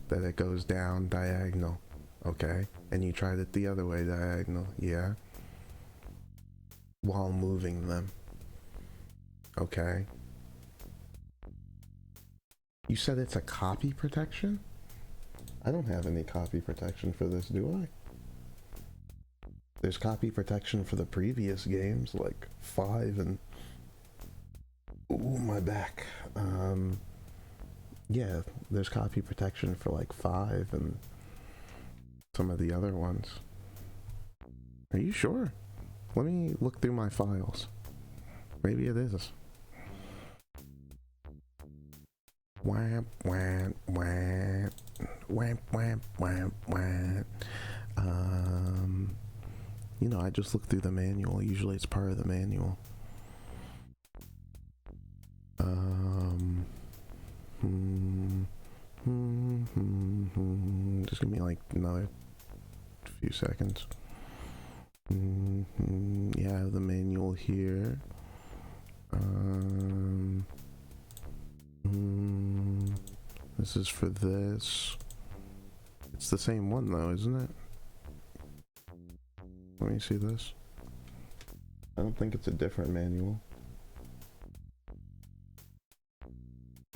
That it goes down diagonal, okay? And you tried it the other way diagonal, yeah? While moving them, okay? You said it's a copy protection? I don't have any copy protection for this, do I? There's copy protection for the previous games, like 5 and... Ooh, my back. Yeah, there's copy protection for like 5 and some of the other ones. Are you sure? Let me look through my files. Maybe it is. Wham, wham, wham. Wham, wham, wham, wham. You know, I just look through the manual. Usually it's part of the manual. Just give me like another few seconds. Yeah, I have the manual here. This is for this. It's the same one though, isn't it? Let me see this. I don't think it's a different manual.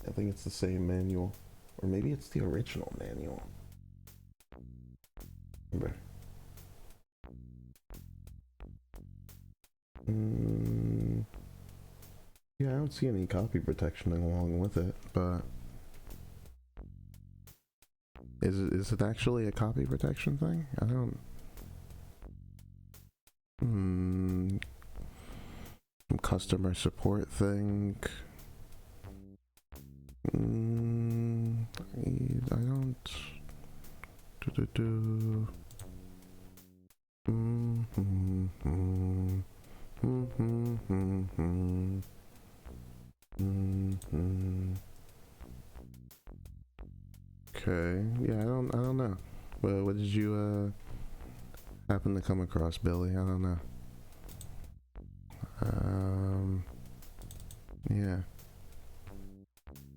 I think it's the same manual. Or maybe it's the original manual. Remember. Yeah, don't see any copy protection along with it, but is it actually a copy protection thing? I don't. Customer support thing. I don't. Okay, yeah, I don't know. But what did you happen to come across, Billy? I don't know. Yeah.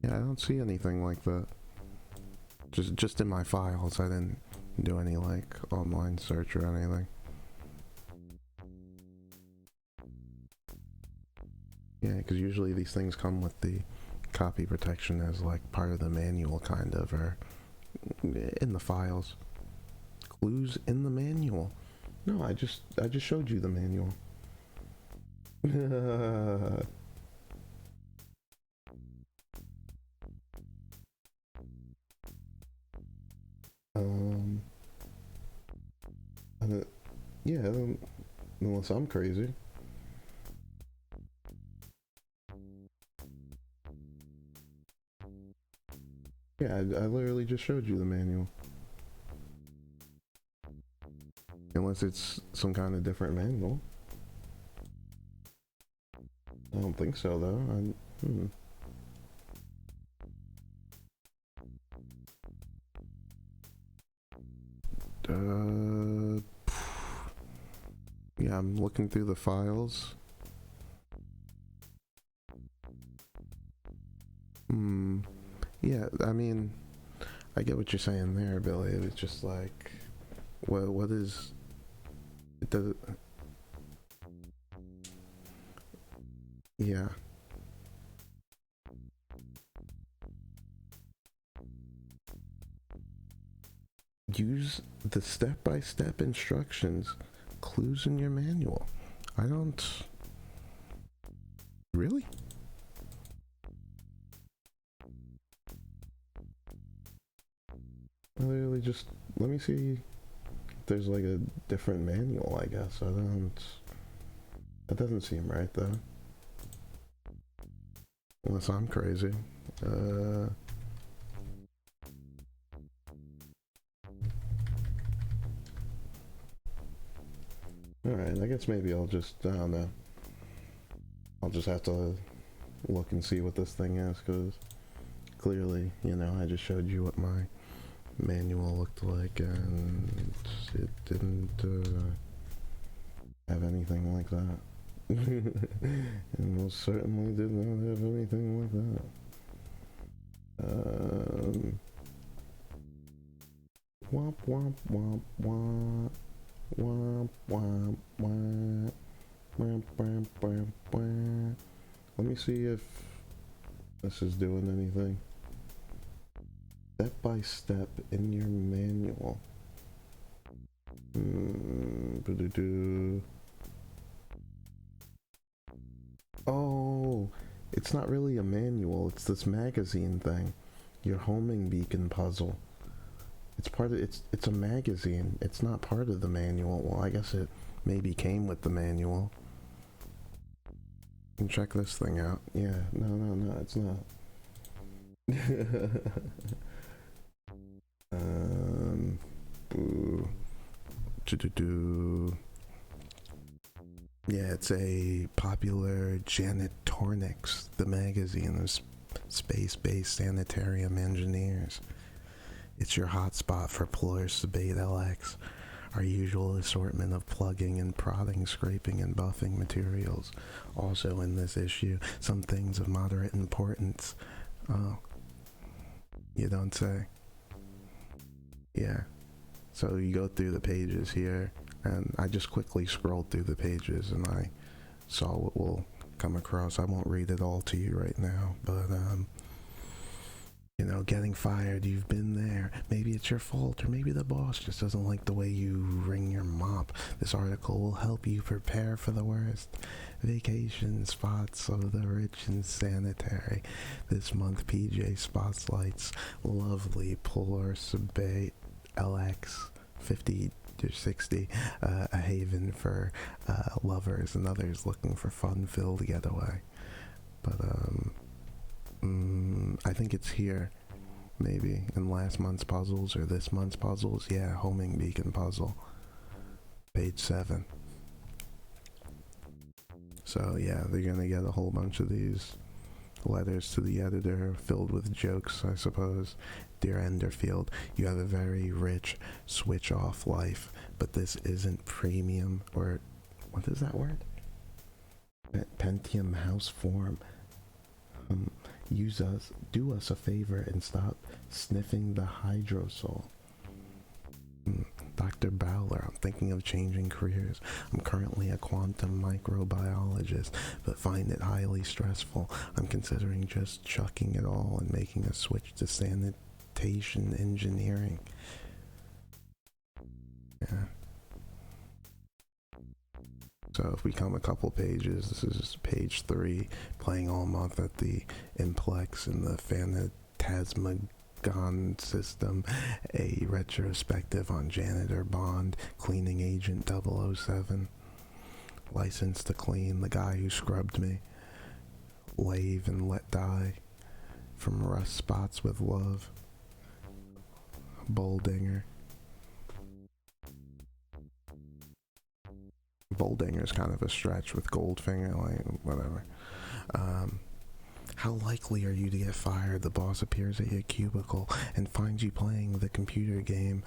Yeah, I don't see anything like that. Just in my files. I didn't do any like online search or anything. Yeah, because usually these things come with the copy protection as like part of the manual, kind of, or in the files. Clues in the manual. No, I just showed you the manual. Yeah, unless I'm crazy. Yeah, I literally just showed you the manual. Unless it's some kind of different manual. I don't think so, though. Yeah, I'm looking through the files. Yeah, I mean, I get what you're saying there, Billy. It's just like, what is... It does... Yeah. Use the step-by-step instructions, clues in your manual. I don't... Really? Literally just... Let me see if there's like a different manual, I guess. I don't... That doesn't seem right, though. Unless I'm crazy. Alright, I guess maybe I'll just, I don't know. I'll just have to look and see what this thing is, because clearly, you know, I just showed you what my manual looked like, and it didn't have anything like that. It most certainly did not have anything like that. Womp womp womp womp. Womp womp womp. Womp womp womp womp. Let me see if this is doing anything. Step by step in your manual. Oh, it's not really a manual, it's this magazine thing. Your homing beacon puzzle. It's part of, it's a magazine. It's not part of the manual. Well, I guess it maybe came with the manual. You can check this thing out. Yeah, no, it's not. Boo. Yeah, it's a popular Janitornics, the magazine of space-based sanitarium engineers. It's your hotspot for Polaris Debate LX, our usual assortment of plugging and prodding, scraping and buffing materials. Also in this issue, some things of moderate importance. Oh, you don't say. Yeah, so you go through the pages here, and I just quickly scrolled through the pages and I saw what we'll come across. I won't read it all to you right now, but You know, getting fired, you've been there. Maybe it's your fault, or maybe the boss just doesn't like the way you wring your mop. This article will help you prepare for the worst. Vacation spots of the rich and sanitary. This month, PJ spotlights lovely Polar Bay LX 50 to 60, a haven for lovers and others looking for fun-filled getaway. But I think it's here, maybe, in last month's puzzles or this month's puzzles. Yeah, homing beacon puzzle. Page 7. So yeah, they're gonna get a whole bunch of these letters to the editor filled with jokes, I suppose. Dear Enderfield, you have a very rich switch-off life, but this isn't premium, or what is that word? Pentium house form. Do us a favor and stop sniffing the hydrosol. Dr. Bowler, I'm thinking of changing careers. I'm currently a quantum microbiologist, but find it highly stressful. I'm considering just chucking it all and making a switch to sanitation engineering. Yeah. So if we come a couple pages, this is page 3, playing all month at the Implex in the Phantasmagon system, a retrospective on Janitor Bond, Cleaning Agent 007, License to Clean, the guy who scrubbed me, Lave and Let Die, From Rust Spots with Love, Boldinger. Boldinger's kind of a stretch with Goldfinger, like, whatever. How likely are you to get fired? The boss appears at your cubicle and finds you playing the computer game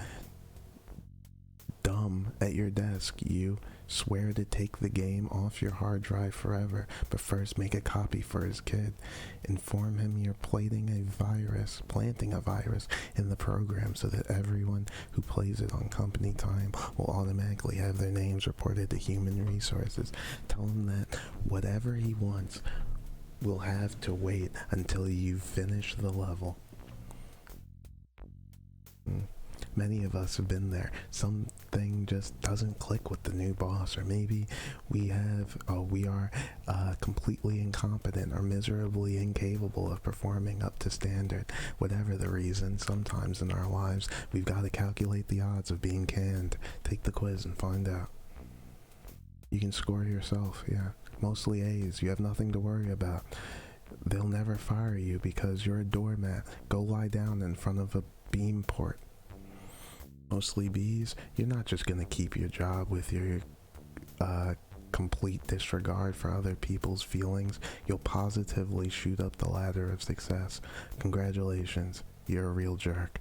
Dumb at your desk. You swear to take the game off your hard drive forever, but first make a copy for his kid. Inform him you're planting a virus in the program so that everyone who plays it on company time will automatically have their names reported to Human Resources. Tell him that whatever he wants will have to wait until you finish the level. Many of us have been there. Something just doesn't click with the new boss, or maybe we are completely incompetent or miserably incapable of performing up to standard. Whatever the reason, sometimes in our lives we've got to calculate the odds of being canned. Take the quiz and find out. You can score yourself, yeah. Mostly A's. You have nothing to worry about. They'll never fire you because you're a doormat. Go lie down in front of a beam port. Mostly B's. You're not just gonna keep your job with your complete disregard for other people's feelings. You'll positively shoot up the ladder of success. Congratulations, you're a real jerk.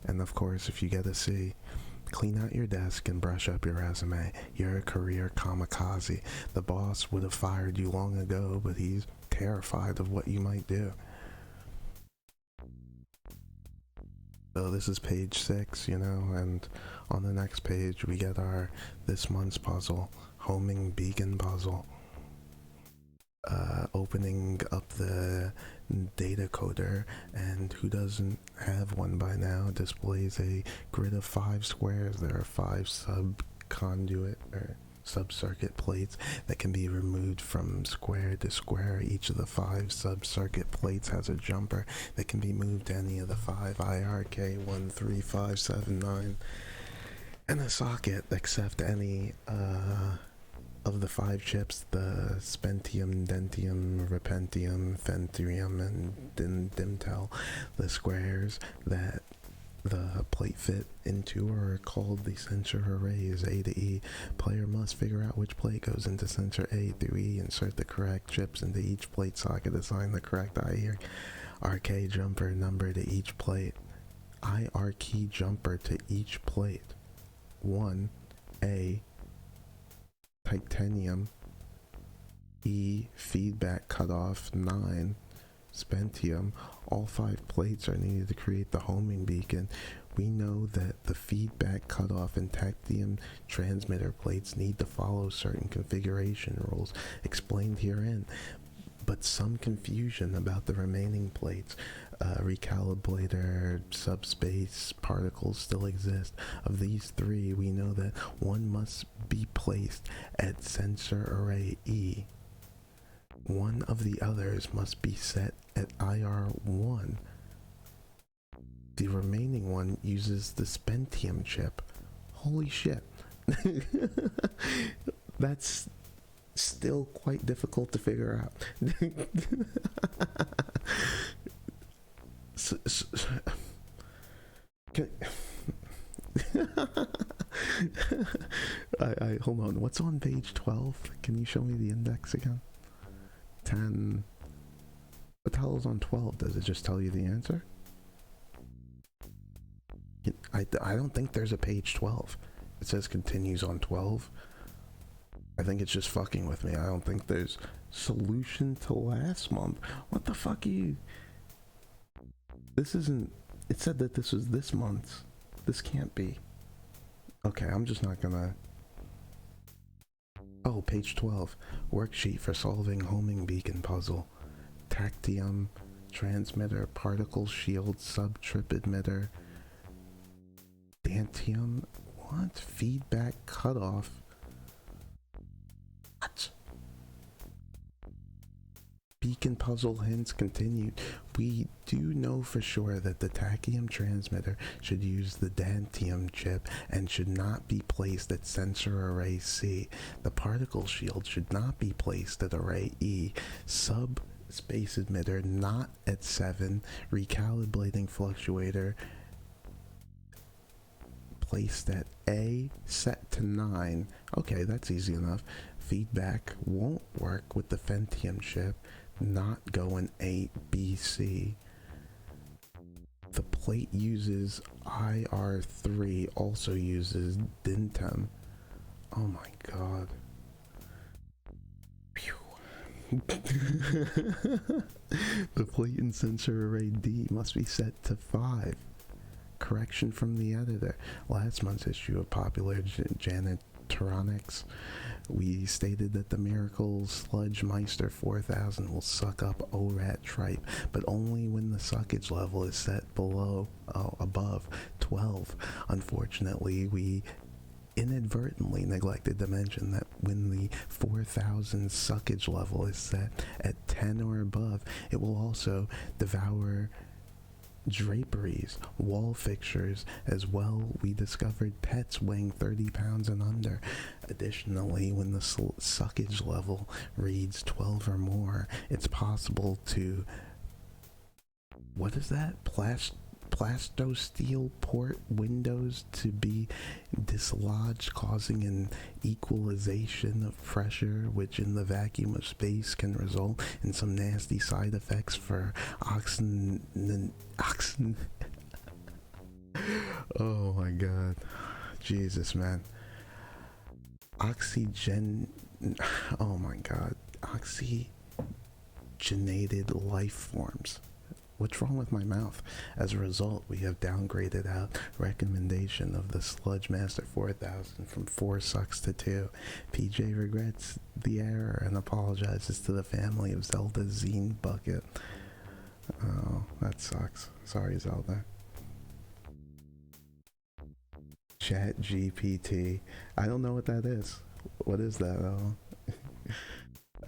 And of course, if you get a C, clean out your desk and brush up your resume. You're a career kamikaze. The boss would have fired you long ago, but he's terrified of what you might do. So this is page 6, you know, and on the next page we get our this month's puzzle, homing beacon puzzle. Opening up the data coder, and who doesn't have one by now, displays a grid of 5 squares. There are 5 sub-conduit or sub-circuit plates that can be removed from square to square. Each of the 5 sub-circuit plates has a jumper that can be moved to any of the 5 IRK 1, 3, 5, 7, 9 and a socket except any of the 5 chips, the Spentium, Dentium, Repentium, Fentrium, and Dimtel. The squares that the plate fit into are called the sensor arrays A to E. Player must figure out which plate goes into sensor A through E, insert the correct chips into each plate socket, assign the correct IRK jumper number to each plate. IRK jumper to each plate. 1. A. Titanium. E. Feedback cutoff. 9. Spentium. All 5 plates are needed to create the homing beacon. We know that the feedback cutoff and tactium transmitter plates need to follow certain configuration rules explained herein, but some confusion about the remaining plates. Recalibrator, subspace, particles still exist. Of these three, we know that one must be placed at sensor array E. One of the others must be set at IR1. The remaining one uses the Spentium chip. Holy shit. That's still quite difficult to figure out. I hold on. What's on page 12? Can you show me the index again? 10. What the hell is on 12? Does it just tell you the answer? I don't think there's a page 12. It says continues on 12. I think it's just fucking with me. I don't think there's solution to last month. What the fuck are you... This isn't... It said that this was this month's. This can't be. Okay, I'm just not gonna... Oh, page 12. Worksheet for solving homing beacon puzzle. Tactium, transmitter, particle shield, sub-trip emitter. Dantium, what? Feedback cutoff. What? Beacon puzzle hints continued. We do know for sure that the tachyon transmitter should use the Dantium chip and should not be placed at sensor array C. The particle shield should not be placed at array E. Subspace emitter not at 7. Recalibrating fluctuator placed at A, set to 9. Okay, that's easy enough. Feedback won't work with the Fentium chip, not going A, B, C. The plate uses IR3, also uses Dintum. Oh my god. The plate in sensor array D must be set to 5. Correction from the editor. Last month's issue of Popular Janitronics, we stated that the Miracle Sludge Meister 4000 will suck up ORAT tripe, but only when the suckage level is set above 12. Unfortunately, we inadvertently neglected to mention that when the 4000 suckage level is set at 10 or above, it will also devour draperies, wall fixtures, as well. We discovered pets weighing 30 pounds and under. Additionally, when the suckage level reads 12 or more, it's possible to... What is that? Plastosteel port windows to be dislodged, causing an equalization of pressure, which in the vacuum of space can result in some nasty side effects for oxygen. Oh my god. Jesus, man. Oxygen. Oh my god. Oxygenated life forms. What's wrong with my mouth? As a result, we have downgraded out recommendation of the Sludge Master 4000 from 4 sucks to 2. PJ regrets the error and apologizes to the family of Zelda Zine Bucket. Oh, that sucks. Sorry, Zelda. Chat GPT. I don't know what that is. What is that?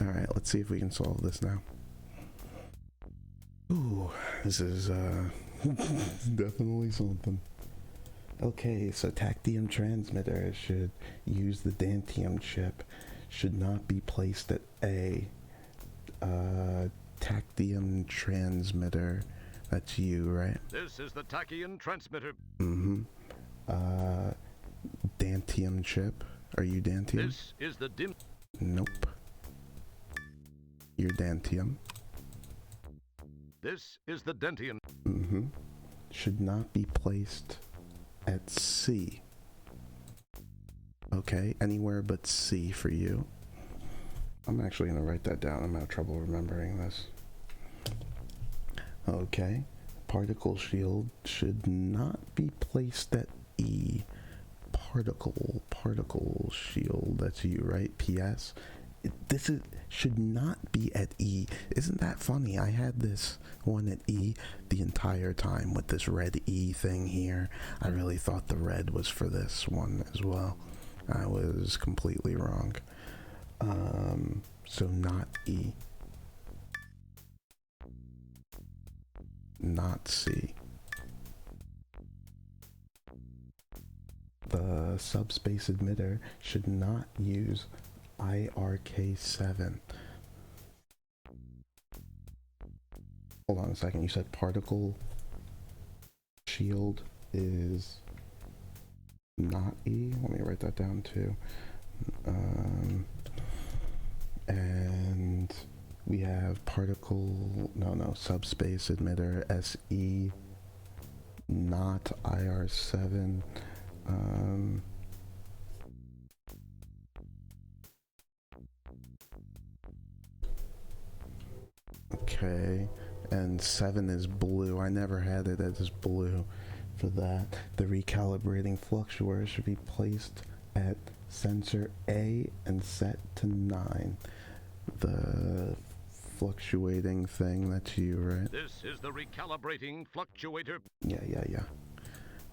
Alright, let's see if we can solve this now. Ooh, this is definitely something. Okay, so Tactium transmitter should use the Dantium chip. Should not be placed at A. Tactium transmitter. That's you, right? This is the tachyon transmitter. Mm-hmm. Dantium chip. Are you Dantium? This is the dim... Nope. You're Dantium. This is the Dentium. Mm-hmm. Should not be placed at C. Okay, anywhere but C for you. I'm actually going to write that down. I'm having trouble remembering this. Okay. Particle shield should not be placed at E. Particle shield, that's you, right? PS. this should not be at E. Isn't that funny? I had this one at E the entire time with this red E thing here. I really thought the red was for this one as well. I was completely wrong. So not E. Not C. The subspace emitter should not use IRK7. Hold on a second, you said particle shield is not E? Let me write that down too. And we have particle, subspace emitter SE, not IR7. Okay, and 7 is blue. I never had it as blue for that. The recalibrating fluctuator should be placed at sensor A and set to 9. The fluctuating thing, that's you, right? This is the recalibrating fluctuator. Yeah.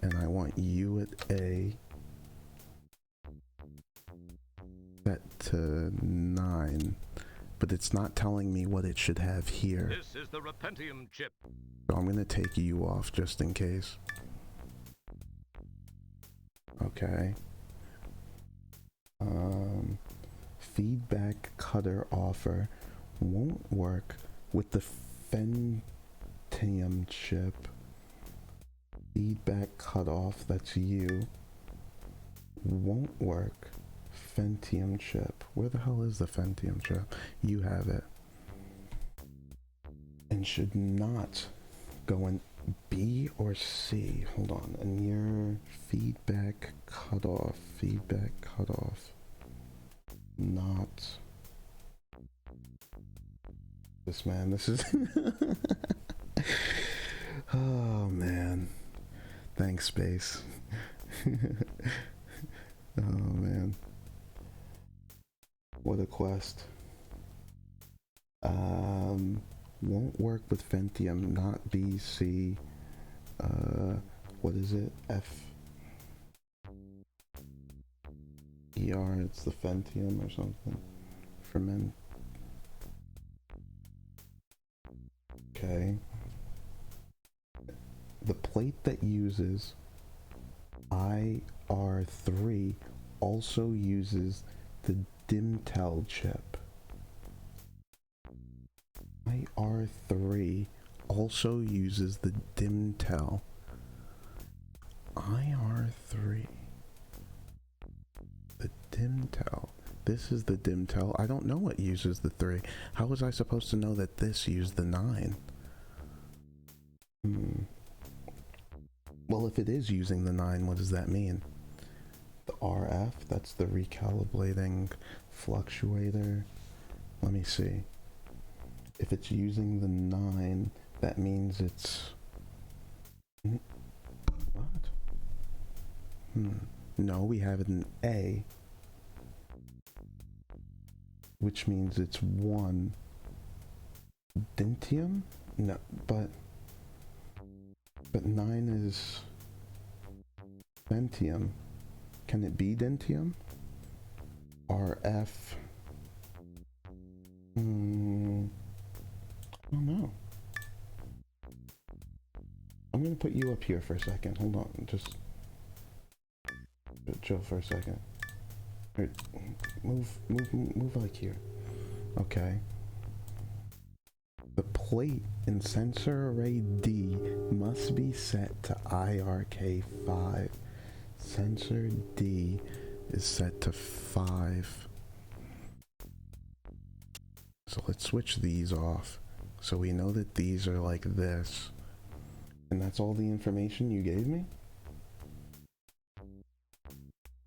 And I want you at A, set to 9. But it's not telling me what it should have here. This is the Repentium chip. So I'm going to take you off just in case. Okay. Feedback cutter offer won't work with the Pentium chip. Feedback cutoff, that's you. Won't work. Pentium chip. Where the hell is the Pentium chip? You have it. And should not go in B or C. Hold on. And your feedback cutoff. Not. This is. Oh man. Thanks, Space. Oh man. What a quest. Won't work with Pentium, not B, C. What is it? F. ER, it's the Pentium or something. Ferment. Okay. The plate that uses IR3 also uses the Dimtel chip. IR3 also uses the Dimtel. IR3. The Dimtel. This is the Dimtel. I don't know what uses the 3. How was I supposed to know that this used the 9? Well, if it is using the 9, what does that mean? The RF, that's the recalibrating fluctuator. Let me see. If it's using the 9, that means it's... What? No, we have it in A, which means it's 1. Dentium? No, but 9 is Pentium. Can it be Dentium? RF. I don't know. I'm gonna put you up here for a second. Hold on, just chill for a second. Here, move like here. Okay. The plate in sensor array D must be set to IRK5. Sensor D is set to 5. So let's switch these off. So we know that these are like this. And that's all the information you gave me?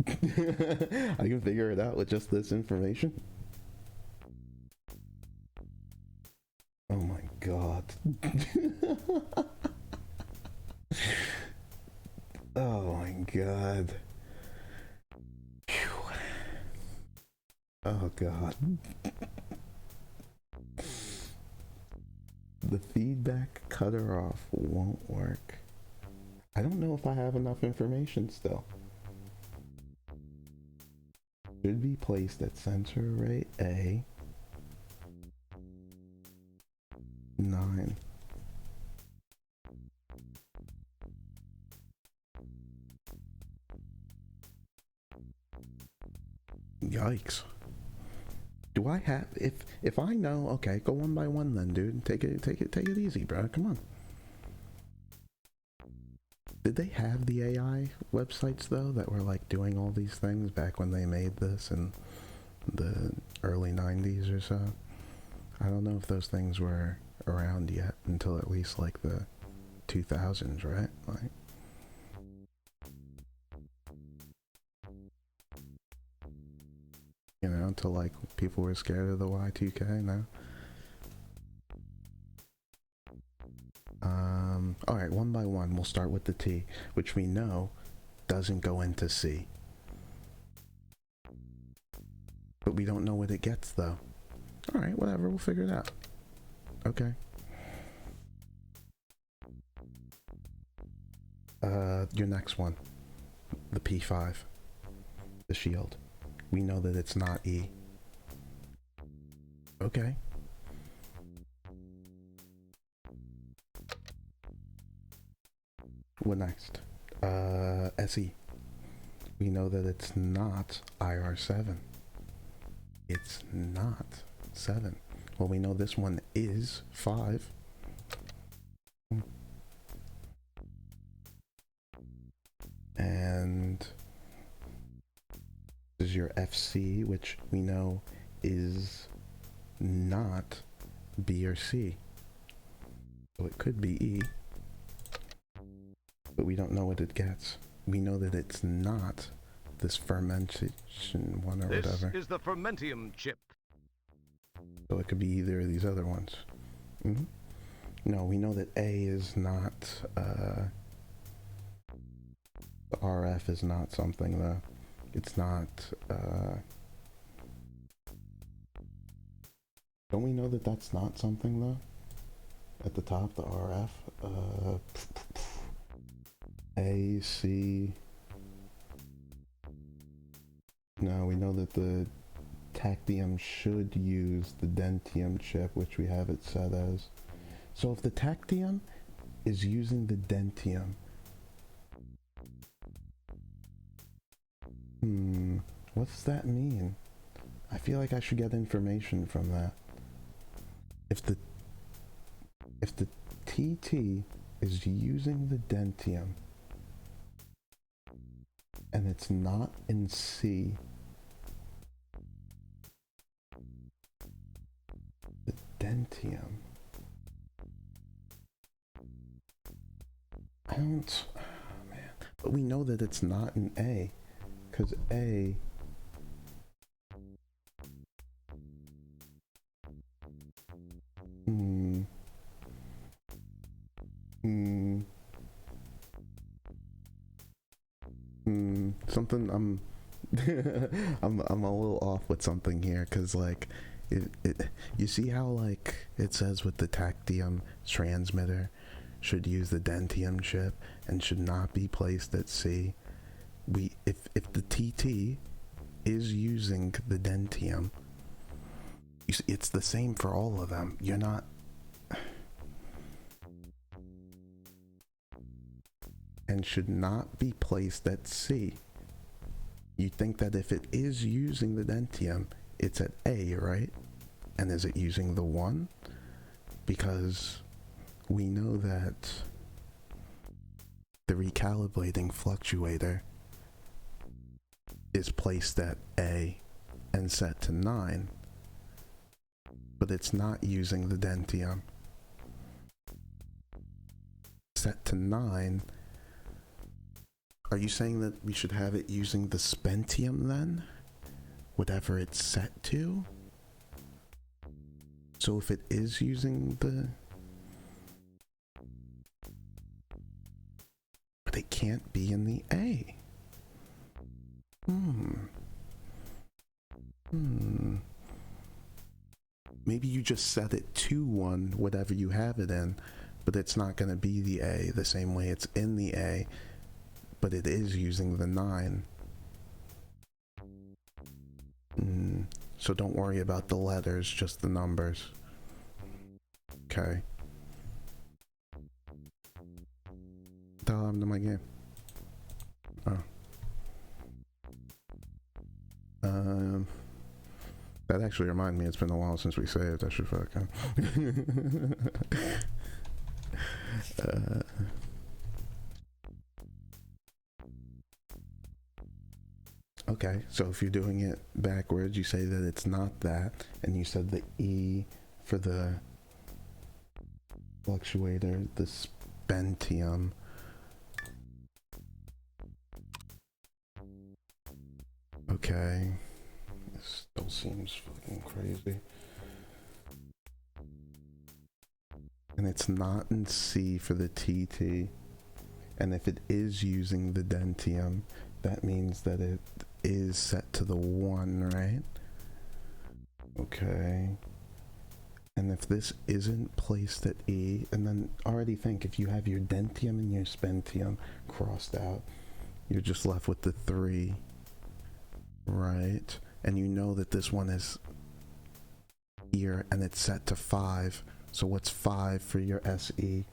I can figure it out with just this information? Oh my god. Oh my god. Oh god. The feedback cutter off won't work. I don't know if I have enough information still. Should be placed at sensor array A 9. Yikes. Do I have, if I know, okay, go one by one then, dude. Take it easy, bro. Come on. Did they have the AI websites though that were like doing all these things back when they made this in the early 90s or so? I don't know if those things were around yet until at least like the 2000s, right? Like, you know, until like people were scared of the Y2K now. Alright, one by one, we'll start with the T, which we know doesn't go into C. But we don't know what it gets though. Alright, whatever, we'll figure it out. Okay. Your next one. The P5. The shield. We know that it's not E. Okay. What next? SE. We know that it's not IR7. It's not 7. Well, we know this one is 5. And this is your FC, which we know is not B or C. So it could be E. But we don't know what it gets. We know that it's not this fermentation one or whatever. This is the fermentium chip. So it could be either of these other ones. Mm-hmm. No, we know that A is not, the RF is not something though. It's not, don't we know that that's not something though? At the top, the RF, A, C. No, we know that the Tactium should use the Dentium chip, which we have it set as. So if the Tactium is using the Dentium, what does that mean? I feel like I should get information from that. If the TT is using the Dentium and it's not in C, the Dentium, I don't, oh man, but we know that it's not in A, because A something, I'm I'm a little off with something here, because like you see how like it says with the Tactium transmitter should use the Dentium chip and should not be placed at C. If the TT is using the Dentium, you see, it's the same for all of them. You're not, and should not be placed at C. You think that if it is using the Dentium, it's at A, right? And is it using the 1? Because we know that the recalibrating fluctuator is placed at A and set to 9, but it's not using the Dentium. Set to 9. Are you saying that we should have it using the Spentium then? Whatever it's set to? So if it is using the... But it can't be in the A. Maybe you just set it to 1, whatever you have it in, but it's not going to be the A the same way it's in the A, but it is using the 9. So don't worry about the letters, just the numbers. Okay. What the hell happened to my game? Oh. That actually reminded me, it's been a while since we saved. I should fucking... Okay, so if you're doing it backwards, you say that it's not that, and you said the E for the fluctuator, the spentium. Okay, this still seems fucking crazy. And it's not in C for the TT, and if it is using the dentium, that means that it is set to the 1, right? Okay. And if this isn't placed at E, and then already think, if you have your dentium and your spentium crossed out, you're just left with the 3, right? And you know that this one is here, and it's set to 5. So what's 5 for your SE?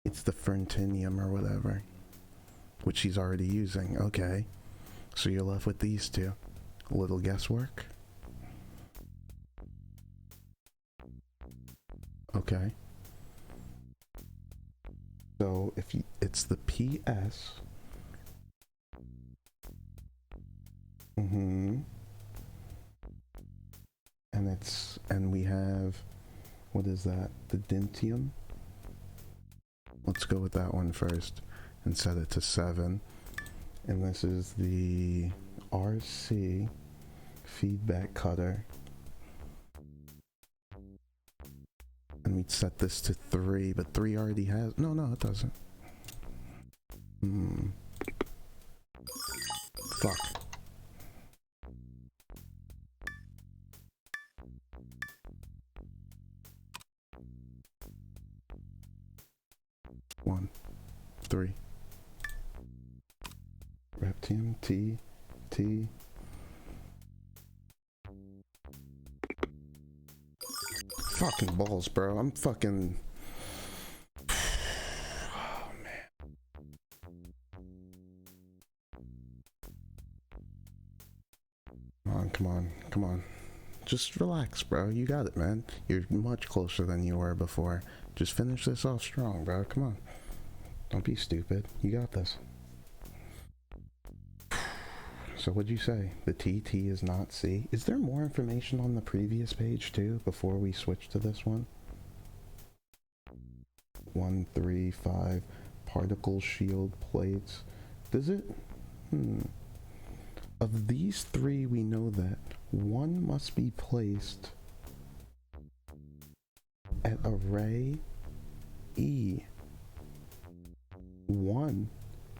It's the ferntinium or whatever, which she's already using. Okay. So you're left with these two. A little guesswork. Okay. So if you, it's the PS. And and we have, what is that? The dentium. Let's go with that one first and set it to 7. And this is the RC feedback cutter. And we'd set this to 3, but 3 already has... No, it doesn't. Fuck. One, 3. Reptium, T. Fucking balls, bro. I'm fucking... Oh, man. Come on. Just relax, bro. You got it, man. You're much closer than you were before. Just finish this off strong, bro. Come on. Don't be stupid. You got this. So what'd you say? The TT is not C? Is there more information on the previous page too, before we switch to this one? 1, 3, 5 particle shield plates. Does it? Of these 3, we know that 1 must be placed at array E. 1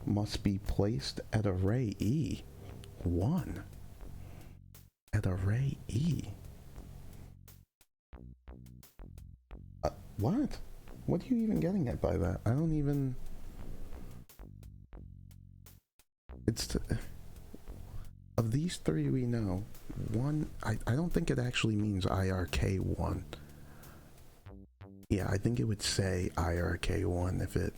must be placed at array E. 1 at array E. What? What are you even getting at by that? I don't even... Of these 3 we know, 1... I don't think it actually means IRK1. Yeah, I think it would say IRK1 if it...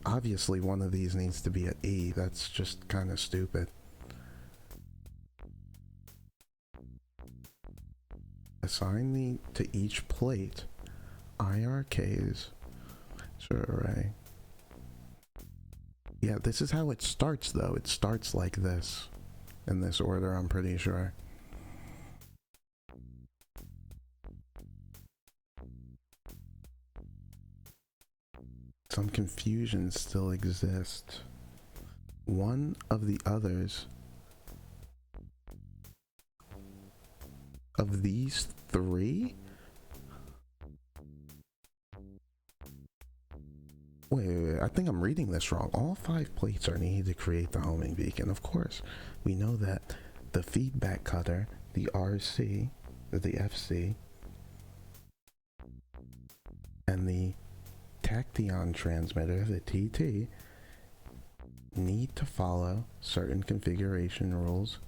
Obviously one of these needs to be at E. That's just kind of stupid. Assign to each plate IRKs. Sure, array. Yeah, this is how it starts though. It starts like this. In this order, I'm pretty sure. Some confusion still exists. One of the others of these 3? Wait, I think I'm reading this wrong. All 5 plates are needed to create the homing beacon. Of course, we know that the feedback cutter, the RC, or the FC, and the tachyon transmitter, the TT, need to follow certain configuration rules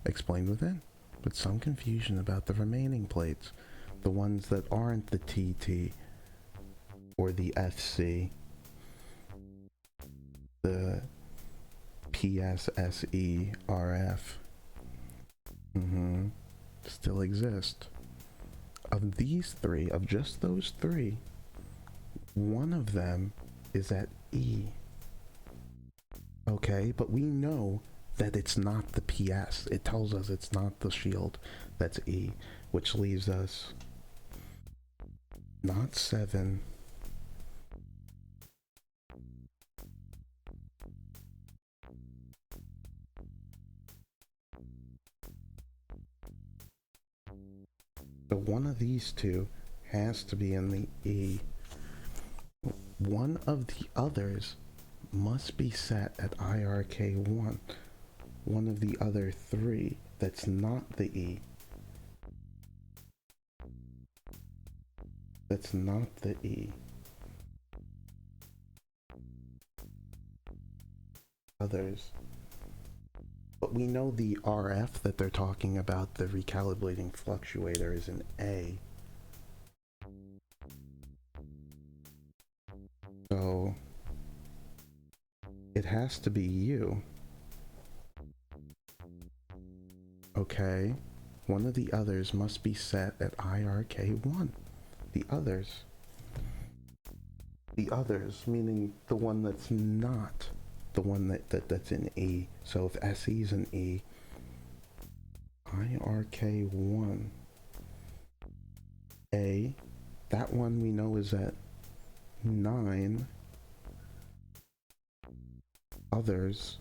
explained within, but some confusion about the remaining plates, the ones that aren't the TT or the FC, the PSSE RF, still exist. Of these three, of just those three, one of them is at E. Okay, but we know that it's not the PS. It tells us it's not the shield that's E, which leaves us not 7. So one of these two has to be in the E. One of the others must be set at IRK1. One of the other three that's not the E. That's not the E. Others. But we know the RF that they're talking about, the recalibrating fluctuator, is an A. So it has to be U. Okay, one of the others must be set at IRK1. The others, meaning the one that's not the one that's in E. So if SE is an E, IRK1 A, that one we know is at 9. Others,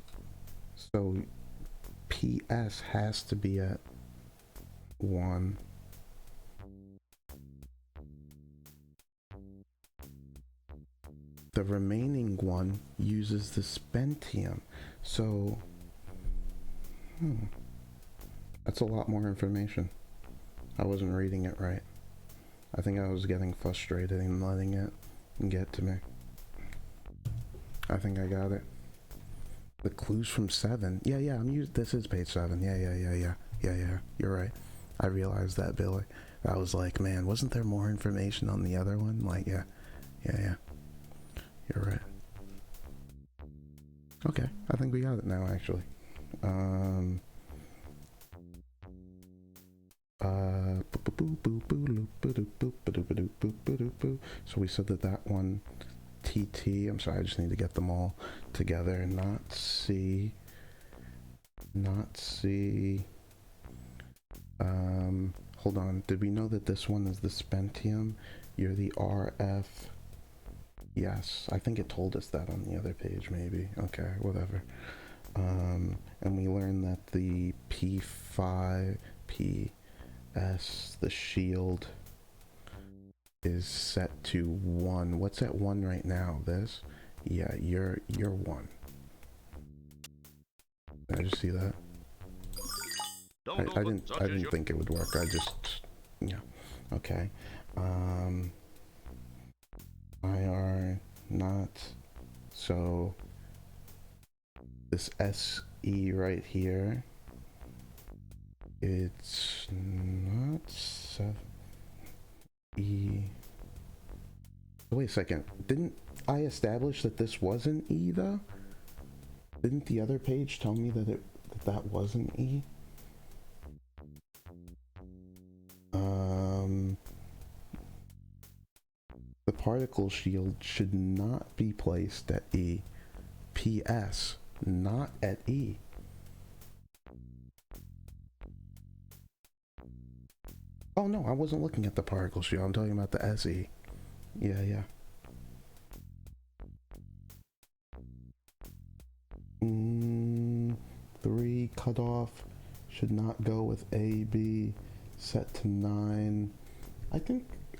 so PS has to be at 1. The remaining one uses the Spentium, so that's a lot more information. I wasn't reading it right. I think I was getting frustrated and letting it get to me. I think I got it. The clues from 7. Yeah, this is page 7. Yeah. You're right. I realized that, Billy. I was like, man, wasn't there more information on the other one? Like, yeah. You're right. Okay, I think we got it now, actually. So we said that one TT, I'm sorry, I just need to get them all together. Not C. Hold on, did we know that this one is the Spentium? You're the RF. Yes, I think it told us that on the other page, maybe. Okay, whatever. And we learned that the P5, PS, the shield, is set to 1. What's at 1 right now? This? Yeah, you're 1. Did I just see that? I didn't think it would work. I just, yeah. Okay. IR not, so this SE right here, it's not 7 E. Wait a second, didn't I establish that this was an E though? Didn't the other page tell me that that was an E? The particle shield should not be placed at E. PS, not at E. Oh no, I wasn't looking at the particle shield. I'm talking about the SE. Yeah. 3 cutoff should not go with AB. Set to 9. I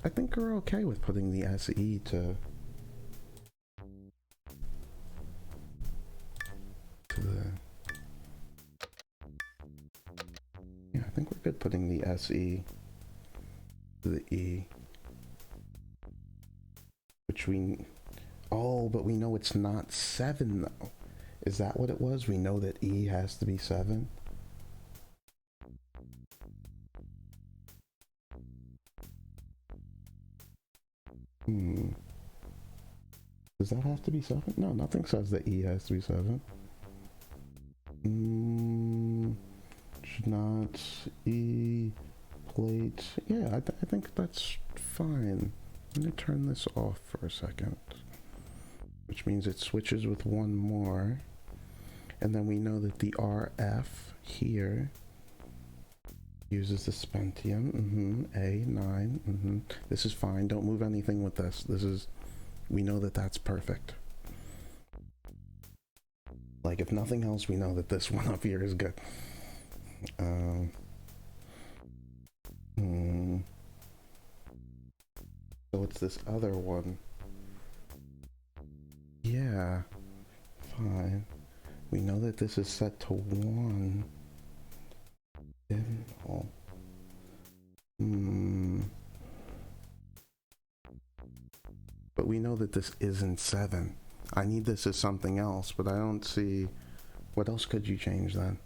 think we're okay with putting the SE to the Yeah, I think we're good putting the SE to the E. Which we... Oh, but we know it's not 7 though. Is that what it was? We know that E has to be 7? Does that have to be 7? No, nothing says that E has to be 7. Should not E plate. Yeah, I think that's fine. I'm gonna turn this off for a second. Which means it switches with one more. And then we know that the RF here uses the Spentium. A9. This is fine. Don't move anything with this. This is... We know that that's perfect. Like, if nothing else, we know that this one up here is good. So it's this other one. Yeah. Fine. We know that this is set to 1. Divisional. But we know that this isn't 7. I need this as something else, but I don't see... What else could you change then?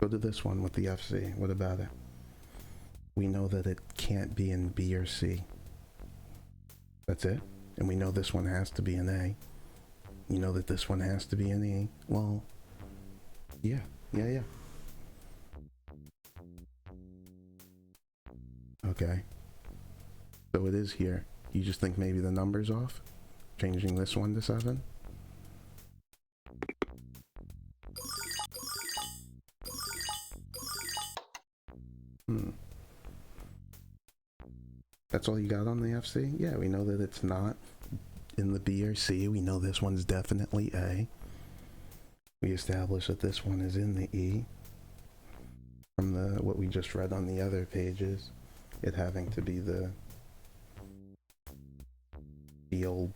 Go to this one with the FC. What about it? We know that it can't be in B or C. That's it? And we know this one has to be an A. You know that this one has to be an E. Well, yeah. Okay. So it is here. You just think maybe the number's off? Changing this one to 7? That's all you got on the FC? Yeah, we know that it's not in the B or C. We know this one's definitely A. We established that this one is in the E. From what we just read on the other pages. It having to be the old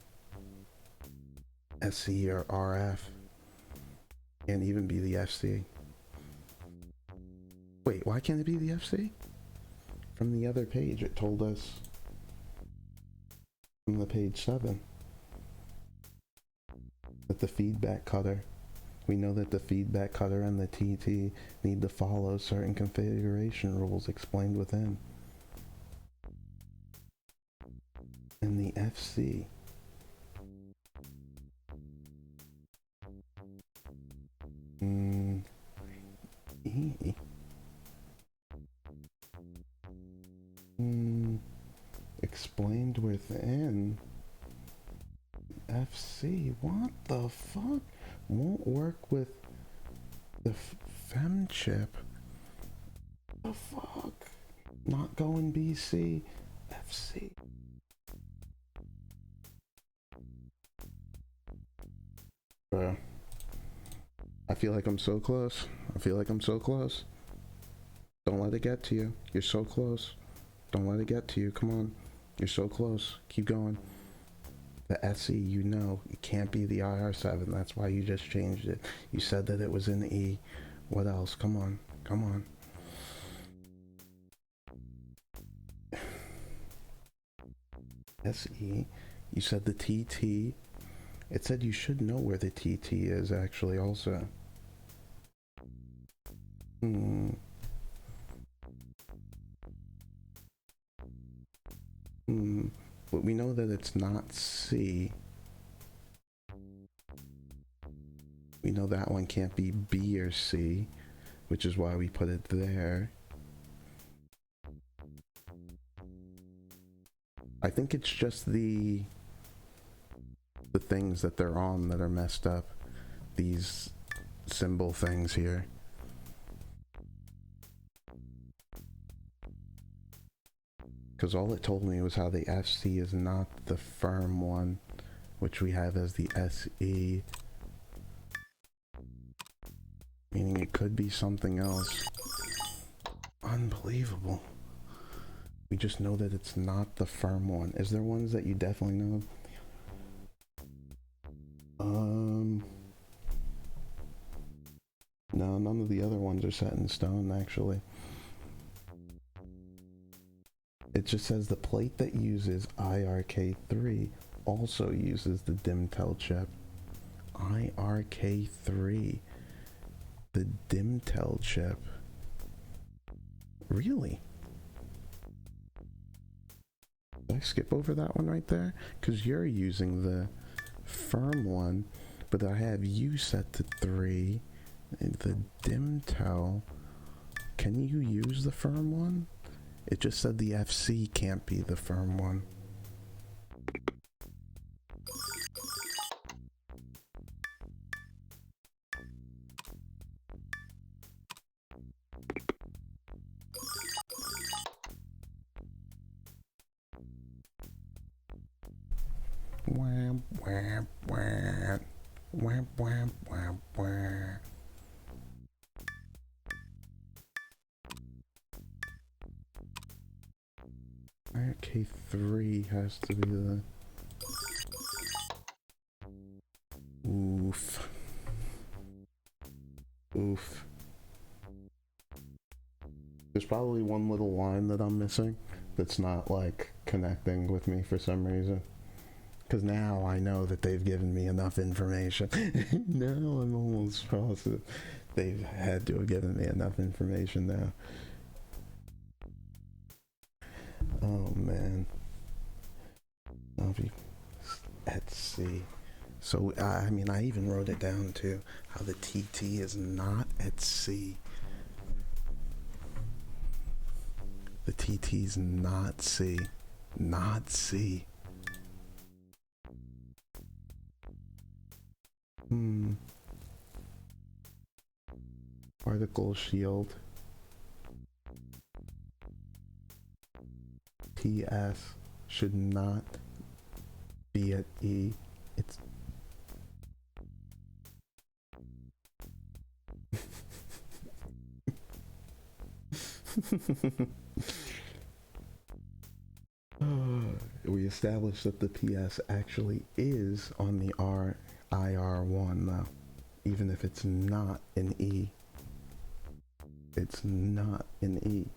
SC or RF. Can't even be the FC. Wait, why can't it be the FC? From the other page it told us from the page 7 that the feedback cutter, we know that the feedback cutter and the TT need to follow certain configuration rules explained within. And the FC. E. Explained within FC. What the fuck? Won't work with the fem chip. The fuck? Not going BC. FC. Bro. I feel like I'm so close. Don't let it get to you. You're so close. Don't let it get to you. Come on. You're so close. Keep going. The SE, you know, it can't be the IR7. That's why you just changed it. You said that it was in the E. What else? Come on. SE. You said the TT. It said you should know where the TT is actually also. But we know that it's not C. We know that one can't be B or C, which is why we put it there. I think it's just the things that they're on that are messed up. These symbol things here. Because all it told me was how the FC is not the firm one, which we have as the SE. Meaning it could be something else. Unbelievable. We just know that it's not the firm one. Is there ones that you definitely know? No, none of the other ones are set in stone, actually. It just says the plate that uses IRK3 also uses the Dimtel chip. IRK3. The Dimtel chip. Really? Did I skip over that one right there? Because you're using the firm one, but I have you set to 3. And the Dimtel, can you use the firm one? It just said the FC can't be the firm one. Wham, wham, wham. Wham, wham, wham, wham. IRK3 has to be the... Oof. Oof. There's probably one little line that I'm missing that's not, like, connecting with me for some reason. Because now I know that they've given me enough information. Now I'm almost positive they've had to have given me enough information now. Oh man. I'll be at sea. So, I mean, I even wrote it down too, how the TT is not at sea. The TT's not C. Not C. Particle shield. TS should not be at E. It's we established that the PS actually is on the IR1 though, even if it's not in E. It's not in E.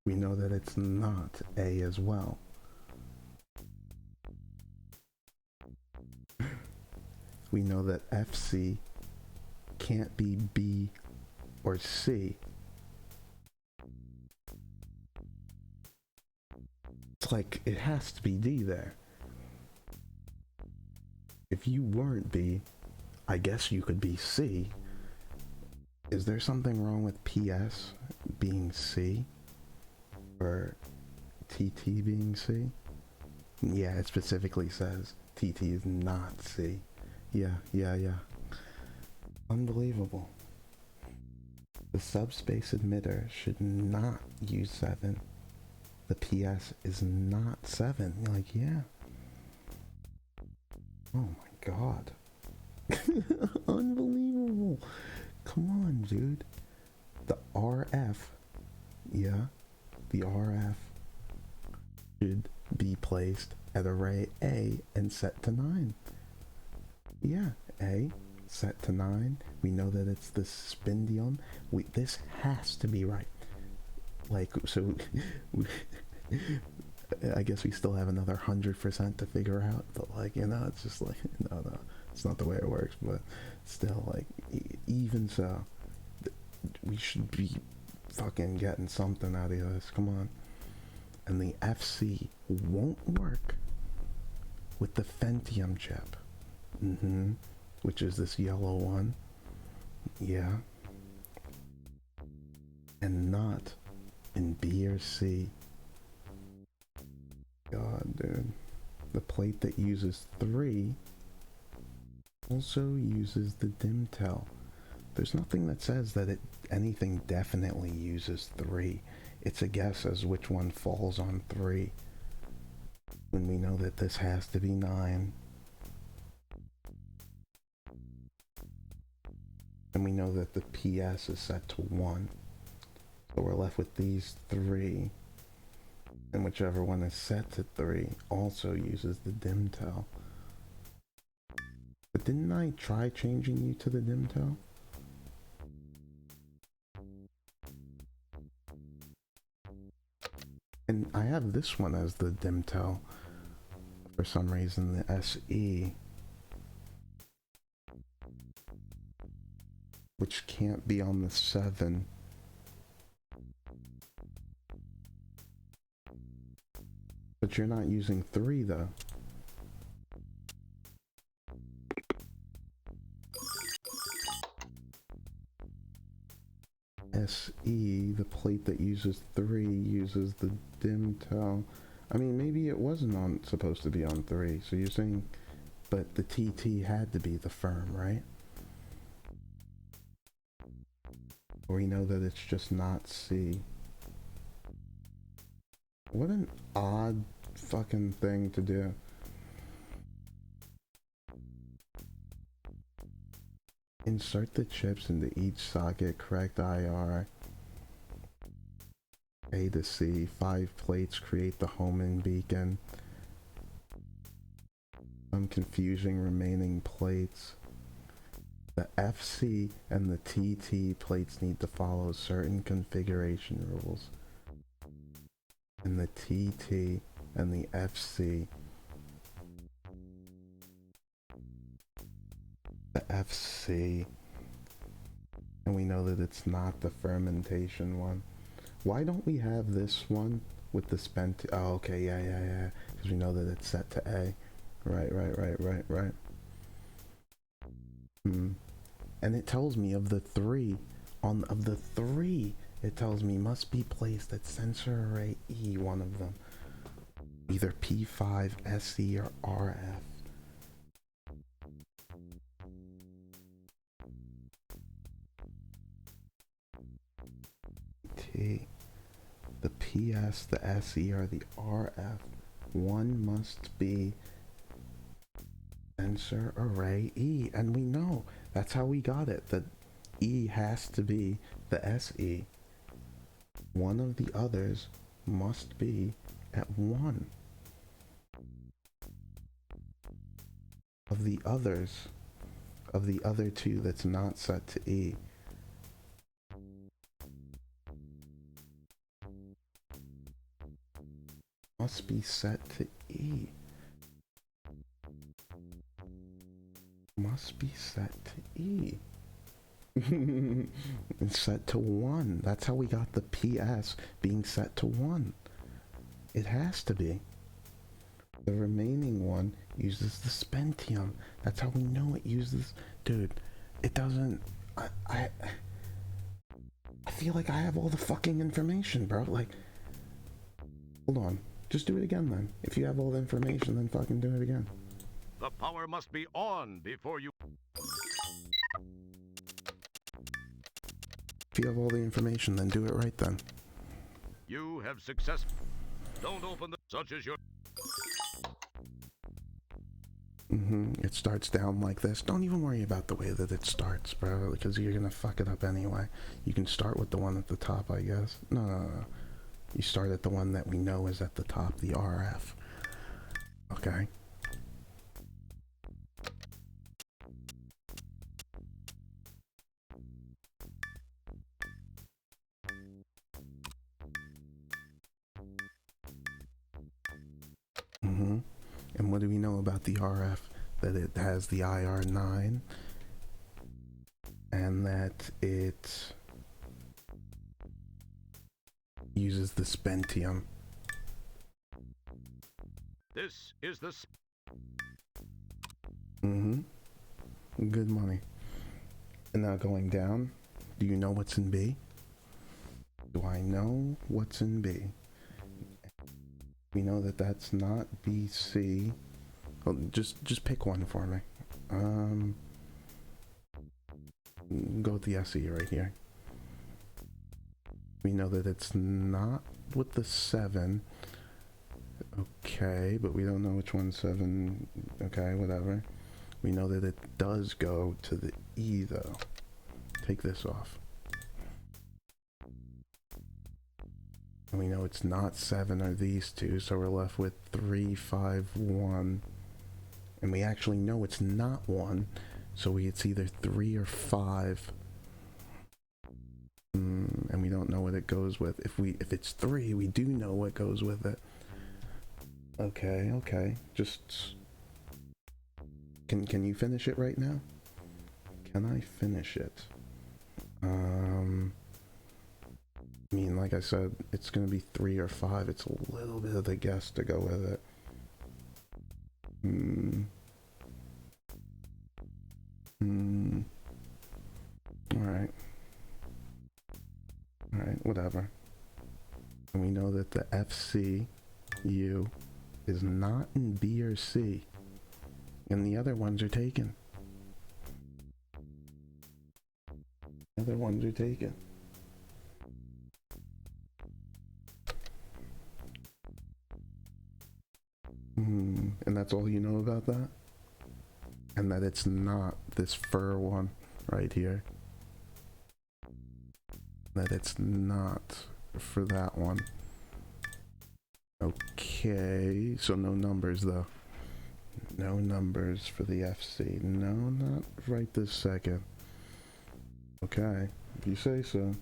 We know that it's not A as well. We know that FC can't be B or C. It's like, it has to be D there. If you weren't B, I guess you could be C. Is there something wrong with PS being C? Or TT being C? Yeah, it specifically says TT is not C. Yeah. Unbelievable. The subspace emitter should not use 7. The PS is not 7. You're like, yeah. Oh my god. Unbelievable. Come on, dude. The RF, yeah, the RF should be placed at array A and set to 9. Yeah, A, set to 9. We know that it's the spindium. This has to be right. Like, so, I guess we still have another 100% to figure out, but like, you know, it's just like, no, it's not the way it works, but still, like, even so, we should be fucking getting something out of this, come on. And the FC won't work with the Pentium chip, which is this yellow one, yeah, and not in B or C. God, dude. The plate that uses 3 also uses the Dimtel. There's nothing that says that anything definitely uses 3. It's a guess as which one falls on 3. When we know that this has to be 9. And we know that the PS is set to 1. So we're left with these 3. And whichever one is set to 3 also uses the Dimtel. But didn't I try changing you to the Dimtel? I have this one as the Dimtel. For some reason, the SE. Which can't be on the 7. But you're not using 3 though. SE, the plate that uses 3, uses the Dimtel. I mean, maybe it wasn't supposed to be on 3, so you're saying, but the TT had to be the firm, right? We know that it's just not C. What an odd fucking thing to do. Insert the chips into each socket, correct IR. A to C, 5 plates create the homing beacon. Some confusing remaining plates. The FC and the TT plates need to follow certain configuration rules. And the TT and the FC. The FC. And we know that it's not the fermentation one. Why don't we have this one with the spent? Oh, okay, yeah. Because we know that it's set to A. Right. And it tells me of the 3, it tells me must be placed at sensor array E, one of them. Either P5, SE, or RF. T. The PS, the SE, or the RF. One must be sensor array E, and we know that's how we got it, that E has to be the SE. One of the others must be at 1. Of the other 2 that's not set to E. Must be set to E. Must be set to E. It's set to 1. That's how we got the PS being set to 1. It has to be. The remaining one uses the Spentium. That's how we know it uses... Dude, it doesn't... I feel like I have all the fucking information, bro. Like... Hold on. Just do it again, then. If you have all the information, then fucking do it again. The power must be on before you... If you have all the information, then do it right then. You have success. Don't open the... such as your... It starts down like this. Don't even worry about the way that it starts, bro, because you're gonna fuck it up anyway. You can start with the one at the top, I guess. No. You start at the one that we know is at the top, the RF. Okay. And what do we know about the RF? That it has the IR9 and that it uses the Spentium. This is the... Good money. And now going down, do you know what's in B? Do I know what's in B? We know that that's not BC. Well, just pick one for me. Go with the SE right here. We know that it's not with the 7. Okay, but we don't know which one's 7. Okay, whatever. We know that it does go to the E though. Take this off. And we know it's not 7 or these two, so we're left with 3, 5, 1. And we actually know it's not 1, so it's either 3 or 5. And we don't know what it goes with. If it's 3, we do know what goes with it. Okay. Just can you finish it right now? Can I finish it? I mean, like I said, it's gonna be 3 or 5. It's a little bit of a guess to go with it. Alright, whatever. And we know that the FCU is not in B or C. And the other ones are taken. And that's all you know about that? And that it's not this fur one right here. That it's not for that one. Okay, so no numbers though. No numbers for the FC. No, not right this second. Okay, if you say so.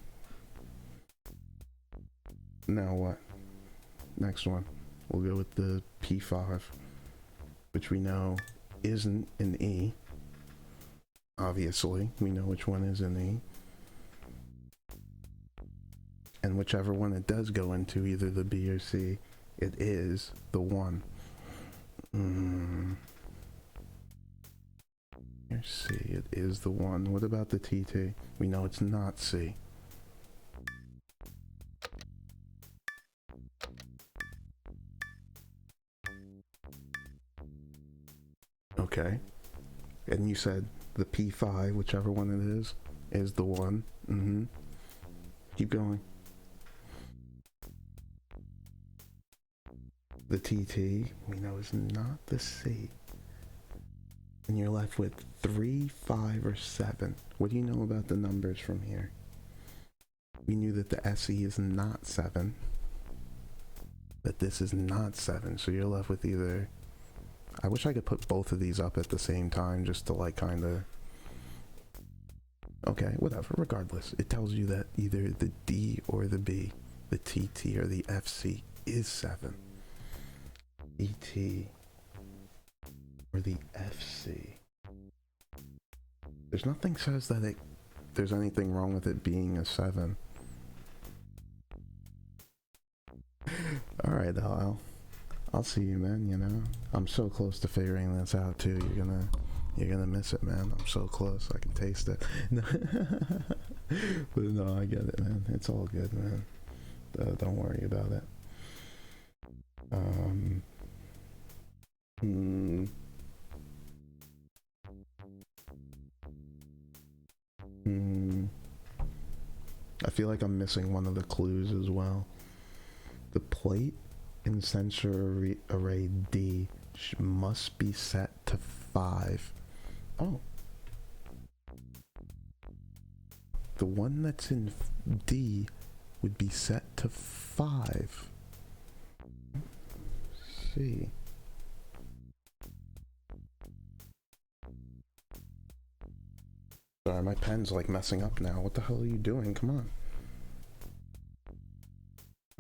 Now what? Next one. We'll go with the P5, which we know isn't an E. Obviously, we know which one is an E. And whichever one it does go into, either the B or C, it is the one. Here's C, it is the one. What about the TT? We know it's not C. Okay. And you said the P5, whichever one it is the one. Keep going. The TT, we know is not the C. And you're left with 3, 5, or 7. What do you know about the numbers from here? We knew that the SE is not 7. That this is not 7, so you're left with either... I wish I could put both of these up at the same time just to like kinda... Okay, whatever, regardless. It tells you that either the D or the B, the TT or the FC is 7. ET or the FC. There's nothing says that there's anything wrong with it being a 7. Alright, I'll see you, man, you know. I'm so close to figuring this out too. You're gonna miss it, man. I'm so close. I can taste it. But no, I get it, man. It's all good, man. Don't worry about it. I feel like I'm missing one of the clues as well. The plate in sensor array D must be set to 5. Oh. The one that's in D would be set to 5. Let's see. Sorry, my pen's like messing up now. What the hell are you doing? Come on.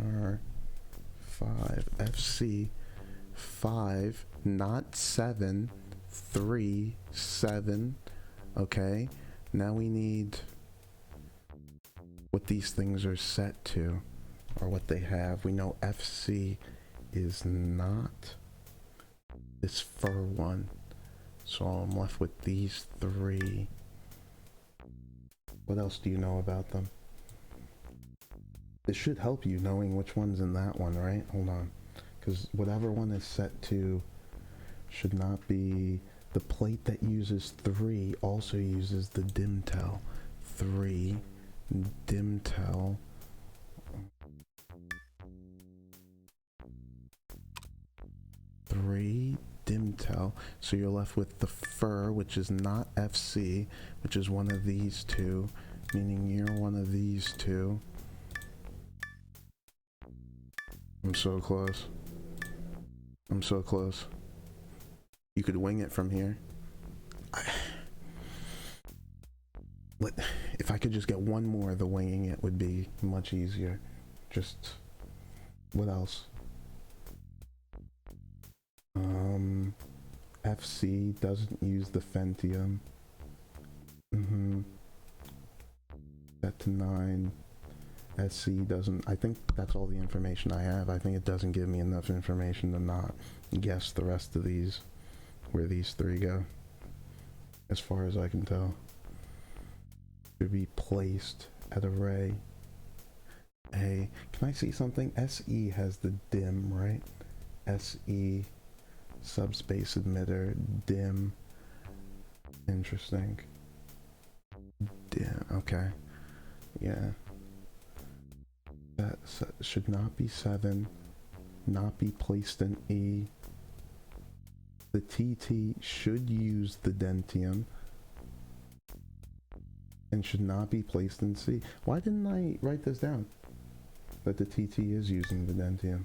R5 FC 5, not 7, 3, 7. Okay, now we need what these things are set to, or what they have. We know FC is not this fur one, so I'm left with these 3. What else do you know about them? This should help you knowing which one's in that one, right? Hold on. Because whatever one is set to should not be... The plate that uses 3 also uses the DimTel. 3 DimTel. DimTel. So you're left with the fur, which is not FC, which is one of these 2, meaning you're one of these 2. I'm so close. I'm so close. You could wing it from here. if I could just get one more, the winging it would be much easier. Just, what else? FC doesn't use the Fentium. Set to 9. SC doesn't. I think that's all the information I have. I think it doesn't give me enough information to not guess the rest of these, where these 3 go, as far as I can tell. Should be placed at array A. Can I see something? SE has the dim, right? SE, subspace emitter, dim. Interesting. Dim, okay. Yeah. That should not be 7, not be placed in E. The TT should use the dentium and should not be placed in C. Why didn't I write this down? That the TT is using the dentium.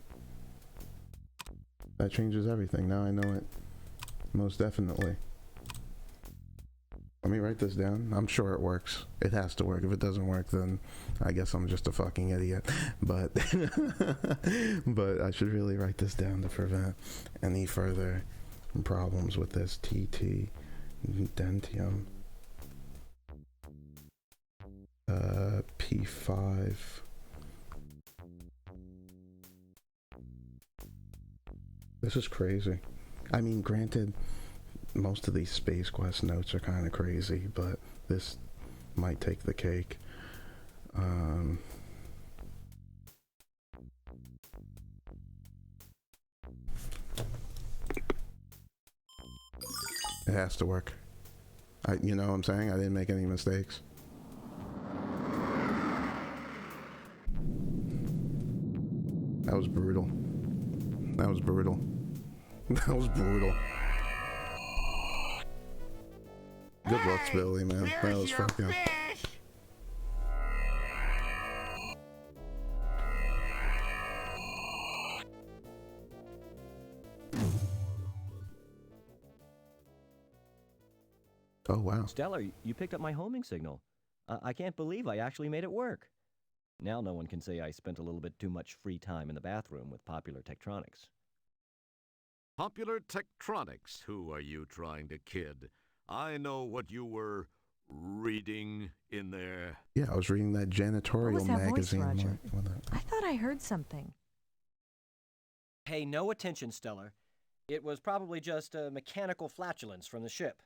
That changes everything. Now I know it most definitely. Let me write this down. I'm sure it works. It has to work. If it doesn't work, then I guess I'm just a fucking idiot. But but I should really write this down to prevent any further problems with this TT dentium. P5. This is crazy. I mean, granted, most of these Space Quest notes are kind of crazy, but this might take the cake. It has to work. You know what I'm saying? I didn't make any mistakes. That was brutal. That was brutal. That was brutal. Good looks, Billy, man. That was fucking... Oh, wow. Stellar, you picked up my homing signal. I can't believe I actually made it work. Now no one can say I spent a little bit too much free time in the bathroom with Popular Tektronix. Popular Tektronix? Who are you trying to kid? I know what you were reading in there. Yeah, I was reading that janitorial What was that magazine. voice, Roger? What I thought I heard something. Pay no attention, Stellar. It was probably just a mechanical flatulence from the ship.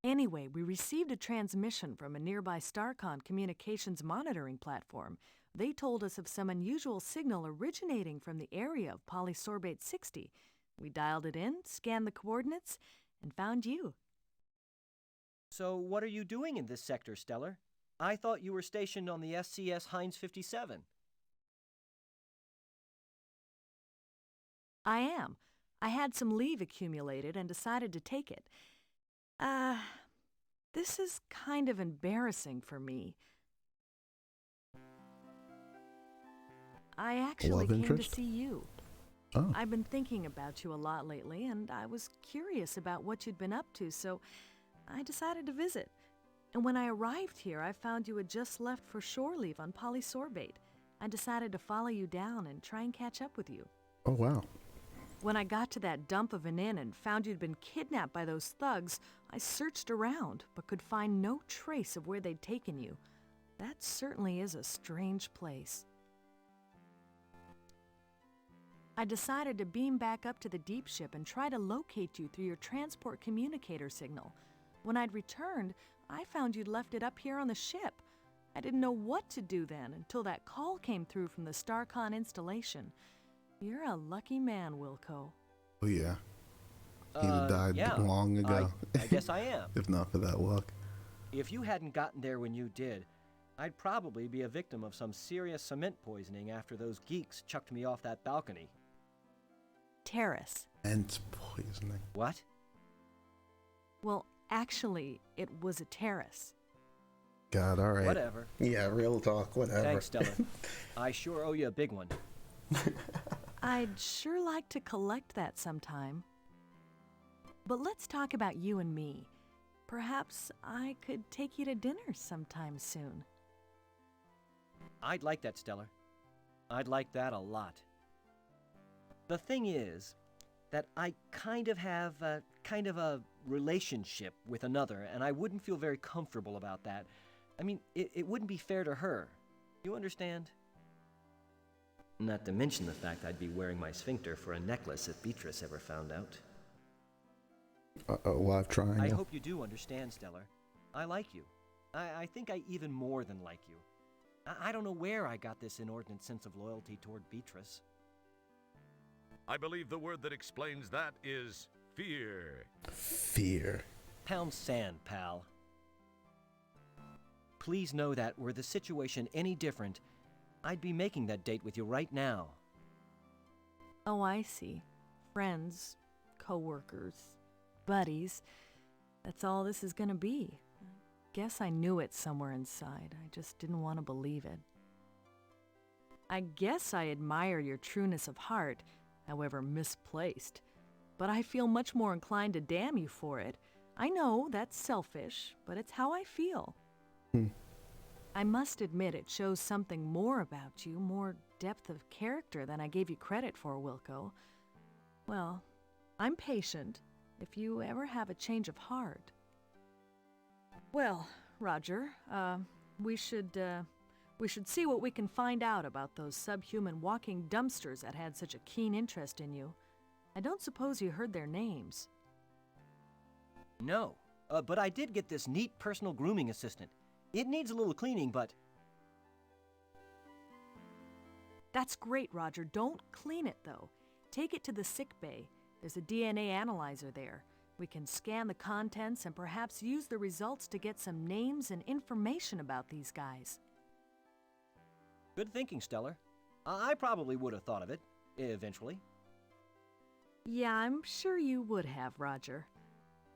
Anyway, we received a transmission from a nearby StarCon communications monitoring platform. They told us of some unusual signal originating from the area of Polysorbate 60. We dialed it in, scanned the coordinates, and found you. So what are you doing in this sector, Stellar? I thought you were stationed on the SCS Heinz 57. I am. I had some leave accumulated and decided to take it. This is kind of embarrassing for me. I actually Love came interest? to see you. Oh. I've been thinking about you a lot lately, and I was curious about what you'd been up to, so I decided to visit. And when I arrived here, I found you had just left for shore leave on Polysorbate. I decided to follow you down and try and catch up with you. Oh, wow. When I got to that dump of an inn and found you'd been kidnapped by those thugs, I searched around, but could find no trace of where they'd taken you. That certainly is a strange place. I decided to beam back up to the deep ship and try to locate you through your transport communicator signal. When I'd returned, I found you'd left it up here on the ship. I didn't know what to do then until that call came through from the StarCon installation. You're a lucky man, Wilco. Oh, yeah. He'd have died yeah, long ago. I guess I am. If not for that luck. If you hadn't gotten there when you did, I'd probably be a victim of some serious cement poisoning after those geeks chucked me off that balcony. Terrace. And poisoning. What? Well, actually, it was a terrace. God, all right. Whatever. Yeah, real talk, whatever. Thanks, Stella. I sure owe you a big one. I'd sure like to collect that sometime. But let's talk about you and me. perhaps I could take you to dinner sometime soon. I'd like that, Stellar. I'd like that a lot. The thing is that I kind of have a relationship with another, and I wouldn't feel very comfortable about that. I mean, it wouldn't be fair to her. You understand? Not to mention the fact I'd be wearing my sphincter for a necklace if Beatrice ever found out. Love triangle. I hope you do understand, Stellar. I like you. I think I even more than like you. I don't know where I got this inordinate sense of loyalty toward Beatrice. I believe the word that explains that is fear. Fear. Pound sand, pal. Please know that were the situation any different, I'd be making that date with you right now. Oh, I see. Friends, co-workers, buddies. That's all this is gonna be. Guess I knew it somewhere inside. I just didn't want to believe it. I guess I admire your trueness of heart, however misplaced. But I feel much more inclined to damn you for it. I know that's selfish, but it's how I feel. I must admit it shows something more about you, more depth of character than I gave you credit for, Wilco. Well, I'm patient if you ever have a change of heart. Well, Roger, we should see what we can find out about those subhuman walking dumpsters that had such a keen interest in you. I don't suppose you heard their names. No, but I did get this neat personal grooming assistant. It needs a little cleaning, but... That's great, Roger. Don't clean it, though. Take it to the sick bay. There's a DNA analyzer there. We can scan the contents and perhaps use the results to get some names and information about these guys. Good thinking, Stellar. I probably would have thought of it, eventually. Yeah, I'm sure you would have, Roger.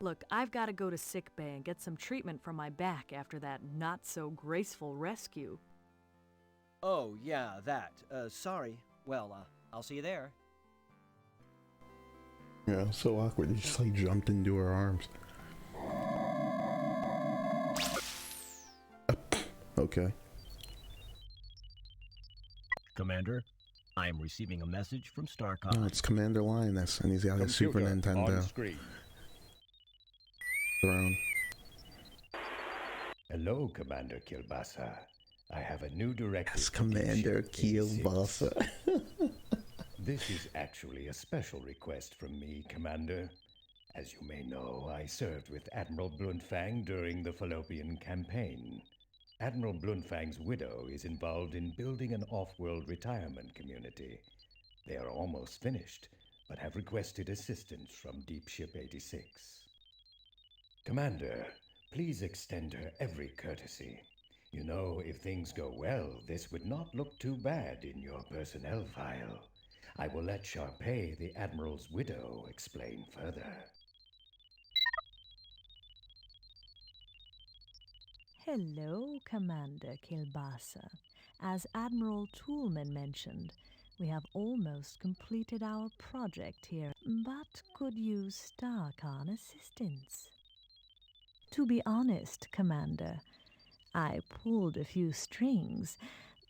Look, I've got to go to sick bay and get some treatment for my back after that not-so-graceful rescue. Oh, yeah, that. Sorry. Well, I'll see you there. Yeah, so awkward. He just like jumped into her arms. Okay. Commander, I am receiving a message from StarCom. No, it's Commander Lioness, and he's got a Super Nintendo on screen. throne. Hello, Commander Kilbasa. I have a new directive. Yes, for Commander Deep Ship 86. Kielbasa. This is actually a special request from me, Commander. As you may know, I served with Admiral Bluntfang during the Fallopian campaign. Admiral Bluntfang's widow is involved in building an off-world retirement community. They are almost finished, but have requested assistance from Deep Ship 86. Commander, please extend her every courtesy. You know, if things go well, this would not look too bad in your personnel file. I will let Sharpay, the Admiral's widow, explain further. Hello, Commander Kilbasa. As Admiral Toolman mentioned, we have almost completed our project here, but could use StarCon assistance. To be honest, Commander, I pulled a few strings,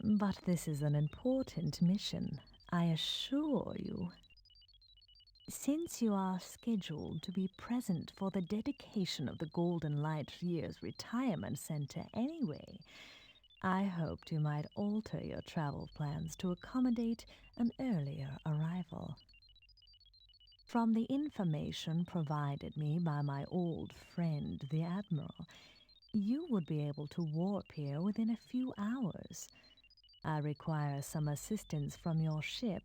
but this is an important mission, I assure you. Since you are scheduled to be present for the dedication of the Golden Light Year's Retirement Center anyway, I hoped you might alter your travel plans to accommodate an earlier arrival. From the information provided me by my old friend, the Admiral, you would be able to warp here within a few hours. I require some assistance from your ship,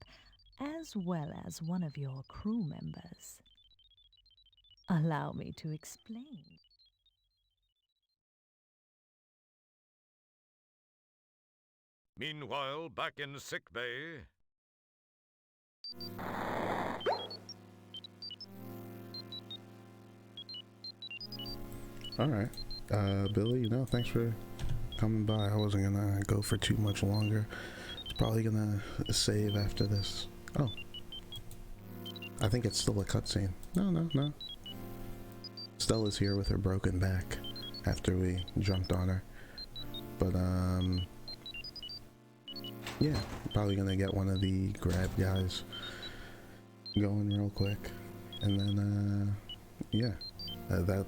as well as one of your crew members. Allow me to explain. Meanwhile, back in sickbay. Alright. Billy, thanks for coming by. I wasn't gonna go for too much longer. It's probably gonna save after this. Oh. I think it's still a cutscene. No. Stella's here with her broken back after we jumped on her. But, yeah, probably gonna get one of the grab guys going real quick. And then, yeah, that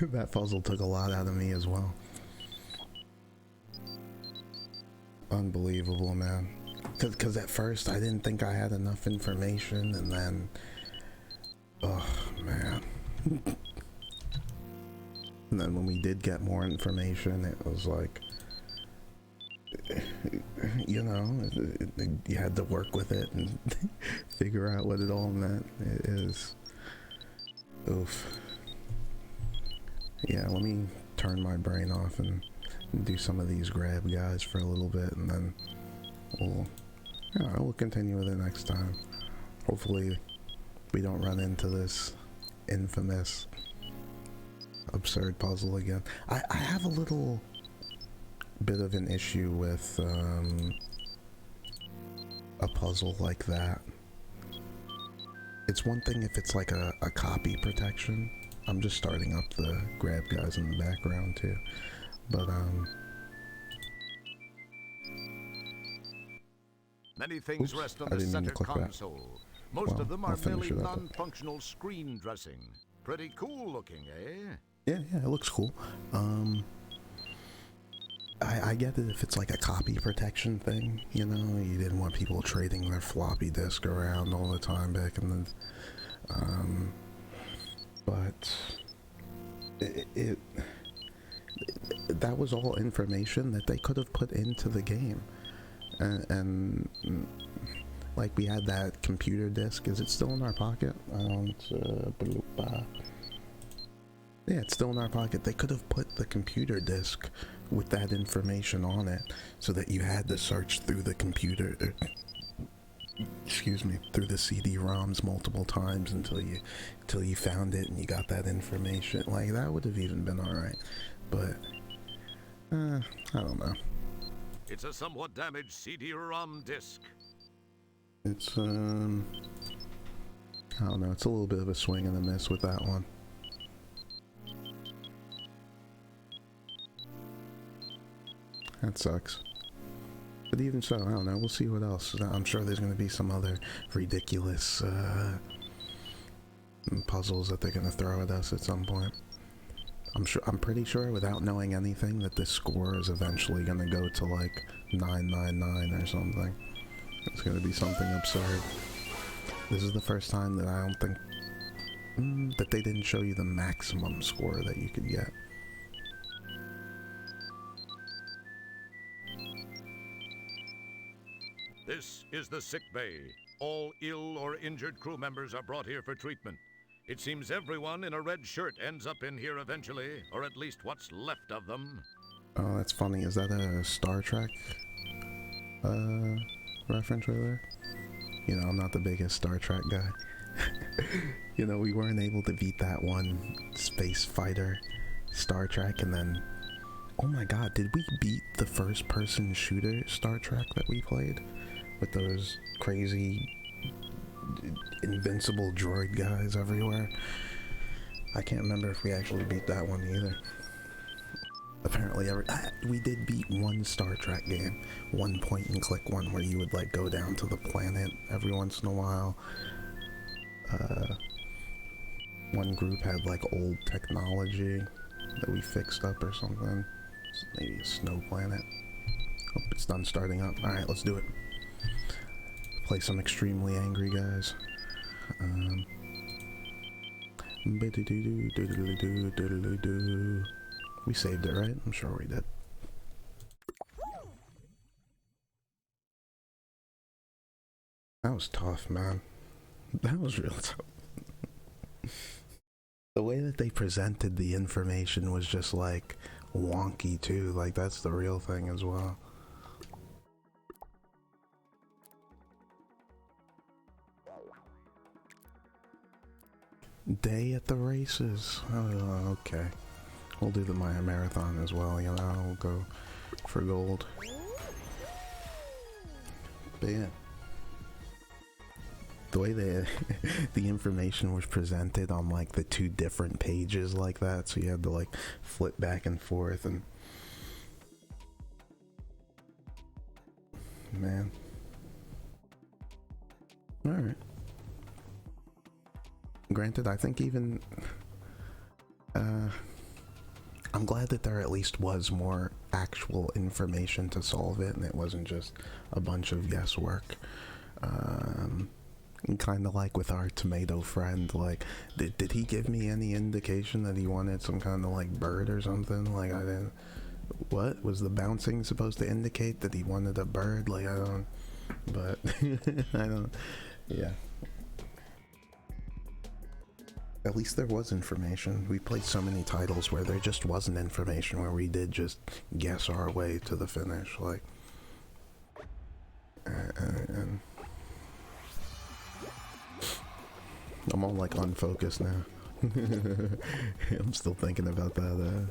that puzzle took a lot out of me as well. Unbelievable, man. Because at first I didn't think I had enough information, and then, oh man. And then when we did get more information, it was like, you know, you had to work with it and figure out what it all meant. It is, oof. Yeah, let me turn my brain off and do some of these grab guys for a little bit, and then we'll continue with it next time. Hopefully we don't run into this infamous absurd puzzle again. I have a little bit of an issue with a puzzle like that. It's one thing if it's like a copy protection. I'm just starting up the grab guys in the background too. But many things oops, rest on I the didn't mean to center click that. console. Most Well, of them I'll are finish merely it up. non-functional screen dressing. Pretty cool looking, eh? Yeah, it looks cool. I get it if it's like a copy protection thing, you know, you didn't want people trading their floppy disk around all the time back in the, but that was all information that they could have put into the game, and like we had that computer disk. Is it still in our pocket? Yeah, it's still in our pocket. They could have put the computer disk with that information on it so that you had to search through the computer, excuse me, through the CD-ROMs multiple times until you found it and you got that information. Like, that would have even been alright. But, I don't know. It's a somewhat damaged CD-ROM disc. It's, I don't know, it's a little bit of a swing and a miss with that one. That sucks. But even so, I don't know, we'll see what else. I'm sure there's going to be some other ridiculous puzzles that they're going to throw at us at some point. I'm pretty sure, without knowing anything, that this score is eventually going to go to like 999 or something. It's going to be something absurd. This is the first time that I don't think that they didn't show you the maximum score that you could get. This is the sick bay. All ill or injured crew members are brought here for treatment. It seems everyone in a red shirt ends up in here eventually, or at least what's left of them. Oh, that's funny. Is that a Star Trek reference right there? You know, I'm not the biggest Star Trek guy. You know, we weren't able to beat that one space fighter Star Trek, and then, oh my god, did we beat the first person shooter Star Trek that we played? With those crazy invincible droid guys everywhere? I can't remember if we actually beat that one either. Apparently we did beat one Star Trek game, one point and click one where you would like go down to the planet every once in a while. One group had like old technology that we fixed up or something. Maybe a snow planet. Hope it's done starting up. Alright, let's do it. Play some extremely angry guys. We saved it, right? I'm sure we did. That was tough, man. That was real tough. The way that they presented the information was just like wonky too. Like, that's the real thing as well. Day at the races. Oh, okay. We'll do the Maya Marathon as well, you know, we'll go for gold. But yeah. the way the the information was presented on like the two different pages like that, so you had to like flip back and forth, and man, all right. Granted, I think even I'm glad that there at least was more actual information to solve it, and it wasn't just a bunch of guesswork. Kind of like with our tomato friend, like, did he give me any indication that he wanted some kind of like bird or something? Like, I didn't. What was the bouncing supposed to indicate that he wanted a bird? Like, I don't. But I don't. Yeah. At least there was information. We played so many titles where there just wasn't information, where we did just guess our way to the finish, like, and I'm all like unfocused now. I'm still thinking about that.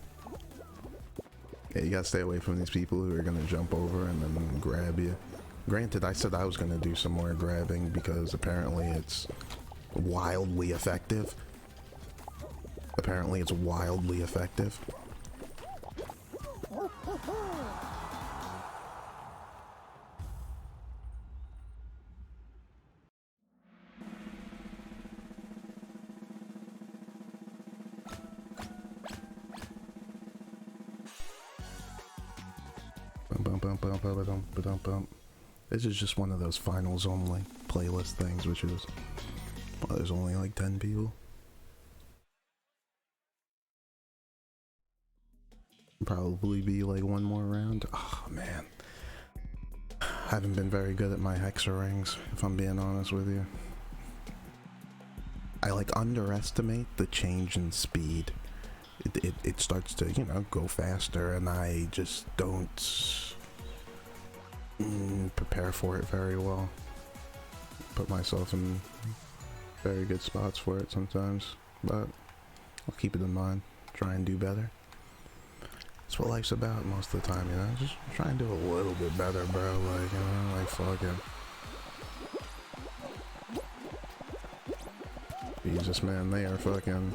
Yeah, you gotta stay away from these people who are gonna jump over and then grab you. Granted, I said I was gonna do some more grabbing because apparently it's wildly effective. Apparently it's wildly effective. This is just one of those finals only playlist things, which is, well, there's only like 10 people. Probably be like one more round. Oh man, I haven't been very good at my hexa rings, if I'm being honest with you. I like underestimate the change in speed. It starts to, you know, go faster, and I just don't prepare for it very well. Put myself in very good spots for it sometimes, but I'll keep it in mind. Try and do better. That's what life's about most of the time, you know? Just try and do a little bit better, bro. Like, you know, like, fuck it. Jesus, man, they are fucking...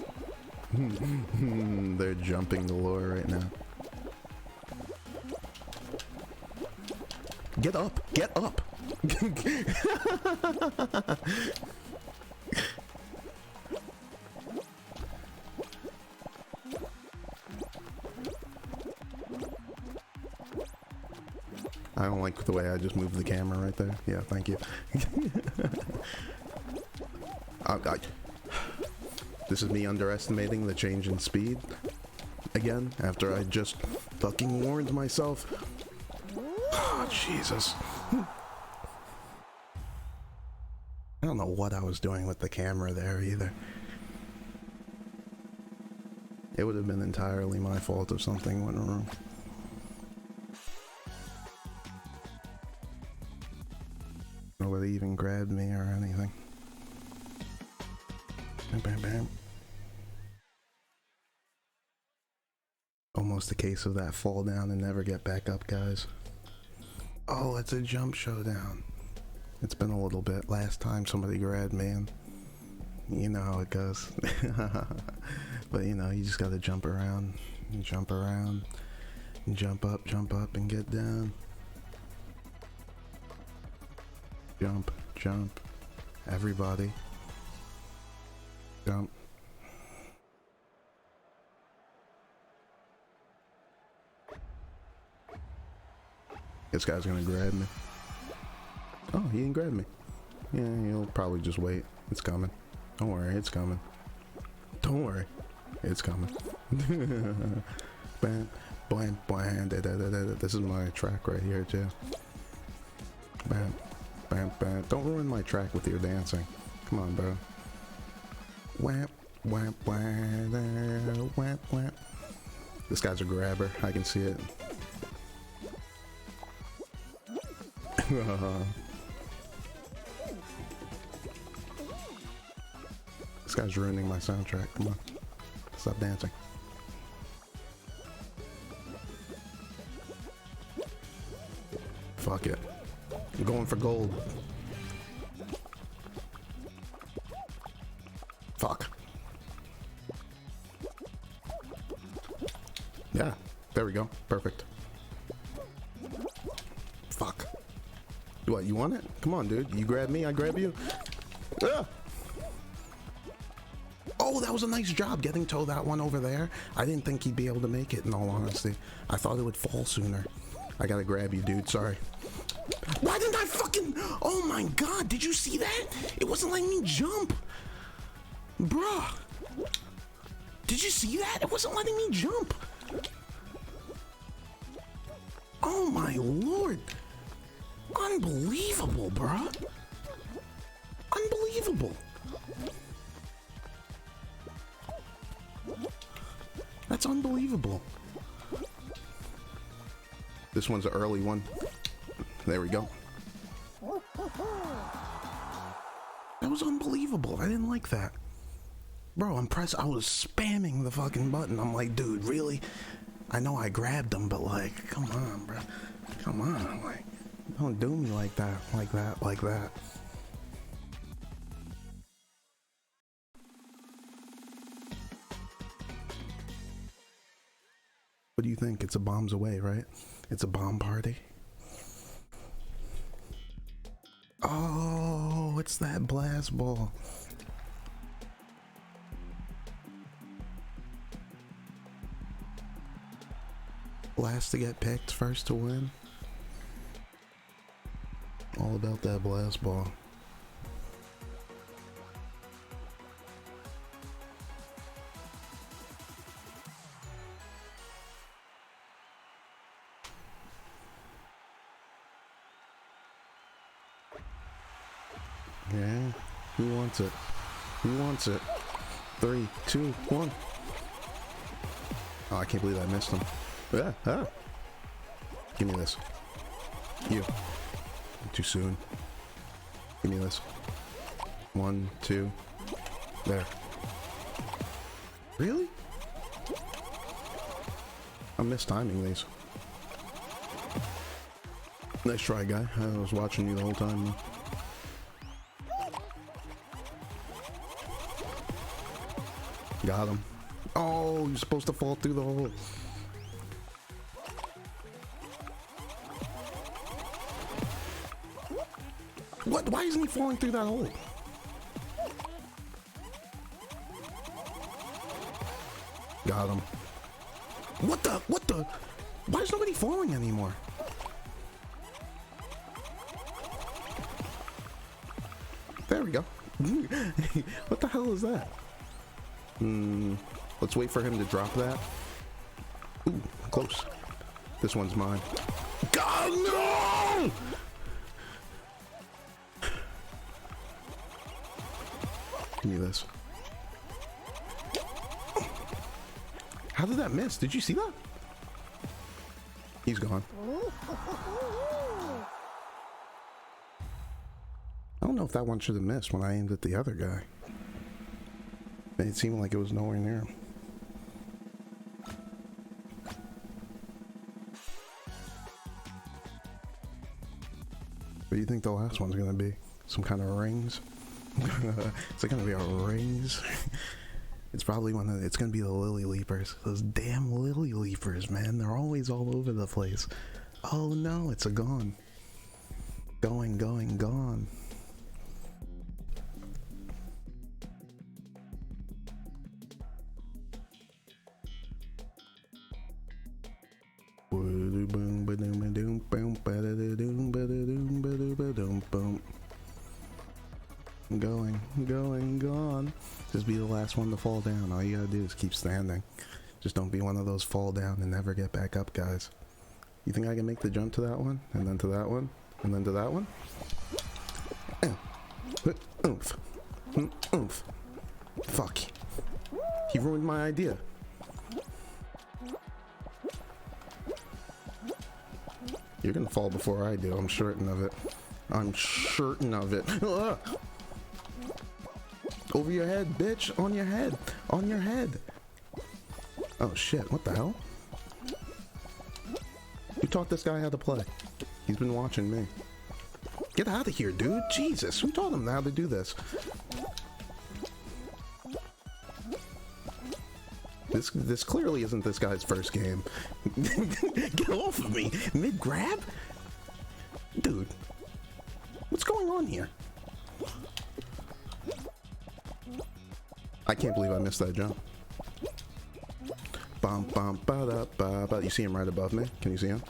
They're jumping galore right now. Get up! Get up! I don't like the way I just moved the camera right there. Yeah, thank you. This is me underestimating the change in speed. Again, after I just fucking warned myself. Oh, Jesus. I don't know what I was doing with the camera there either. It would have been entirely my fault if something went wrong. Nobody even grabbed me or anything. Bam, bam, bam. Almost a case of that fall down and never get back up, guys. Oh, it's a jump showdown. It's been a little bit. Last time somebody grabbed me, and you know how it goes. But you know, you just gotta jump around, and jump around, and jump up, and get down. Jump, jump. Everybody. Jump. This guy's gonna grab me. Oh, he didn't grab me. Yeah, he'll probably just wait. It's coming. Don't worry, it's coming. Don't worry. It's coming. Bam, bam, bam, da, da, da, da. This is my track right here, too. Bam, bam, bam. Don't ruin my track with your dancing. Come on, bro. Whap, whap, whap, whap, whap. This guy's a grabber. I can see it. This guy's ruining my soundtrack. Come on. Stop dancing. Fuck it. I'm going for gold. Yeah, there we go. Perfect. Fuck. What, you want it? Come on, dude. You grab me, I grab you. Ah! Oh, that was a nice job getting to that one over there. I didn't think he'd be able to make it, in all honesty. I thought it would fall sooner. I gotta grab you, dude. Sorry. Why didn't I fucking... Oh my god, did you see that? It wasn't letting me jump. Bruh. Did you see that? It wasn't letting me jump. Oh my lord. Unbelievable, bruh. Unbelievable. That's unbelievable. This one's an early one. There we go. That was unbelievable. I didn't like that. Bro, I was spamming the fucking button. I'm like, dude, really? I know I grabbed him, but like, come on, bro. Come on. Like, don't do me like that, like that, like that. What do you think? It's a bombs away, right? It's a bomb party. Oh, it's that blast ball. Last to get picked, first to win. All about that blast ball. Yeah, who wants it? Who wants it? 3, 2, 1. Oh, I can't believe I missed him. Yeah, ah. Give me this. You. Too soon. Give me this. 1, 2. There. Really? I'm mistiming these. Nice try, guy. I was watching you the whole time. Got him. Oh, you're supposed to fall through the hole. What? Why isn't he falling through that hole? Got him. What the? What the? Why is nobody falling anymore? There we go. What the hell is that? Let's wait for him to drop that. Ooh, close. This one's mine. God, no! Give me this. How did that miss? Did you see that? He's gone. I don't know if that one should have missed when I aimed at the other guy. It seemed like it was nowhere near him. What do you think the last one's gonna be? Some kind of rings? Is it gonna be a rings? It's probably it's gonna be the lily leapers. Those damn lily leapers, man. They're always all over the place. Oh no, it's a gone. Going, gone. Gone. Just be the last one to fall down. All you gotta do is keep standing. Just don't be one of those fall down and never get back up guys. You think I can make the jump to that one? And then to that one? And then to that one? Oomph. Oomph. Fuck. He ruined my idea. You're gonna fall before I do. I'm certain of it. I'm certain of it. Ugh. Over your head, bitch. On your head. On your head. Oh shit, what the hell? Who taught this guy how to play? He's been watching me. Get out of here, dude. Jesus, who taught him how to do this? This clearly isn't this guy's first game. Get off of me! Mid-grab? Dude. What's going on here? I can't believe I missed that jump. Bum bum ba da ba ba. You see him right above me? Can you see him?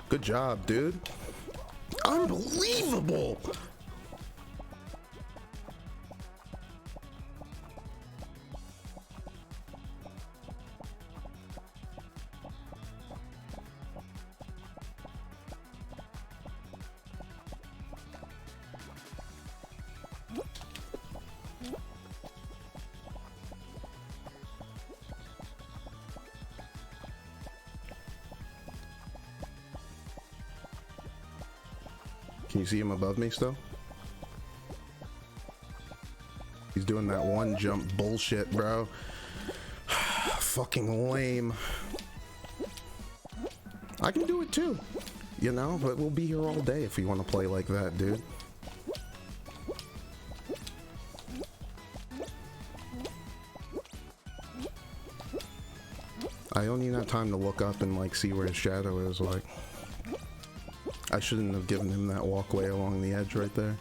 Good job, dude. Unbelievable! Can you see him above me still? He's doing that one jump bullshit, bro. Fucking lame. I can do it too, you know, but we'll be here all day if you want to play like that, dude. I don't even have time to look up and like see where his shadow is. Like, I shouldn't have given him that walkway along the edge right there.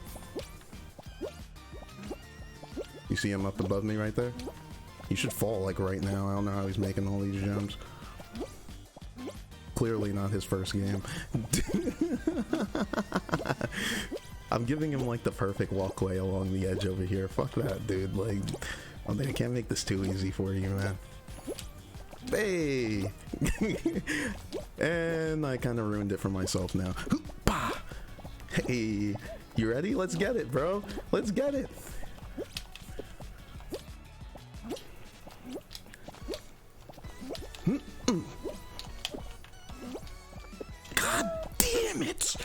You see him up above me right there? He should fall like right now. I don't know how he's making all these jumps. Clearly not his first game. I'm giving him like the perfect walkway along the edge over here. Fuck that, dude. Like, I mean, I can't make this too easy for you, man. Hey! And I kind of ruined it for myself now. Hey, you ready? Let's get it, bro. Let's get it. God damn it!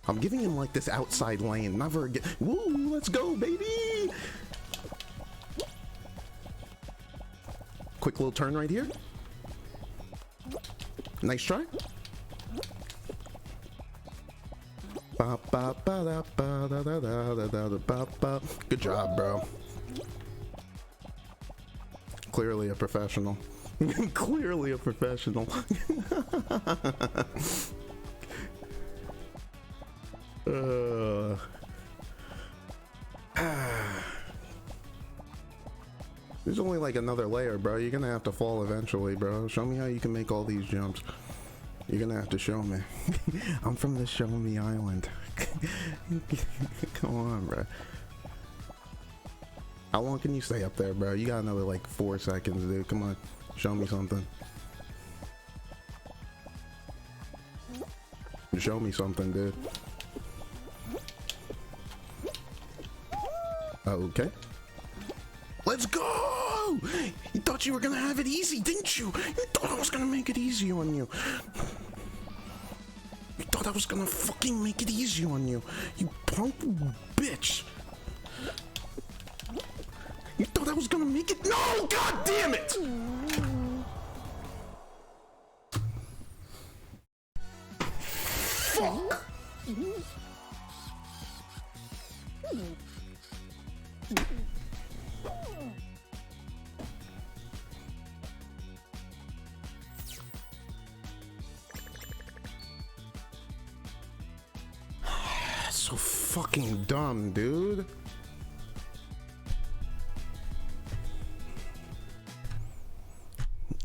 I'm giving him like this outside lane. Never again. Woo, let's go, baby! Quick little turn right here. Nice try. Good job, bro. Clearly a professional. Clearly a professional. There's only like another layer, bro. You're gonna have to fall eventually, bro. Show me how you can make all these jumps. You're gonna have to show me. I'm from the Show Me Island. Come on, bro. How long can you stay up there, bro? You got another like 4 seconds, dude. Come on, show me something. Show me something, dude. Okay. Let's go! You thought you were gonna have it easy, didn't you? You thought I was gonna make it easy on you. You thought I was gonna fucking make it easy on you. You punk bitch. You thought I was gonna make it. No! God damn it! Fuck! So fucking dumb, dude.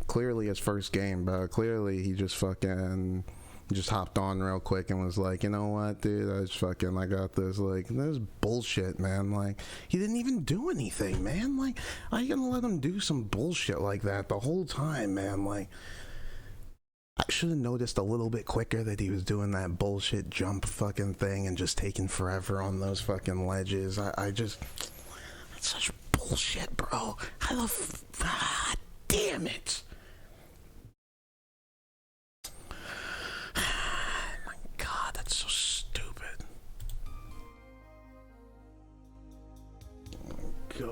Clearly his first game, bro. Clearly he just fucking just hopped on real quick and was like, you know what, dude, I got this. Like, this is bullshit, man. Like, he didn't even do anything, man. Like, how you gonna let him do some bullshit like that the whole time, man? Like, I should have noticed a little bit quicker that he was doing that bullshit jump fucking thing and just taking forever on those fucking ledges. I just, that's such bullshit, bro. God damn it. My God, that's so stupid. Oh,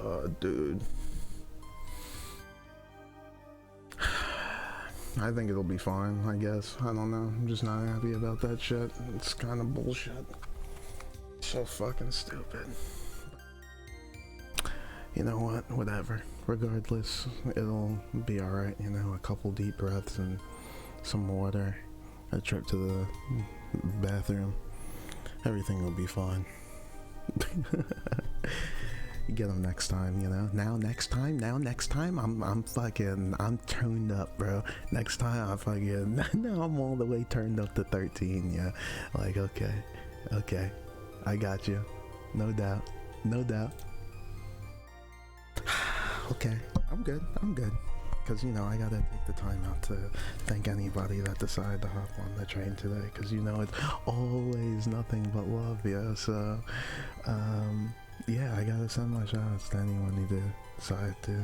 I think it'll be fine, I guess. I don't know. I'm just not happy about that shit. It's kind of bullshit. So fucking stupid. You know what? Whatever. Regardless, it'll be alright, you know, a couple deep breaths and some water, a trip to the bathroom. Everything will be fine. Get them next time, you know. Now next time, I'm turned up, bro. Next time now I'm all the way turned up to 13, yeah. Like, okay, I got you, no doubt. Okay, I'm good. Because, you know, I gotta take the time out to thank anybody that decided to hop on the train today. Because, you know, it's always nothing but love, yeah. So, yeah, I gotta send my shoutouts to anyone who decided to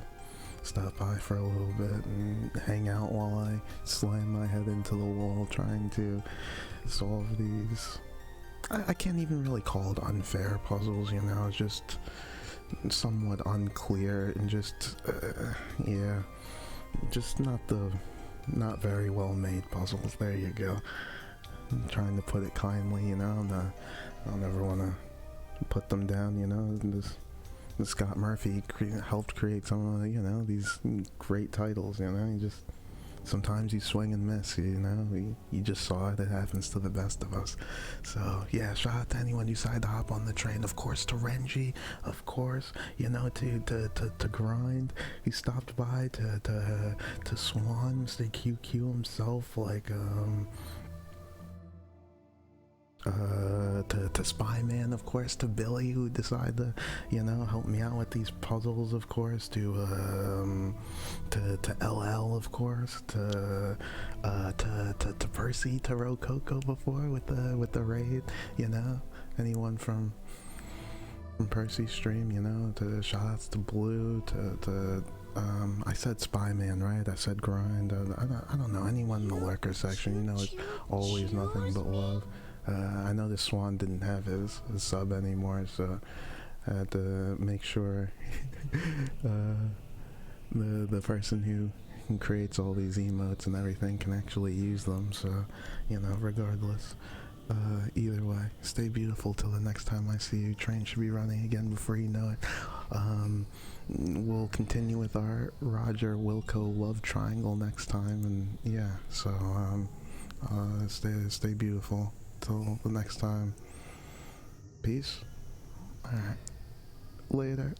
stop by for a little bit and hang out while I slam my head into the wall trying to solve these. I can't even really call it unfair puzzles, you know, it's just somewhat unclear and just, yeah, just not very well made puzzles. There you go. I'm trying to put it kindly, you know, I don't ever want to put them down, you know. This Scott Murphy helped create some of, you know, these great titles, you know. Sometimes you swing and miss, you know. You just saw it. It happens to the best of us. So yeah, shout out to anyone who decided to hop on the train. Of course to Renji, of course, you know, to Grind. He stopped by to Swan, Mr. QQ himself, like to Spyman, of course, to Billy, who decided to, you know, help me out with these puzzles, of course, to LL, of course, to Percy, to Rococo before with the raid, you know, anyone from Percy's stream, you know, to shoutouts to Blue, to I said Spyman, right? I said Grind. I don't know, anyone in the lurker section, you know, it's always nothing but love. I know the Swan didn't have his sub anymore, so I had to make sure the person who creates all these emotes and everything can actually use them. So, you know, regardless, either way, stay beautiful till the next time I see you. Train should be running again before you know it. We'll continue with our Roger Wilco love triangle next time, and yeah, so stay beautiful till the next time. Peace. Alright. Later.